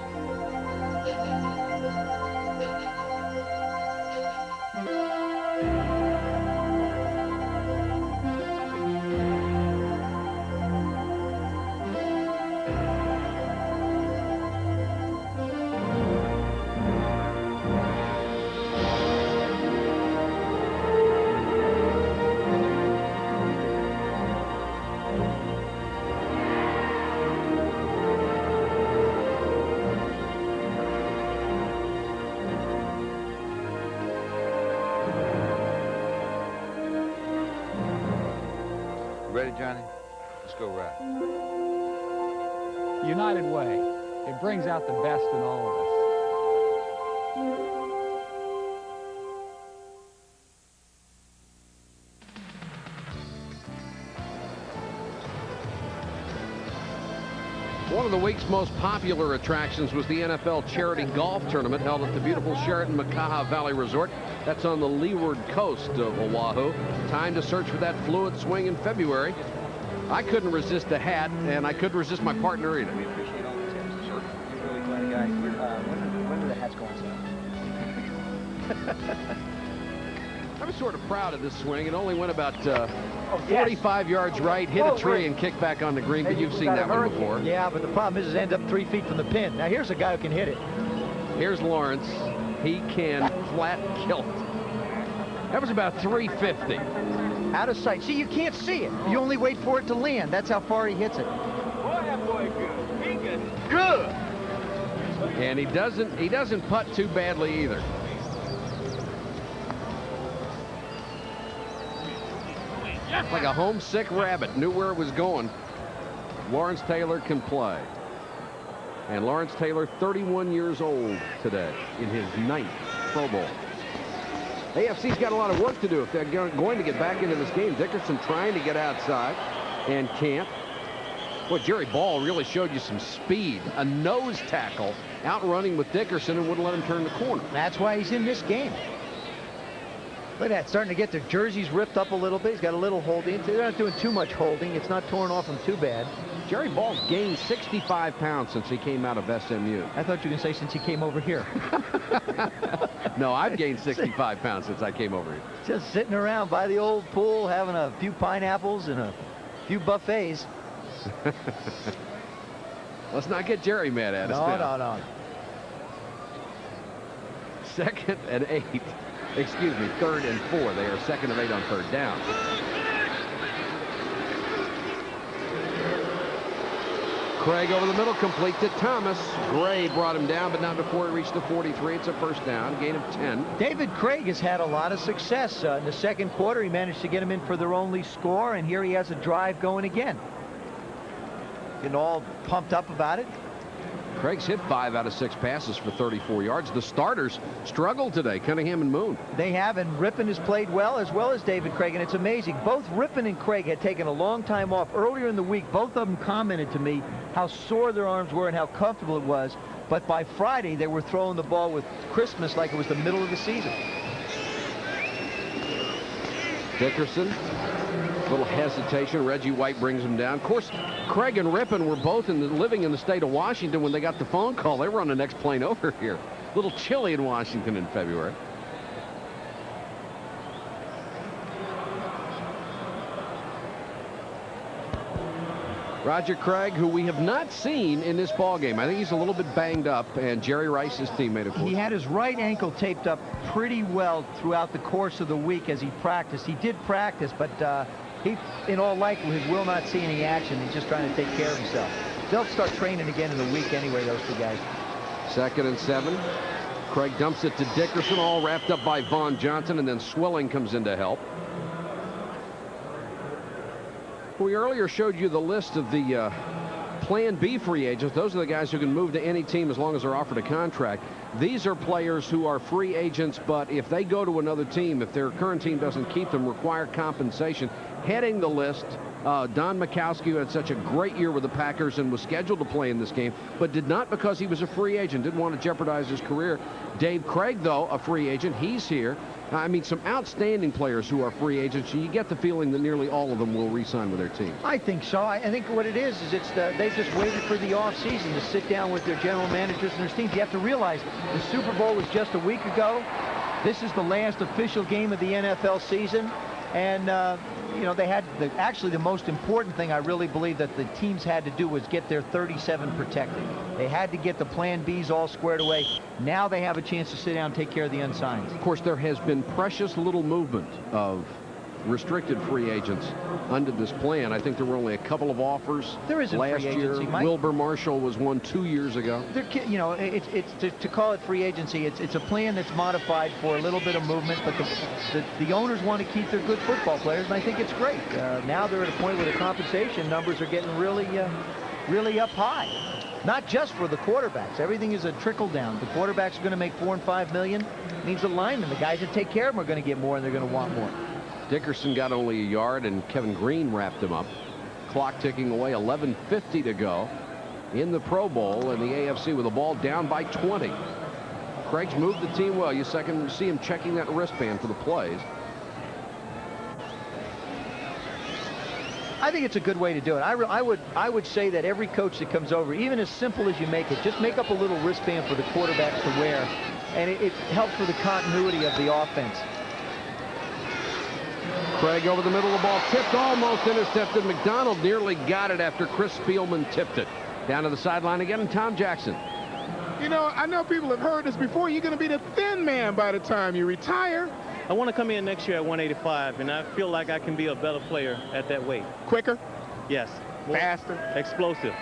Ready, Johnny? Let's go right. United Way. It brings out the best in all of us. One of the week's most popular attractions was the NFL charity golf tournament held at the beautiful Sheraton Makaha Valley Resort. That's on the leeward coast of Oahu. Time to search for that fluid swing in February. I couldn't resist the hat, and I couldn't resist my partner either. We appreciate all the tips. Sure. You're really glad guy. When do the hats go on sale? I was sort of proud of this swing. It only went about 45 yards right, hit a tree, and kicked back on the green. But you've seen that one before. Yeah, but the problem is it ends up 3 feet from the pin. Now here's a guy who can hit it. Here's Lawrence. He can flat kill it. That was about 350. Out of sight. See, you can't see it. You only wait for it to land. That's how far he hits it. Boy, that boy good. He good. Good. And he doesn't putt too badly either. Like a homesick rabbit. Knew where it was going. Lawrence Taylor can play. And Lawrence Taylor, 31 years old today in his 9th Pro Bowl. AFC's got a lot of work to do if they're going to get back into this game. Dickerson trying to get outside and can't. Boy, Jerry Ball really showed you some speed. A nose tackle outrunning with Dickerson and wouldn't let him turn the corner. That's why he's in this game. Look at that, starting to get their jerseys ripped up a little bit. He's got a little holding. They're not doing too much holding. It's not torn off him too bad. Jerry Ball's gained 65 pounds since he came out of SMU. I thought you were going to say since he came over here. No, I've gained 65 pounds since I came over here. Just sitting around by the old pool, having a few pineapples and a few buffets. Let's not get Jerry mad at us now. No. 2nd and 8. Excuse me, 3rd and 4. They are 2nd and 8 on 3rd down. Craig over the middle, complete to Thomas. Gray brought him down, but not before he reached the 43. It's a first down, gain of 10. David Craig has had a lot of success. In the second quarter, he managed to get him in for their only score, and here he has a drive going again. Getting all pumped up about it. Craig's hit 5 out of 6 passes for 34 yards. The starters struggled today, Cunningham and Moon. They have, and Rippon has played well as David Craig, and it's amazing. Both Rippon and Craig had taken a long time off. Earlier in the week, both of them commented to me how sore their arms were and how comfortable it was. But by Friday, they were throwing the ball with crispness like it was the middle of the season. Dickerson, little hesitation. Reggie White brings him down. Of course, Craig and Rippon were both living in the state of Washington when they got the phone call. They were on the next plane over here. A little chilly in Washington in February. Roger Craig, who we have not seen in this ballgame. I think he's a little bit banged up, and Jerry Rice, his teammate, of course. He had his right ankle taped up pretty well throughout the course of the week as he practiced. He did practice, but he, in all likelihood, will not see any action. He's just trying to take care of himself. They'll start training again in a week anyway, those two guys. 2nd and 7. Craig dumps it to Dickerson, all wrapped up by Vaughn Johnson, and then Swilling comes in to help. We earlier showed you the list of the Plan B free agents. Those are the guys who can move to any team as long as they're offered a contract. These are players who are free agents, but if they go to another team, if their current team doesn't keep them, require compensation. Heading the list, Don Majkowski, who had such a great year with the Packers and was scheduled to play in this game, but did not because he was a free agent, didn't want to jeopardize his career. Dave Craig, though, a free agent, he's here. I mean, some outstanding players who are free agents. You get the feeling that nearly all of them will re-sign with their teams. I think so. I think what it is they've just waited for the offseason to sit down with their general managers and their teams. You have to realize the Super Bowl was just a week ago. This is the last official game of the NFL season. And, you know, they had actually the most important thing I really believe that the teams had to do was get their 37 protected. They had to get the Plan Bs all squared away. Now they have a chance to sit down and take care of the unsigned. Of course, there has been precious little movement of restricted free agents under this plan. I think there were only a couple of offers there isn't last free year. agency, Mike. Wilbur Marshall was one 2 years ago. You know, it's to call it free agency. It's a plan that's modified for a little bit of movement, but the owners want to keep their good football players, and I think it's great. Now they're at a point where the compensation numbers are getting really up high. Not just for the quarterbacks. Everything is a trickle down. The quarterbacks are going to make $4 and $5 million. It means the linemen, the guys that take care of them, are going to get more, and they're going to want more. Dickerson got only a yard, and Kevin Green wrapped him up. Clock ticking away, 11:50 to go in the Pro Bowl, and the AFC with the ball down by 20. Craig's moved the team well. You see him checking that wristband for the plays. I think it's a good way to do it. I would say that every coach that comes over, even as simple as you make it, just make up a little wristband for the quarterbacks to wear, and it helps with the continuity of the offense. Craig over the middle of the ball, tipped, almost intercepted. McDonald nearly got it after Chris Spielman tipped it. Down to the sideline again, and Tom Jackson. You know, I know people have heard this before. You're going to be the thin man by the time you retire. I want to come in next year at 185, and I feel like I can be a better player at that weight. Quicker? Yes. Faster? Explosive.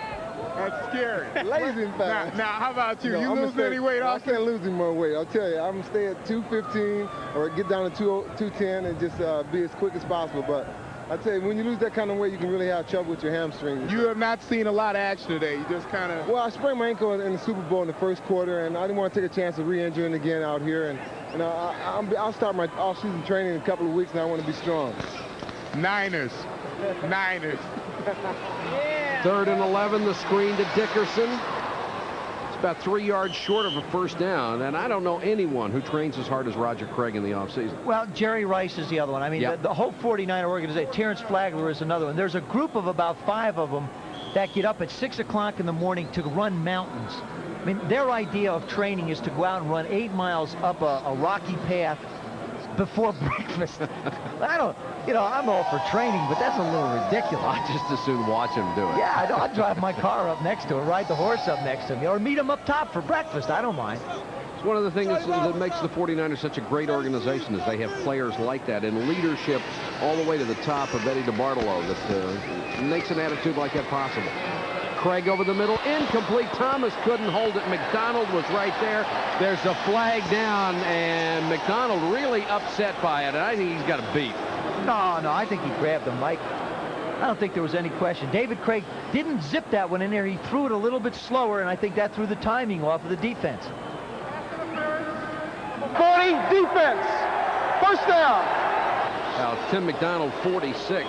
That's scary. Lazy and fast. Now, how about you? You lose any weight, I can't lose any more weight. I'll tell you, I'm going to stay at 215 or get down to 210 and just be as quick as possible. But I tell you, when you lose that kind of weight, you can really have trouble with your hamstrings. You have not seen a lot of action today. You just kind of... Well, I sprained my ankle in the Super Bowl in the first quarter, and I didn't want to take a chance of re-injuring again out here. And I'll start my off-season training in a couple of weeks, and I want to be strong. Niners. Yeah. 3rd and 11, the screen to Dickerson. It's about 3 yards short of a first down, and I don't know anyone who trains as hard as Roger Craig in the offseason. Well, Jerry Rice is the other one. I mean, the whole 49er organization, Terrence Flagler is another one. There's a group of about 5 of them that get up at 6 o'clock in the morning to run mountains. I mean, their idea of training is to go out and run 8 miles up a rocky path before breakfast. I'm all for training, but that's a little ridiculous. I just as soon watch him do it. Yeah, I'd drive my car up next to it, ride the horse up next to me, or meet him up top for breakfast. I don't mind. It's one of the things that makes the 49ers such a great organization is they have players like that in leadership all the way to the top of Eddie DeBartolo that makes an attitude like that possible. Craig over the middle, incomplete. Thomas couldn't hold it. McDonald was right there. There's a flag down, and McDonald really upset by it, and I think he's got a beat. No, I think he grabbed him, Mike. I don't think there was any question. David Craig didn't zip that one in there. He threw it a little bit slower, and I think that threw the timing off of the defense. 40, defense. First down. Now, Tim McDonald, 46.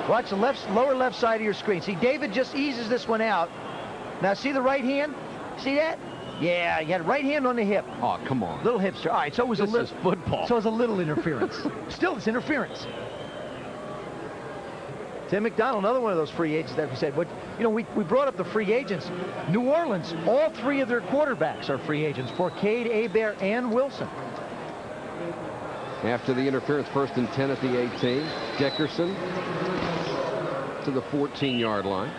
Watch the lower left side of your screen. See, David just eases this one out. Now, see the right hand? See that? Yeah, he had right hand on the hip. Oh, come on. Little hipster. All right, so it was this is football. So it was a little interference. Still, it's interference. Tim McDonald, another one of those free agents that we said. But, you know, we brought up the free agents. New Orleans, all 3 of their quarterbacks are free agents. Forcade, Hebert, and Wilson. After the interference, 1st and 10 at the 18. Dickerson to to the 14-yard line.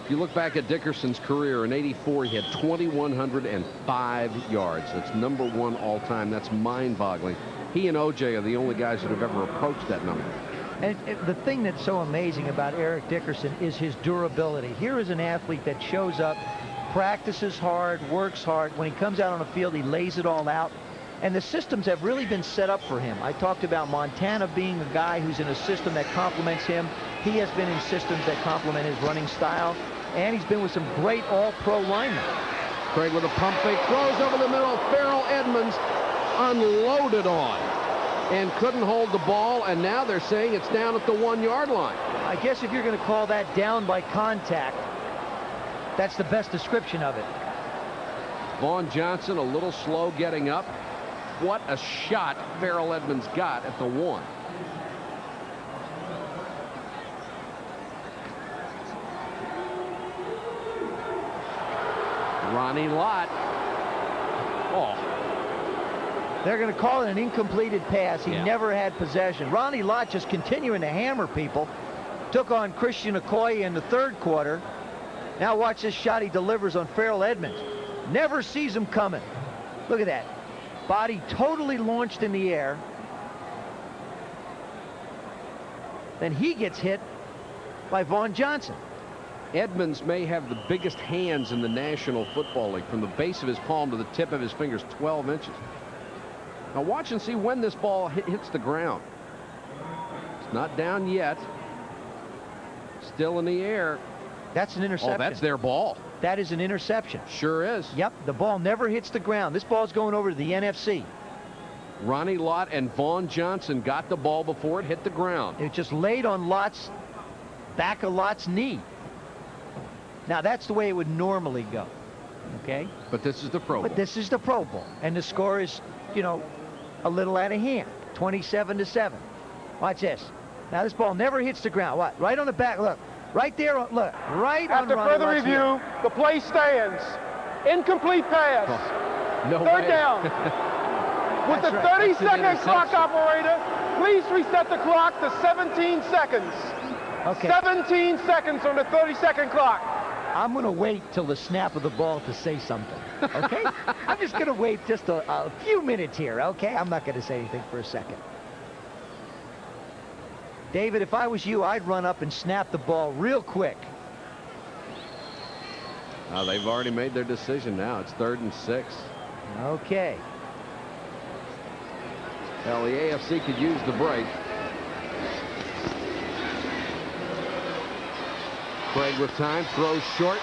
If you look back at Dickerson's career in '84, he had 2,105 yards. That's #1 all time. That's mind-boggling. He and O.J. are the only guys that have ever approached that number. And the thing that's so amazing about Eric Dickerson is his durability. Here is an athlete that shows up, practices hard, works hard. When he comes out on the field, he lays it all out. And the systems have really been set up for him. I talked about Montana being a guy who's in a system that complements him. He has been in systems that complement his running style. And he's been with some great all-pro linemen. Craig with a pump fake, throws over the middle. Farrell Edmonds unloaded on and couldn't hold the ball, and now they're saying it's down at the 1-yard line. I guess if you're going to call that down by contact, that's the best description of it. Vaughn Johnson a little slow getting up. What a shot Farrell Edmonds got at the 1. Ronnie Lott. Oh. They're going to call it an incompleted pass. He never had possession. Ronnie Lott just continuing to hammer people. Took on Christian Okoye in the 3rd quarter. Now watch this shot he delivers on Farrell Edmonds. Never sees him coming. Look at that. Body totally launched in the air. Then he gets hit by Vaughn Johnson. Edmonds may have the biggest hands in the National Football League. From the base of his palm to the tip of his fingers, 12 inches. Now watch and see when this ball hits the ground. It's not down yet. Still in the air. That's an interception. Oh, that's their ball. That is an interception. Sure is. Yep, the ball never hits the ground. This ball's going over to the NFC. Ronnie Lott and Vaughn Johnson got the ball before it hit the ground. It just laid on Lott's back of Lott's knee. Now, that's the way it would normally go, okay? But this is the Pro Bowl. But this is the Pro Bowl. And the score is, you know, a little out of hand, 27-7. Watch this. Now, this ball never hits the ground. What? Right on the back. Look. Right there. Look. Right on After further review, the play stands. Incomplete pass. Oh, no 3rd way. down. With the 30-second clock operator, please reset the clock to 17 seconds. Okay. 17 seconds on the 30-second clock. I'm going to wait till the snap of the ball to say something, okay? I'm just going to wait just a few minutes here, okay? I'm not going to say anything for a second. David, if I was you, I'd run up and snap the ball real quick. They've already made their decision now. It's 3rd and 6. Okay. Well, the AFC could use the break. Craig with time, throws short.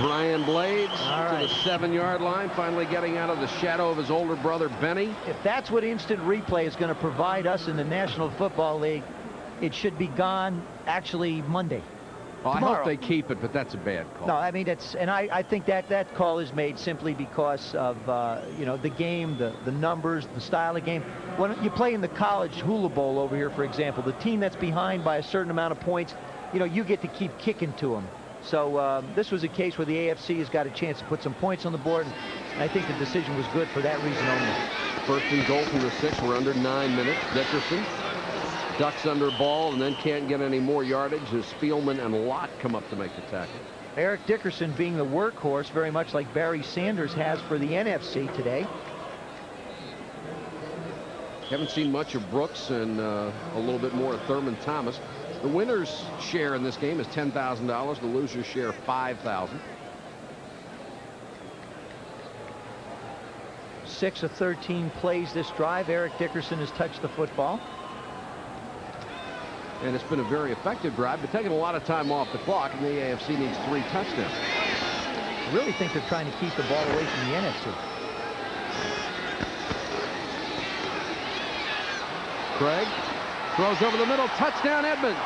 Brian Blades to the 7-yard line, finally getting out of the shadow of his older brother, Benny. If that's what instant replay is going to provide us in the National Football League, it should be gone actually Monday. Well, I hope they keep it, but that's a bad call. No, I mean, I think that call is made simply because of, you know, the game, the numbers, the style of game. When you play in the college hula bowl over here, for example, the team that's behind by a certain amount of points, you know, you get to keep kicking to them. So this was a case where the AFC has got a chance to put some points on the board, and I think the decision was good for that reason only. 1st and goal from the 6. We're under 9 minutes. Dickerson ducks under ball and then can't get any more yardage as Spielman and Lott come up to make the tackle. Eric Dickerson being the workhorse, very much like Barry Sanders has for the NFC today. Haven't seen much of Brooks and a little bit more of Thurman Thomas. The winner's share in this game is $10,000. The loser's share, $5,000. 6 of 13 plays this drive. Eric Dickerson has touched the football. And it's been a very effective drive, but taking a lot of time off the clock, and the AFC needs 3 touchdowns. I really think they're trying to keep the ball away from the NFC. Craig throws over the middle. Touchdown, Edmonds.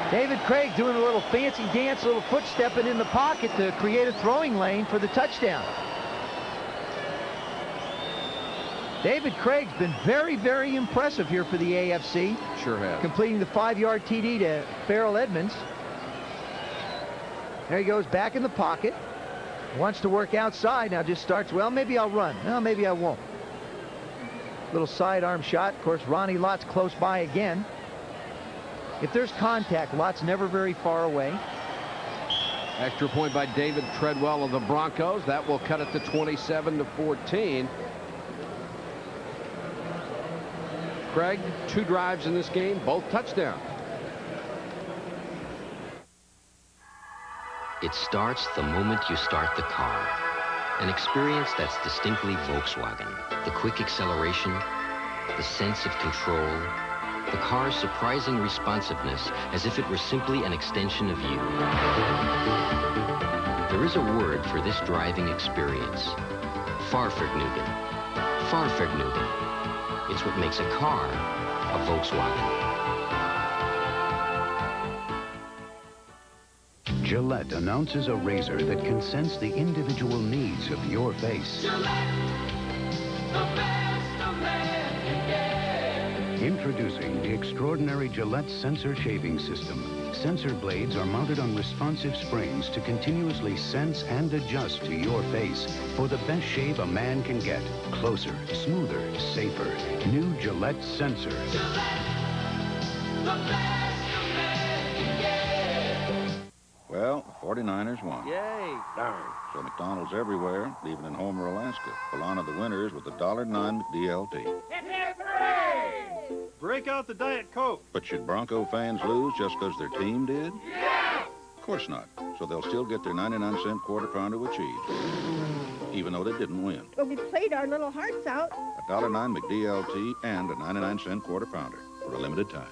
David Craig doing a little fancy dance, a little foot stepping in the pocket to create a throwing lane for the touchdown. David Craig's been very, very impressive here for the AFC. Sure has. Completing the 5-yard TD to Farrell Edmonds. There he goes back in the pocket. Wants to work outside. Now just starts, well, maybe I'll run. No, maybe I won't. Little sidearm shot. Of course, Ronnie Lott's close by again. If there's contact, Lott's never very far away. Extra point by David Treadwell of the Broncos. That will cut it to 27-14. Craig, 2 drives in this game, both touchdowns. It starts the moment you start the car. An experience that's distinctly Volkswagen. The quick acceleration, the sense of control, the car's surprising responsiveness, as if it were simply an extension of you. There is a word for this driving experience. Fahrvergnügen. Fahrvergnügen. It's what makes a car a Volkswagen. Gillette announces a razor that can sense the individual needs of your face. Introducing the extraordinary Gillette Sensor Shaving System. Sensor blades are mounted on responsive springs to continuously sense and adjust to your face for the best shave a man can get. Closer, smoother, safer. New Gillette Sensor. Well, the 49ers won. Yay! Darn. So McDonald's everywhere, even in Homer, Alaska. Pull on to the winners with the $1.09 McDLT. Break out the Diet Coke. But should Bronco fans lose just because their team did? Yeah! Of course not. So they'll still get their 99-cent quarter pounder with cheese, even though they didn't win. But we played our little hearts out. A $1.09 McDLT and a 99-cent quarter pounder for a limited time.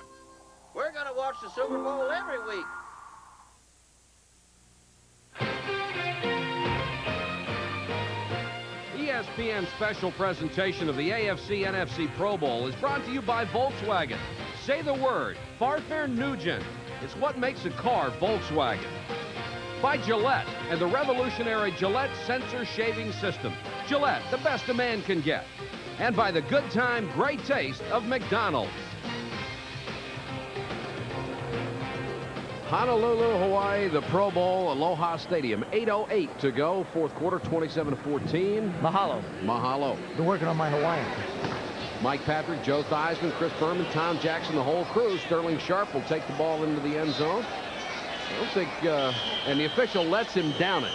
We're going to watch the Super Bowl every week. ESPN's special presentation of the AFC-NFC Pro Bowl is brought to you by Volkswagen. Say the word, Fahrvergnügen. It's what makes a car Volkswagen. By Gillette and the revolutionary Gillette Sensor Shaving System. Gillette, the best a man can get. And by the good time, great taste of McDonald's. Honolulu, Hawaii, the Pro Bowl, Aloha Stadium. 8:08 to go, fourth quarter, 27-14. Mahalo. Mahalo. Been working on my Hawaiian. Mike Patrick, Joe Theismann, Chris Thurman, Tom Jackson, the whole crew. Sterling Sharp will take the ball into the end zone. I don't think, and the official lets him down it.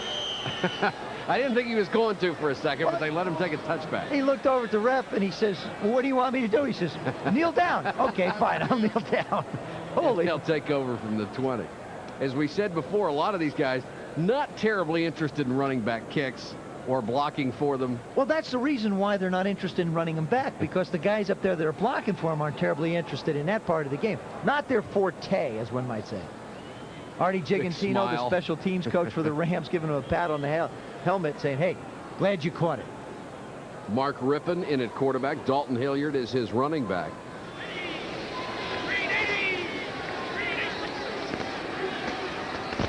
I didn't think he was going to for a second, but they let him take a touchback. He looked over at the ref and he says, well, what do you want me to do? He says, kneel down. Okay, fine, I'll kneel down. Holy. He'll take over from the 20. As we said before, a lot of these guys not terribly interested in running back kicks or blocking for them. Well, that's the reason why they're not interested in running them back, because the guys up there that are blocking for them aren't terribly interested in that part of the game. Not their forte, as one might say. Artie Gigantino, the special teams coach for the Rams, giving him a pat on the helmet saying, hey, glad you caught it. Mark Rippon in at quarterback. Dalton Hilliard is his running back.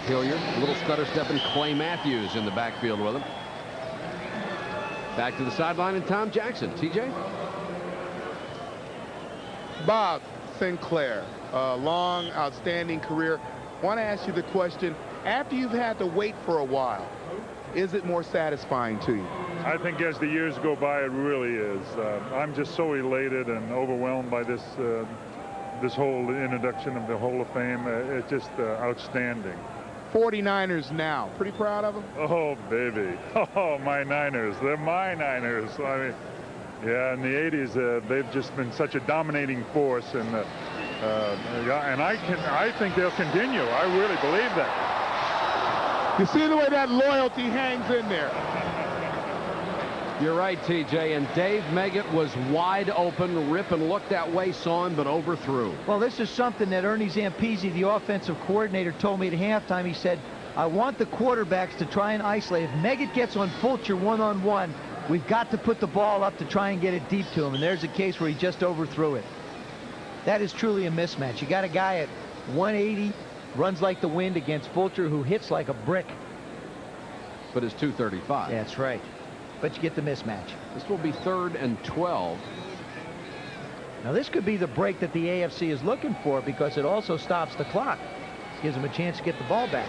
Hilliard, little stutter stepping Clay Matthews in the backfield with him. Back to the sideline and Tom Jackson. TJ? Bob Sinclair, a long, outstanding career. Want to ask you the question, after you've had to wait for a while, is it more satisfying to you? I think as the years go by, it really is. I'm just so elated and overwhelmed by this this whole introduction of the Hall of Fame. It's just outstanding. 49ers now. Pretty proud of them? Oh, baby. Oh, my Niners. They're my Niners. I mean, yeah, in the 80s, they've just been such a dominating force. And I think they'll continue. I really believe that. You see the way that loyalty hangs in there. You're right, TJ, and Dave Meggett was wide open. Rippon looked that way, saw him, but overthrew. Well, this is something that Ernie Zampese, the offensive coordinator, told me at halftime. He said, I want the quarterbacks to try and isolate. If Meggett gets on Fulcher one-on-one, we've got to put the ball up to try and get it deep to him, and there's a case where he just overthrew it. That is truly a mismatch. You got a guy at 180, runs like the wind against Fulcher, who hits like a brick. But it's 235. That's right. But you get the mismatch. This will be 3rd and 12. Now this could be the break that the AFC is looking for, because it also stops the clock. Gives them a chance to get the ball back.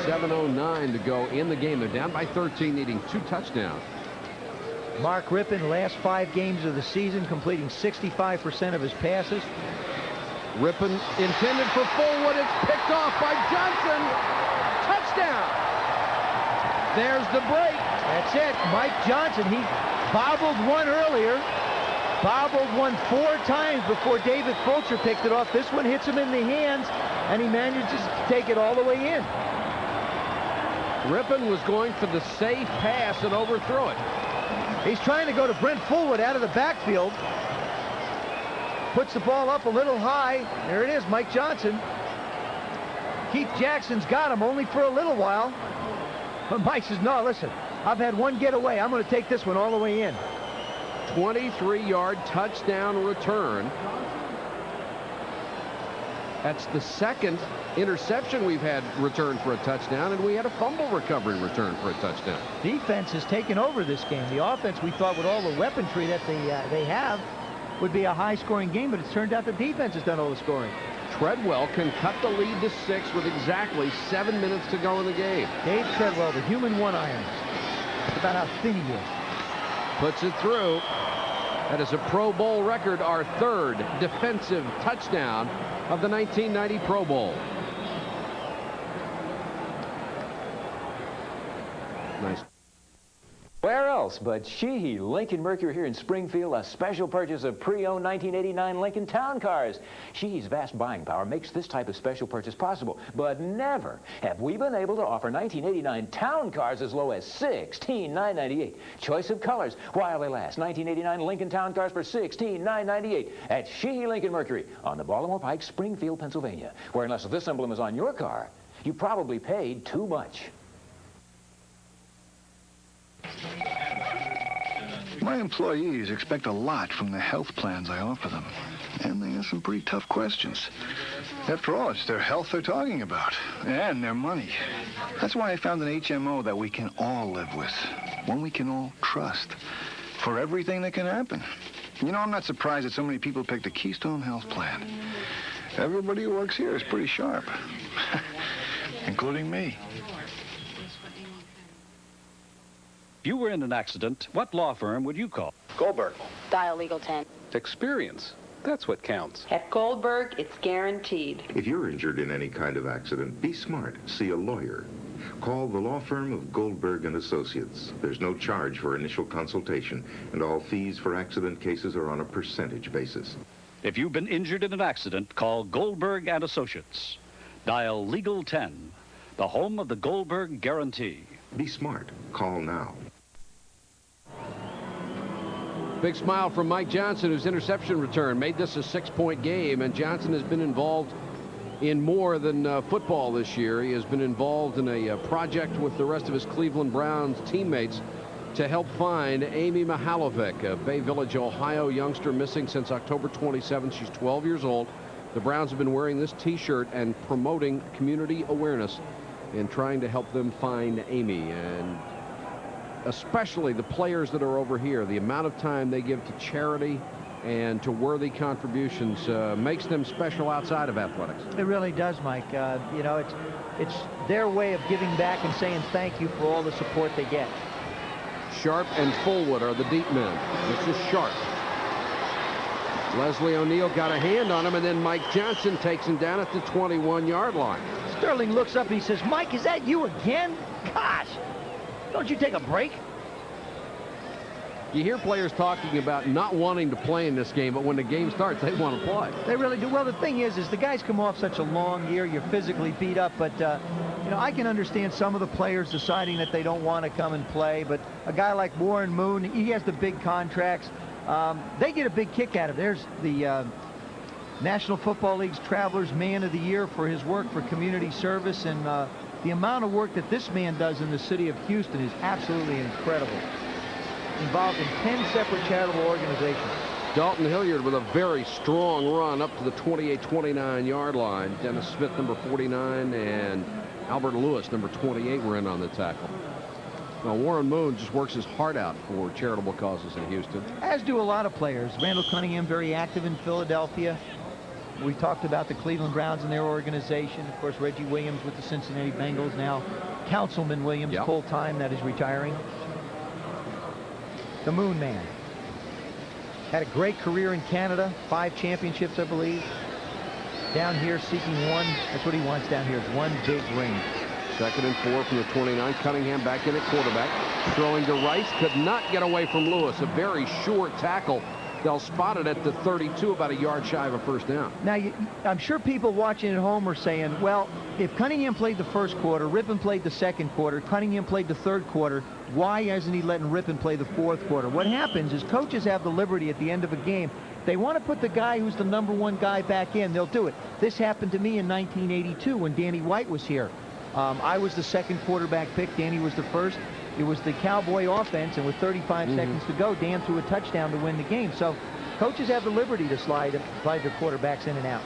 7:09 to go in the game. They're down by 13, needing 2 touchdowns. Mark Rippon, last 5 games of the season, completing 65% of his passes. Rippon intended for Fullwood. It's picked off by Johnson. Touchdown. There's the break. That's it. Mike Johnson, he bobbled one earlier. Bobbled one 4 times before David Fulcher picked it off. This one hits him in the hands, and he manages to take it all the way in. Rippon was going for the safe pass and overthrew it. He's trying to go to Brent Fullwood out of the backfield. Puts the ball up a little high. There it is, Mike Johnson. Keith Jackson's got him only for a little while. But Mike says, no, listen, I've had one getaway. I'm going to take this one all the way in. 23-yard touchdown return. That's the second interception we've had returned for a touchdown, and we had a fumble recovery return for a touchdown. Defense has taken over this game. The offense, we thought with all the weaponry that they have, would be a high-scoring game, but it's turned out the defense has done all the scoring. Treadwell can cut the lead to 6 with exactly 7 minutes to go in the game. Dave Treadwell, the human one-iron. That's about how thin he is. Puts it through. That is a Pro Bowl record, our 3rd defensive touchdown of the 1990 Pro Bowl. Nice. Where else but Sheehy Lincoln Mercury here in Springfield, a special purchase of pre-owned 1989 Lincoln Town Cars. Sheehy's vast buying power makes this type of special purchase possible, but never have we been able to offer 1989 Town Cars as low as $16,998. Choice of colors while they last. 1989 Lincoln Town Cars for $16,998 at Sheehy Lincoln Mercury on the Baltimore Pike, Springfield, Pennsylvania, where unless this emblem is on your car, you probably paid too much. My employees expect a lot from the health plans I offer them. And they ask some pretty tough questions. After all, it's their health they're talking about. And their money. That's why I found an HMO that we can all live with. One we can all trust. For everything that can happen. You know, I'm not surprised that so many people picked the Keystone Health Plan. Everybody who works here is pretty sharp. Including me. If you were in an accident, what law firm would you call? Goldberg. Dial Legal 10. Experience. That's what counts. At Goldberg, it's guaranteed. If you're injured in any kind of accident, be smart. See a lawyer. Call the law firm of Goldberg and Associates. There's no charge for initial consultation, and all fees for accident cases are on a percentage basis. If you've been injured in an accident, call Goldberg and Associates. Dial Legal 10, the home of the Goldberg Guarantee. Be smart. Call now. Big smile from Mike Johnson, whose interception return made this a 6-point game, and Johnson has been involved in more than football this year. He has been involved in a project with the rest of his Cleveland Browns teammates to help find Amy Mihalovic, a Bay Village, Ohio youngster missing since October 27th. She's 12 years old. The Browns have been wearing this T-shirt and promoting community awareness in trying to help them find Amy, and especially the players that are over here. The amount of time they give to charity and to worthy contributions makes them special outside of athletics. It really does, Mike. You know, it's their way of giving back and saying thank you for all the support they get. Sharp and Fullwood are the deep men. This is Sharp. Leslie O'Neal got a hand on him, and then Mike Johnson takes him down at the 21-yard line. Sterling looks up and he says, Mike, is that you again? Gosh, don't you take a break? You hear players talking about not wanting to play in this game, but when the game starts, they want to play. They really do. Well, the thing is the guys come off such a long year, you're physically beat up, but, you know, I can understand some of the players deciding that they don't want to come and play, but a guy like Warren Moon, he has the big contracts. They get a big kick out of it. There's the National Football League's Travelers Man of the Year for his work for community service, and the amount of work that this man does in the city of Houston is absolutely incredible. Involved in 10 separate charitable organizations. Dalton Hilliard with a very strong run up to the 28-29 line. Dennis Smith, number 49, and Albert Lewis, number 28, were in on the tackle. Now, Warren Moon just works his heart out for charitable causes in Houston. As do a lot of players. Randall Cunningham, very active in Philadelphia. We talked about the Cleveland Browns and their organization. Of course, Reggie Williams with the Cincinnati Bengals. Now, Councilman Williams, full-time, that is retiring. The Moon Man. Had a great career in Canada. 5 championships, I believe. Down here seeking one. That's what he wants down here. It's one big ring. 2nd and 4 from the 29. Cunningham back in at quarterback. Throwing to Rice. Could not get away from Lewis. A very short tackle. They'll spot it at the 32, about a yard shy of a first down. Now, I'm sure people watching at home are saying, well, if Cunningham played the first quarter, Rippon played the second quarter, Cunningham played the third quarter, why hasn't he letting Rippon play the fourth quarter? What happens is coaches have the liberty at the end of a game. They want to put the guy who's the #1 guy back in. They'll do it. This happened to me in 1982 when Danny White was here. I was the second quarterback pick. Danny was the first. It was the Cowboy offense, and with 35 seconds to go, Dan threw a touchdown to win the game. So coaches have the liberty to slide their quarterbacks in and out.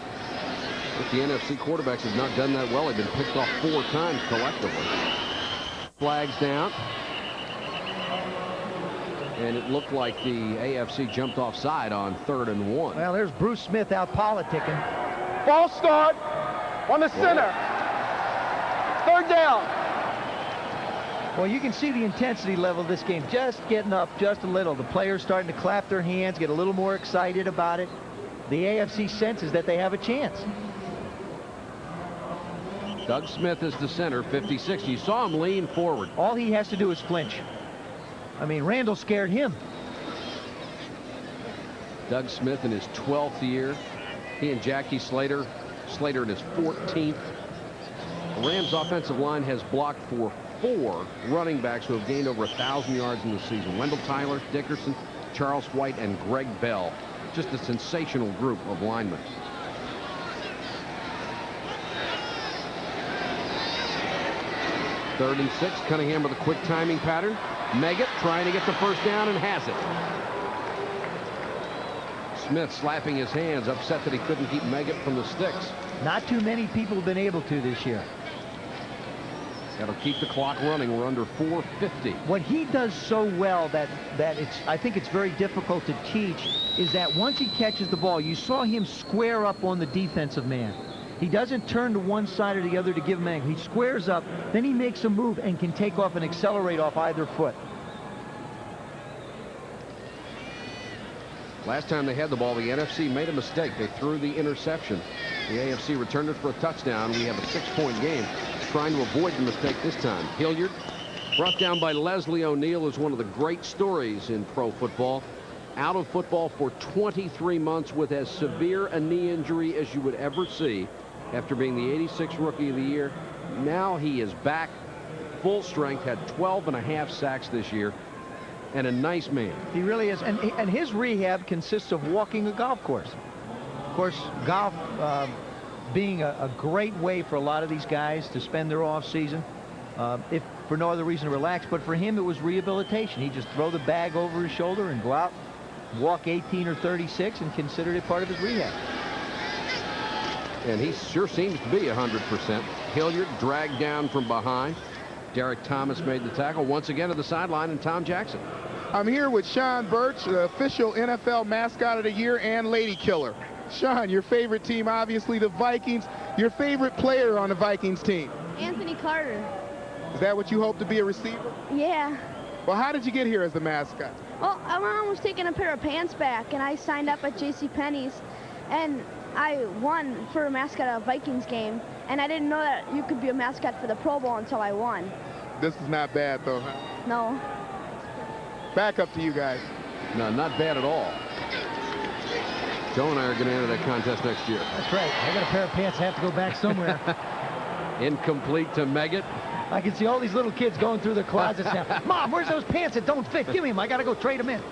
But the NFC quarterbacks have not done that well. They've been picked off 4 times collectively. Flags down. And it looked like the AFC jumped offside on 3rd and 1. Well, there's Bruce Smith out politicking. False start on the center. 3rd down. Well, you can see the intensity level of this game just getting up just a little. The players starting to clap their hands, get a little more excited about it. The AFC senses that they have a chance. Doug Smith is the center, 56. You saw him lean forward. All he has to do is flinch. I mean, Randall scared him. Doug Smith in his 12th year. He and Jackie Slater. Slater in his 14th. The Rams offensive line has blocked for 4 running backs who have gained over 1,000 yards in the season. Wendell Tyler, Dickerson, Charles White, and Greg Bell. Just a sensational group of linemen. Third and 6. Cunningham with a quick timing pattern. Meggett trying to get the first down and has it. Smith slapping his hands, upset that he couldn't keep Meggett from the sticks. Not too many people have been able to this year. That'll keep the clock running. We're under 4:50. What he does so well that I think it's very difficult to teach is that once he catches the ball, you saw him square up on the defensive man. He doesn't turn to one side or the other to give him angle. He squares up, then he makes a move and can take off and accelerate off either foot. Last time they had the ball, the NFC made a mistake. They threw the interception. The AFC returned it for a touchdown. We have a 6-point game. Trying to avoid the mistake this time. Hilliard, brought down by Leslie O'Neal, is one of the great stories in pro football. Out of football for 23 months with as severe a knee injury as you would ever see after being the 86th Rookie of the Year. Now he is back full strength, had 12.5 sacks this year, and a nice man. He really is. And his rehab consists of walking a golf course. Of course, golf being a great way for a lot of these guys to spend their off season, if for no other reason to relax. But for him, it was rehabilitation. He'd just throw the bag over his shoulder and go out, walk 18 or 36, and considered it part of his rehab. And he sure seems to be 100%. Hilliard dragged down from behind. Derek Thomas made the tackle once again to the sideline, and Tom Jackson. I'm here with Sean Birch, the official NFL mascot of the year and lady killer. Sean, your favorite team, obviously the Vikings. Your favorite player on the Vikings team? Anthony Carter. Is that what you hope to be a receiver? Yeah. Well, how did you get here as the mascot? Well, my mom was taking a pair of pants back, and I signed up at JCPenney's, and I won for a mascot at a Vikings game, and I didn't know that you could be a mascot for the Pro Bowl until I won. This is not bad, though, huh? No. Back up to you guys. No, not bad at all. Joe and I are going to enter that contest next year. That's right. I got a pair of pants. I have to go back somewhere. Incomplete to Meggett. I can see all these little kids going through the closets now. Mom, where's those pants that don't fit? Give me them. I got to go trade them in.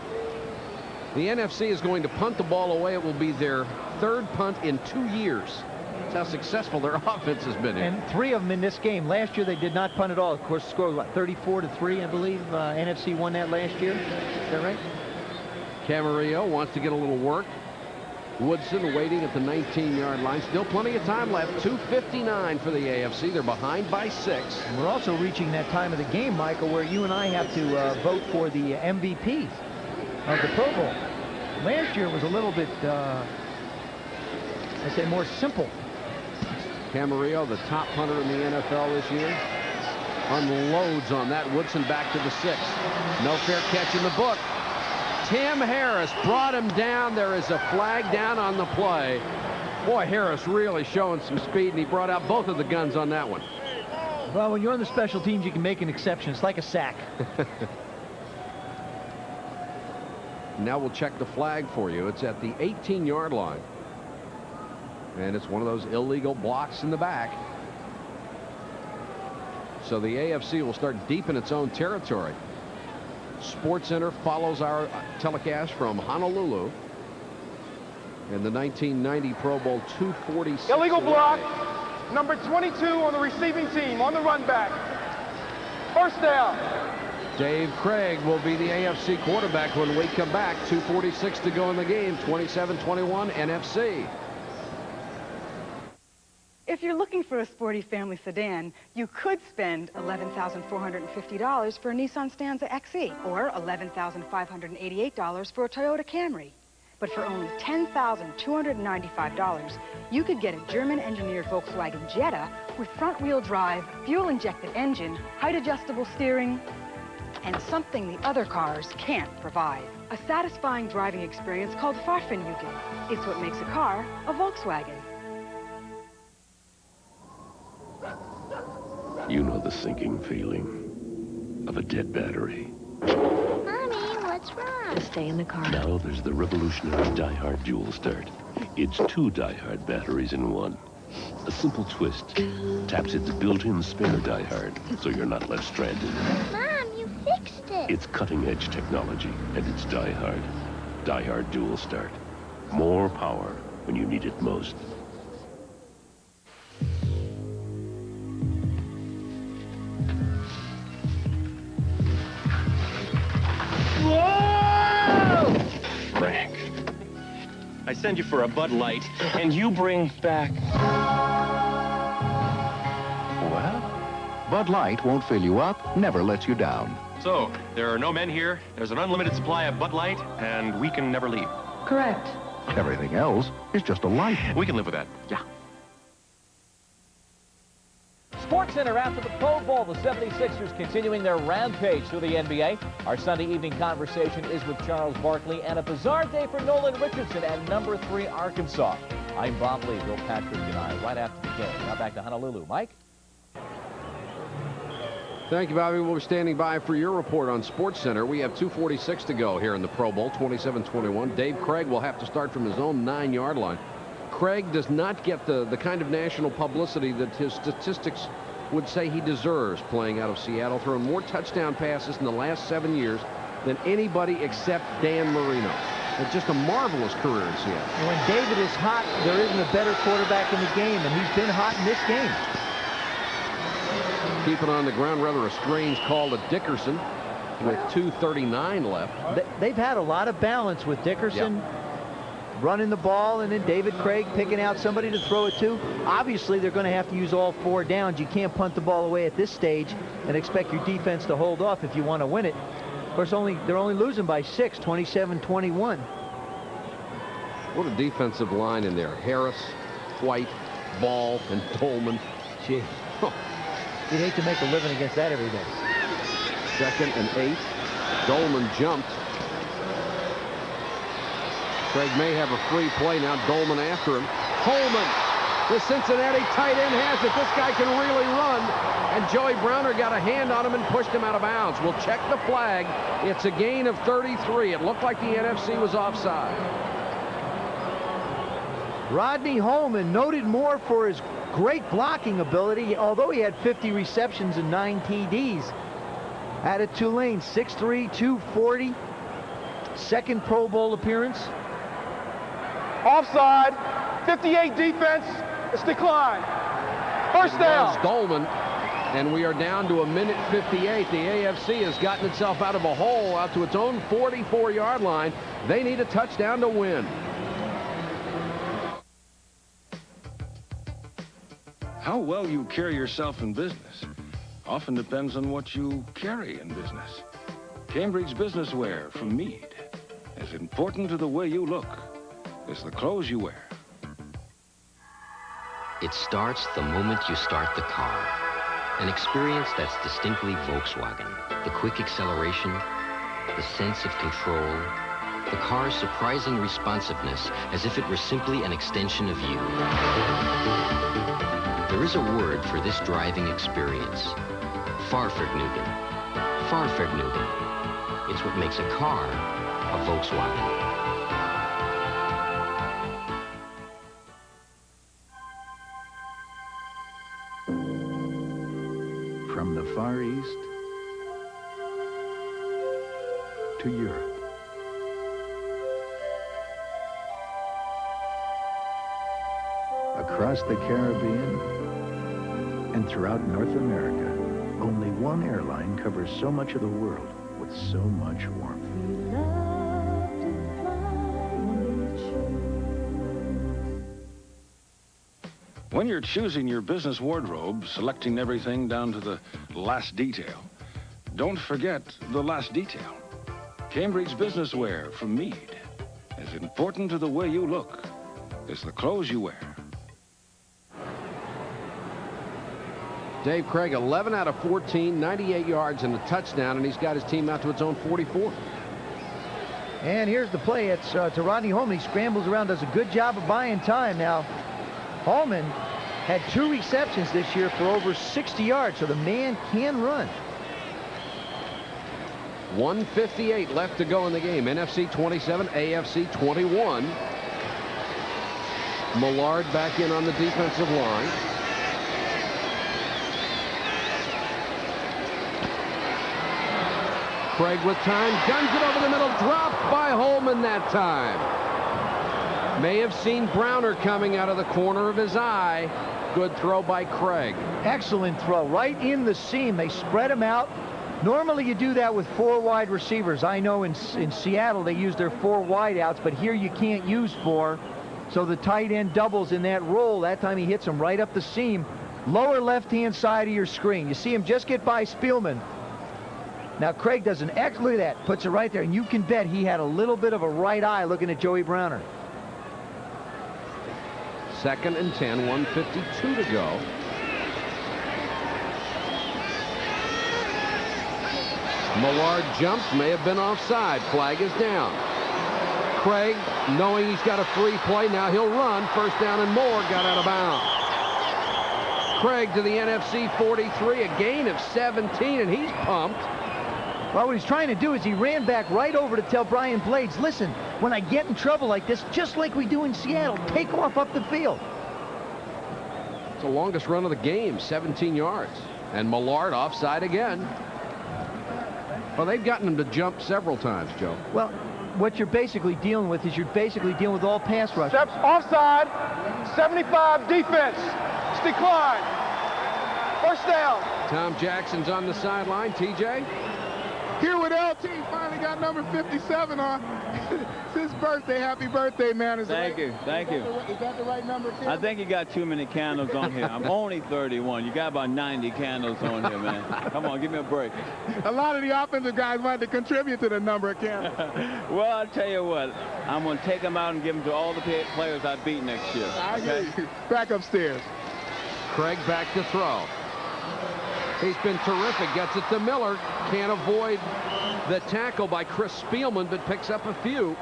The NFC is going to punt the ball away. It will be their 3rd punt in 2 years. That's how successful their offense has been here. And 3 of them in this game. Last year they did not punt at all. Of course, scored what, 34-3, I believe. NFC won that last year. Is that right? Camarillo wants to get a little work. Woodson waiting at the 19-yard line. Still plenty of time left. 2:59 for the AFC. They're behind by 6. And we're also reaching that time of the game, Michael, where you and I have to vote for the MVP of the Pro Bowl. Last year was a little bit I say more simple. Camarillo, the top punter in the NFL this year, unloads on that. Woodson back to the 6. No fair catch in the book. Tim Harris brought him down. There is a flag down on the play. Boy, Harris really showing some speed, and he brought out both of the guns on that one. Well, when you're on the special teams, you can make an exception. It's like a sack. Now we'll check the flag for you. It's at the 18-yard line. And it's one of those illegal blocks in the back. So the AFC will start deep in its own territory. SportsCenter follows our telecast from Honolulu. In the 1990 Pro Bowl, 246. Illegal block. Number 22 on the receiving team, on the run back. First down. Dave Craig will be the AFC quarterback when we come back. 2:46 to go in the game. 27-21 NFC. If you're looking for a sporty family sedan, you could spend $11,450 for a Nissan Stanza XE or $11,588 for a Toyota Camry. But for only $10,295, you could get a German-engineered Volkswagen Jetta with front-wheel drive, fuel-injected engine, height-adjustable steering, and something the other cars can't provide. A satisfying driving experience called Fahrvergnügen. It's what makes a car a Volkswagen. You know the sinking feeling of a dead battery. Mommy, what's wrong? Just stay in the car. Now there's the revolutionary Die-Hard Dual Start. It's 2 Die-Hard batteries in one. A simple twist taps its built-in spare Die-Hard, so you're not left stranded. Mom, you fixed it. It's cutting-edge technology, and it's Die-Hard. Die-Hard Dual Start. More power when you need it most. Whoa! Frank, I send you for a Bud Light, and you bring back... Well, Bud Light won't fill you up, never lets you down. So, there are no men here, there's an unlimited supply of Bud Light, and we can never leave. Correct. Everything else is just a light. We can live with that. Yeah. SportsCenter after the Pro Bowl, the 76ers continuing their rampage through the NBA. Our Sunday evening conversation is with Charles Barkley, and a bizarre day for Nolan Richardson and number 3 Arkansas. I'm Bob Lee, Bill Patrick and I, right after the game. Now back to Honolulu. Mike? Thank you, Bobby. We'll be standing by for your report on SportsCenter. We have 2:46 to go here in the Pro Bowl, 27-21. Dave Craig will have to start from his own 9-yard line. Craig does not get the kind of national publicity that his statistics would say he deserves playing out of Seattle, throwing more touchdown passes in the last 7 years than anybody except Dan Marino. It's just a marvelous career in Seattle. And when David is hot, there isn't a better quarterback in the game, and he's been hot in this game. Keeping on the ground, rather a strange call to Dickerson with 2:39 left. They've had a lot of balance with Dickerson running the ball and then David Craig picking out somebody to throw it to. Obviously, they're going to have to use all 4 downs. You can't punt the ball away at this stage and expect your defense to hold off if you want to win it. Of course, they're only losing by 6, 27-21. What a defensive line in there. Harris, White, Ball, and Dolman. Gee. You'd hate to make a living against that every day. 2nd and 8. Dolman jumped. Craig may have a free play now. Dolman after him. Coleman, the Cincinnati tight end, has it. This guy can really run. And Joey Browner got a hand on him and pushed him out of bounds. We'll check the flag. It's a gain of 33. It looked like the NFC was offside. Rodney Holman, noted more for his great blocking ability, although he had 50 receptions and 9 TDs. Out of Tulane, 6'3", 240. 2nd Pro Bowl appearance. Offside. 58 defense. It's declined. First down. Dolman. And we are down to 1:58. The AFC has gotten itself out of a hole out to its own 44-yard line. They need a touchdown to win. How well you carry yourself in business often depends on what you carry in business. Cambridge business wear from Meade. As important to the way you look as the clothes you wear. It starts the moment you start the car. An experience that's distinctly Volkswagen. The quick acceleration, the sense of control, the car's surprising responsiveness, as if it were simply an extension of you. There is a word for this driving experience. Fahrvergnügen. Fahrvergnügen. It's what makes a car a Volkswagen. From the Far East to Europe. Across the Caribbean and throughout North America, only one airline covers so much of the world with so much warmth. When you're choosing your business wardrobe, selecting everything down to the last detail, don't forget the last detail. Cambridge Business Wear from Meade. As important to the way you look as the clothes you wear. Dave Craig, 11 out of 14, 98 yards and a touchdown, and he's got his team out to its own 44. And here's the play. It's to Rodney Holman. He scrambles around, does a good job of buying time. Now, Holman had 2 receptions this year for over 60 yards, so the man can run. 1:58 left to go in the game. NFC 27, AFC 21. Millard back in on the defensive line. Craig with time, guns it over the middle, dropped by Holman that time. May have seen Browner coming out of the corner of his eye. Good throw by Craig. Excellent throw, right in the seam. They spread him out. Normally you do that with 4 wide receivers. I know in Seattle they use their 4 wideouts, but here you can't use 4. So the tight end doubles in that roll. That time he hits him right up the seam. Lower left-hand side of your screen. You see him just get by Spielman. Now Craig does an excellent, look at that, puts it right there, and you can bet he had a little bit of a right eye looking at Joey Browner. 2nd and 10, 1:52 to go. Millard jumps, may have been offside. Flag is down. Craig, knowing he's got a free play, now he'll run. First down and more, got out of bounds. Craig to the NFC 43, a gain of 17, and he's pumped. Well, what he's trying to do is he ran back right over to tell Brian Blades, listen, when I get in trouble like this, just like we do in Seattle, take off up the field. It's the longest run of the game, 17 yards. And Millard offside again. Well, they've gotten him to jump several times, Joe. Well, what you're basically dealing with is you're basically dealing with all pass rush. Steps offside, 75 defense. It's declined. First down. Tom Jackson's on the sideline. TJ? Here with LT, finally got number 57 on. It's his birthday. Happy birthday, man. Thank you. Is that the right number, Tim? I think you got too many candles on here. I'm only 31. You got about 90 candles on here, man. Come on, give me a break. A lot of the offensive guys wanted to contribute to the number of candles. Well, I'll tell you what. I'm going to take them out and give them to all the players I beat next year. Okay? Back upstairs. Craig back to throw. He's been terrific. Gets it to Miller. Can't avoid the tackle by Chris Spielman, but picks up a few.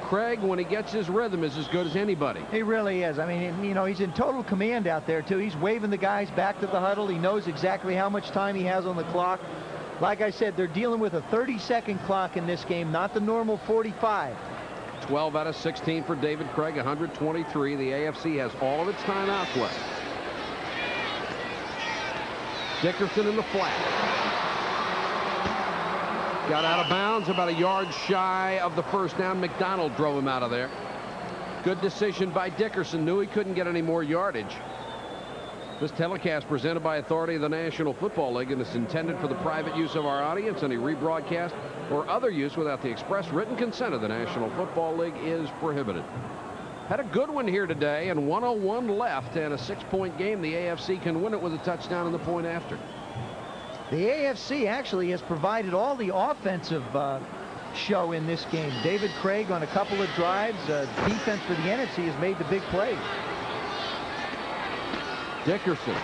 Craig, when he gets his rhythm, is as good as anybody. He really is. I mean, you know, he's in total command out there, too. He's waving the guys back to the huddle. He knows exactly how much time he has on the clock. Like I said, they're dealing with a 30-second clock in this game, not the normal 45. 12 out of 16 for David Craig, 123. The AFC has all of its timeouts left. Dickerson in the flat. Got out of bounds, about a yard shy of the first down. McDonald drove him out of there. Good decision by Dickerson. Knew he couldn't get any more yardage. This telecast presented by authority of the National Football League and is intended for the private use of our audience. Any rebroadcast or other use without the express written consent of the National Football League is prohibited. Had a good one here today, and 1:01 left, and a 6-point game. The AFC can win it with a touchdown and the point after. The AFC actually has provided all the offensive show in this game. David Craig on a couple of drives. Defense for the NFC has made the big plays. Dickerson.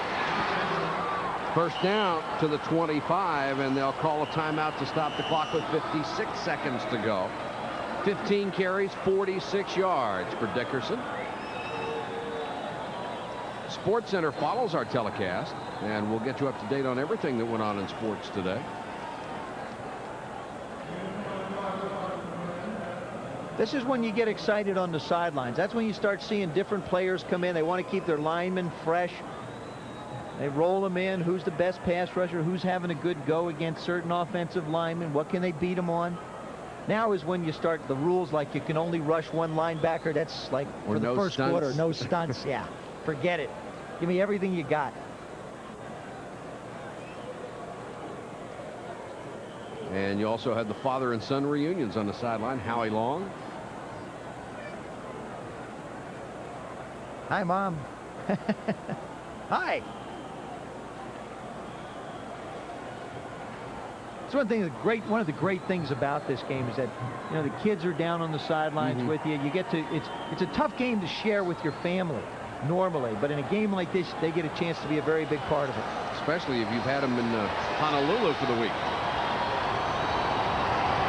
First down to the 25, and they'll call a timeout to stop the clock with 56 seconds to go. 15 carries, 46 yards for Dickerson. Sports Center follows our telecast, and we'll get you up to date on everything that went on in sports today. This is when you get excited on the sidelines. That's when you start seeing different players come in. They want to keep their linemen fresh. They roll them in. Who's the best pass rusher? Who's having a good go against certain offensive linemen? What can they beat them on? Now is when you start the rules like you can only rush one linebacker. That's like for the first quarter. No stunts. Yeah, forget it. Give me everything you got. And you also had the father and son reunions on the sideline. Howie Long. Hi, Mom. Hi. It's one of the great things about this game is that, you know, the kids are down on the sidelines with you. You get to, it's a tough game to share with your family normally, but in a game like this, they get a chance to be a very big part of it. Especially if you've had them in Honolulu for the week.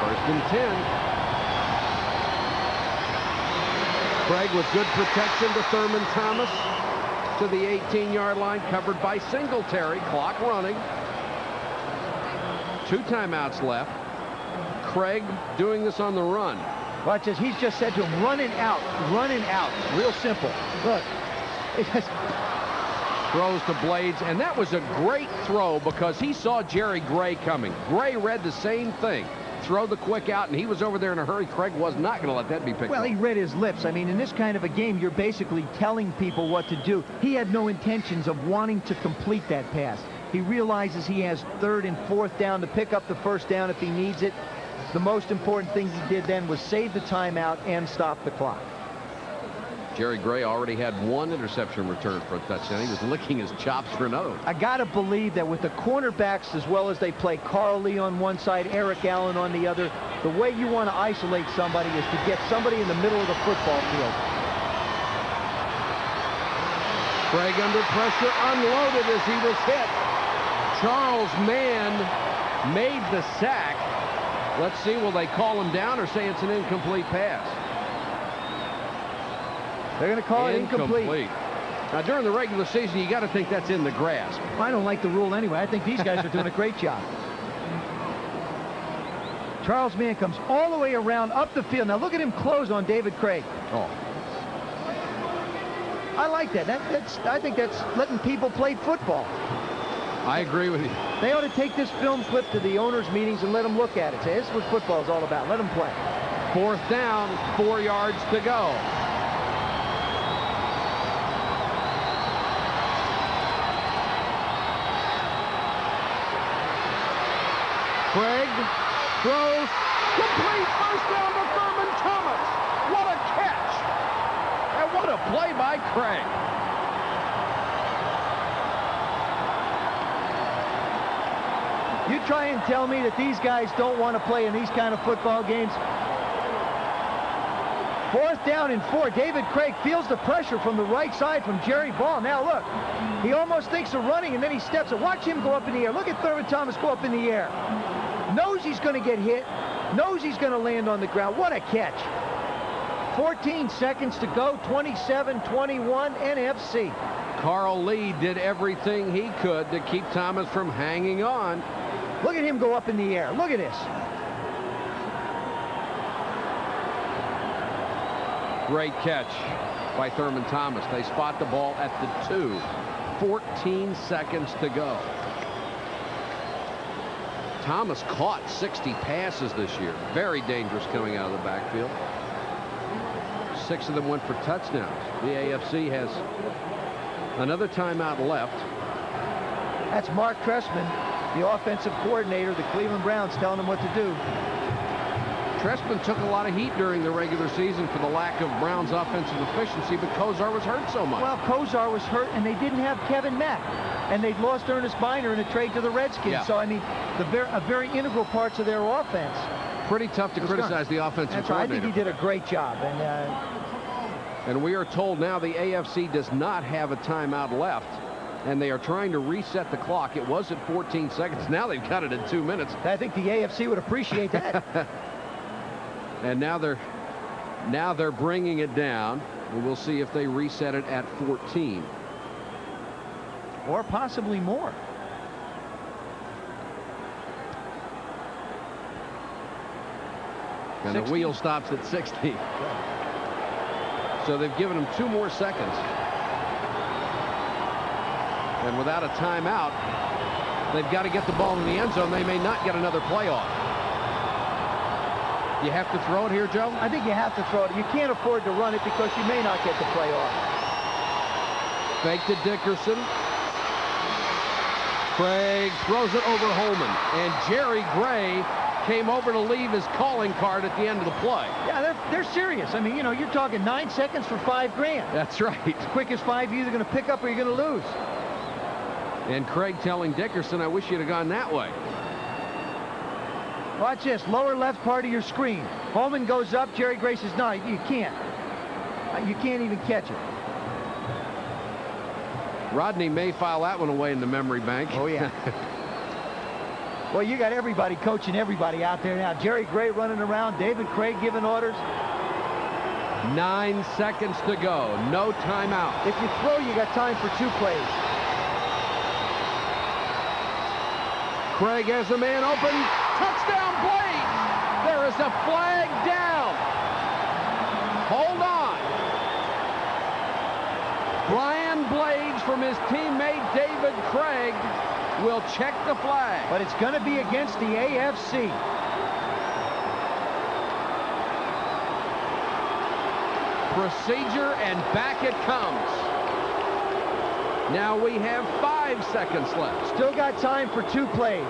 First and 10. Craig with good protection to Thurman Thomas to the 18-yard line, covered by Singletary. Clock running. 2 timeouts left. Craig doing this on the run. Watch this. He's just said to him, running out, running out. Real simple. Look. Throws to Blades, and that was a great throw because he saw Jerry Gray coming. Gray read the same thing. Throw the quick out, and he was over there in a hurry. Craig was not going to let that be picked up. Well, he read his lips. I mean, in this kind of a game, you're basically telling people what to do. He had no intentions of wanting to complete that pass. He realizes he has 3rd and 4th down to pick up the first down if he needs it. The most important thing he did then was save the timeout and stop the clock. Jerry Gray already had 1 interception return for a touchdown. He was licking his chops for another one. I got to believe that with the cornerbacks as well as they play, Carl Lee on one side, Eric Allen on the other, the way you want to isolate somebody is to get somebody in the middle of the football field. Craig under pressure, unloaded as he was hit. Charles Mann made the sack. Let's see, will they call him down or say it's an incomplete pass? They're going to call it incomplete. Now, during the regular season, you got to think that's in the grasp. I don't like the rule anyway. I think these guys are doing a great job. Charles Mann comes all the way around up the field. Now, look at him close on David Craig. Oh. I like that. I think that's letting people play football. I agree with you. They ought to take this film clip to the owners' meetings and let them look at it. Say, this is what football is all about. Let them play. 4th down, 4 yards to go. Craig throws, complete, first down to Thurman Thomas. What a catch. And what a play by Craig. You try and tell me that these guys don't want to play in these kind of football games. 4th down and 4. David Craig feels the pressure from the right side from Jerry Ball. Now look, he almost thinks of running and then he steps it. Watch him go up in the air. Look at Thurman Thomas go up in the air. Knows he's going to get hit. Knows he's going to land on the ground. What a catch. 14 seconds to go. 27-21 NFC. Carl Lee did everything he could to keep Thomas from hanging on. Look at him go up in the air. Look at this. Great catch by Thurman Thomas. They spot the ball at the 2. 14 seconds to go. Thomas caught 60 passes this year. Very dangerous coming out of the backfield. 6 of them went for touchdowns. The AFC has another timeout left. That's Mark Trestman, the offensive coordinator of the Cleveland Browns, telling them what to do. Trestman took a lot of heat during the regular season for the lack of Browns' offensive efficiency, but Kozar was hurt so much. Well, Kozar was hurt, and they didn't have Kevin Mack. And they'd lost Ernest Biner in a trade to the Redskins. Yeah. So, I mean, very integral parts of their offense. Pretty tough to criticize the offensive That's right. I coordinator. think he did a great job. And we are told now the AFC does not have a timeout left, and they are trying to reset the clock. It was at 14 seconds. Now they've got it at 2 minutes. I think the AFC would appreciate that. And now they're bringing it down. And we'll see if they reset it at 14. Or possibly more. And 60. The wheel stops at 60. So they've given them 2 more seconds. And without a timeout, they've got to get the ball in the end zone. They may not get another playoff. You have to throw it here, Joe? I think you have to throw it. You can't afford to run it because you may not get the playoff. Fake to Dickerson. Craig throws it over Holman. And Jerry Gray came over to leave his calling card at the end of the play. Yeah, they're serious. I mean, you know, you're talking 9 seconds for $5 grand. That's right. Quick as 5, you're either going to pick up or you're going to lose. And Craig telling Dickerson, I wish you'd have gone that way. Watch this, lower left part of your screen. Holman goes up, Jerry Gray says, no, you can't. You can't even catch it. Rodney may file that one away in the memory bank. Oh, yeah. Well, you got everybody coaching everybody out there now. Jerry Gray running around, David Craig giving orders. 9 seconds to go, no timeout. If you throw, you got time for 2 plays. Craig has a man open. Touchdown, Blades! There is a flag down. Hold on. Brian Blades from his teammate David Craig will check the flag. But it's going to be against the AFC. Procedure, and back it comes. Now we have 5 seconds left. Still got time for 2 plays.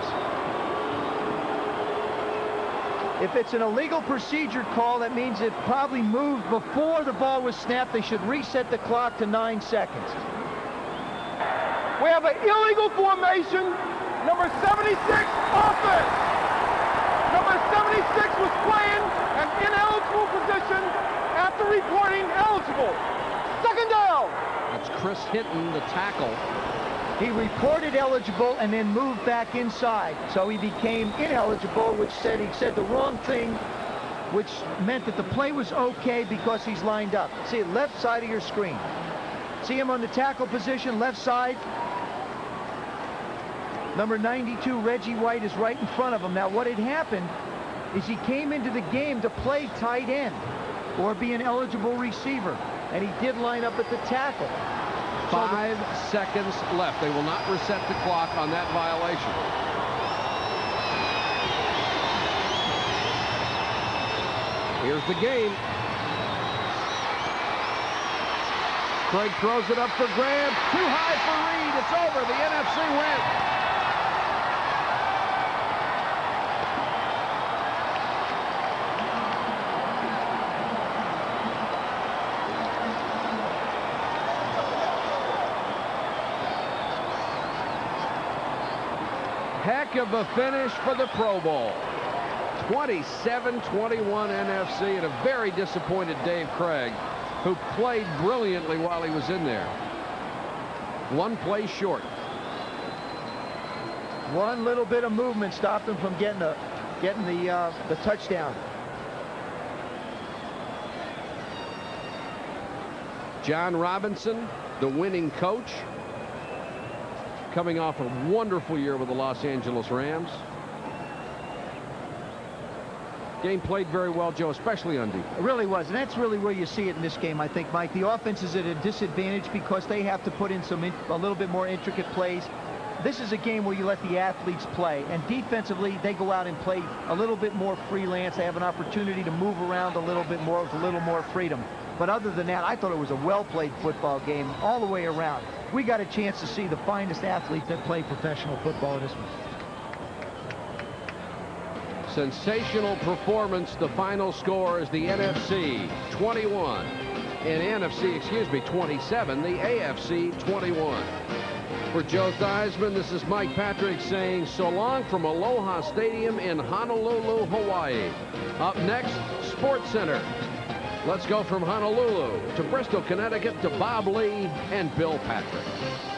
If it's an illegal procedure call, that means it probably moved before the ball was snapped. They should reset the clock to 9 seconds. We have an illegal formation. Number 76, offense. Number 76 was playing an ineligible position after reporting eligible. Second down. That's Chris Hinton, the tackle. He reported eligible and then moved back inside. So he became ineligible, which said he said the wrong thing, which meant that the play was okay because he's lined up. See, left side of your screen. See him on the tackle position, left side. Number 92, Reggie White, is right in front of him. Now, what had happened is he came into the game to play tight end or be an eligible receiver, and he did line up at the tackle. 5 seconds left. They will not reset the clock on that violation. Here's the game. Craig throws it up for grabs. Too high for Reed. It's over. The NFC wins. Heck of a finish for the Pro Bowl. 27-21 NFC, and a very disappointed Dave Craig, who played brilliantly while he was in there. 1 play short. One little bit of movement stopped him from getting the touchdown. John Robinson, the winning coach, coming off a wonderful year with the Los Angeles Rams. Game played very well, Joe, especially on defense. It really was, and that's really where you see it in this game, I think, Mike. The offense is at a disadvantage because they have to put in a little bit more intricate plays. This is a game where you let the athletes play, and defensively, they go out and play a little bit more freelance. They have an opportunity to move around a little bit more with a little more freedom. But other than that, I thought it was a well-played football game all the way around. We got a chance to see the finest athletes that play professional football in this one. Sensational performance. The final score is the NFC 21. And NFC, 27, the AFC 21. For Joe Theismann, this is Mike Patrick saying so long from Aloha Stadium in Honolulu, Hawaii. Up next, Sports Center. Let's go from Honolulu to Bristol, Connecticut to Bob Lee and Bill Patrick.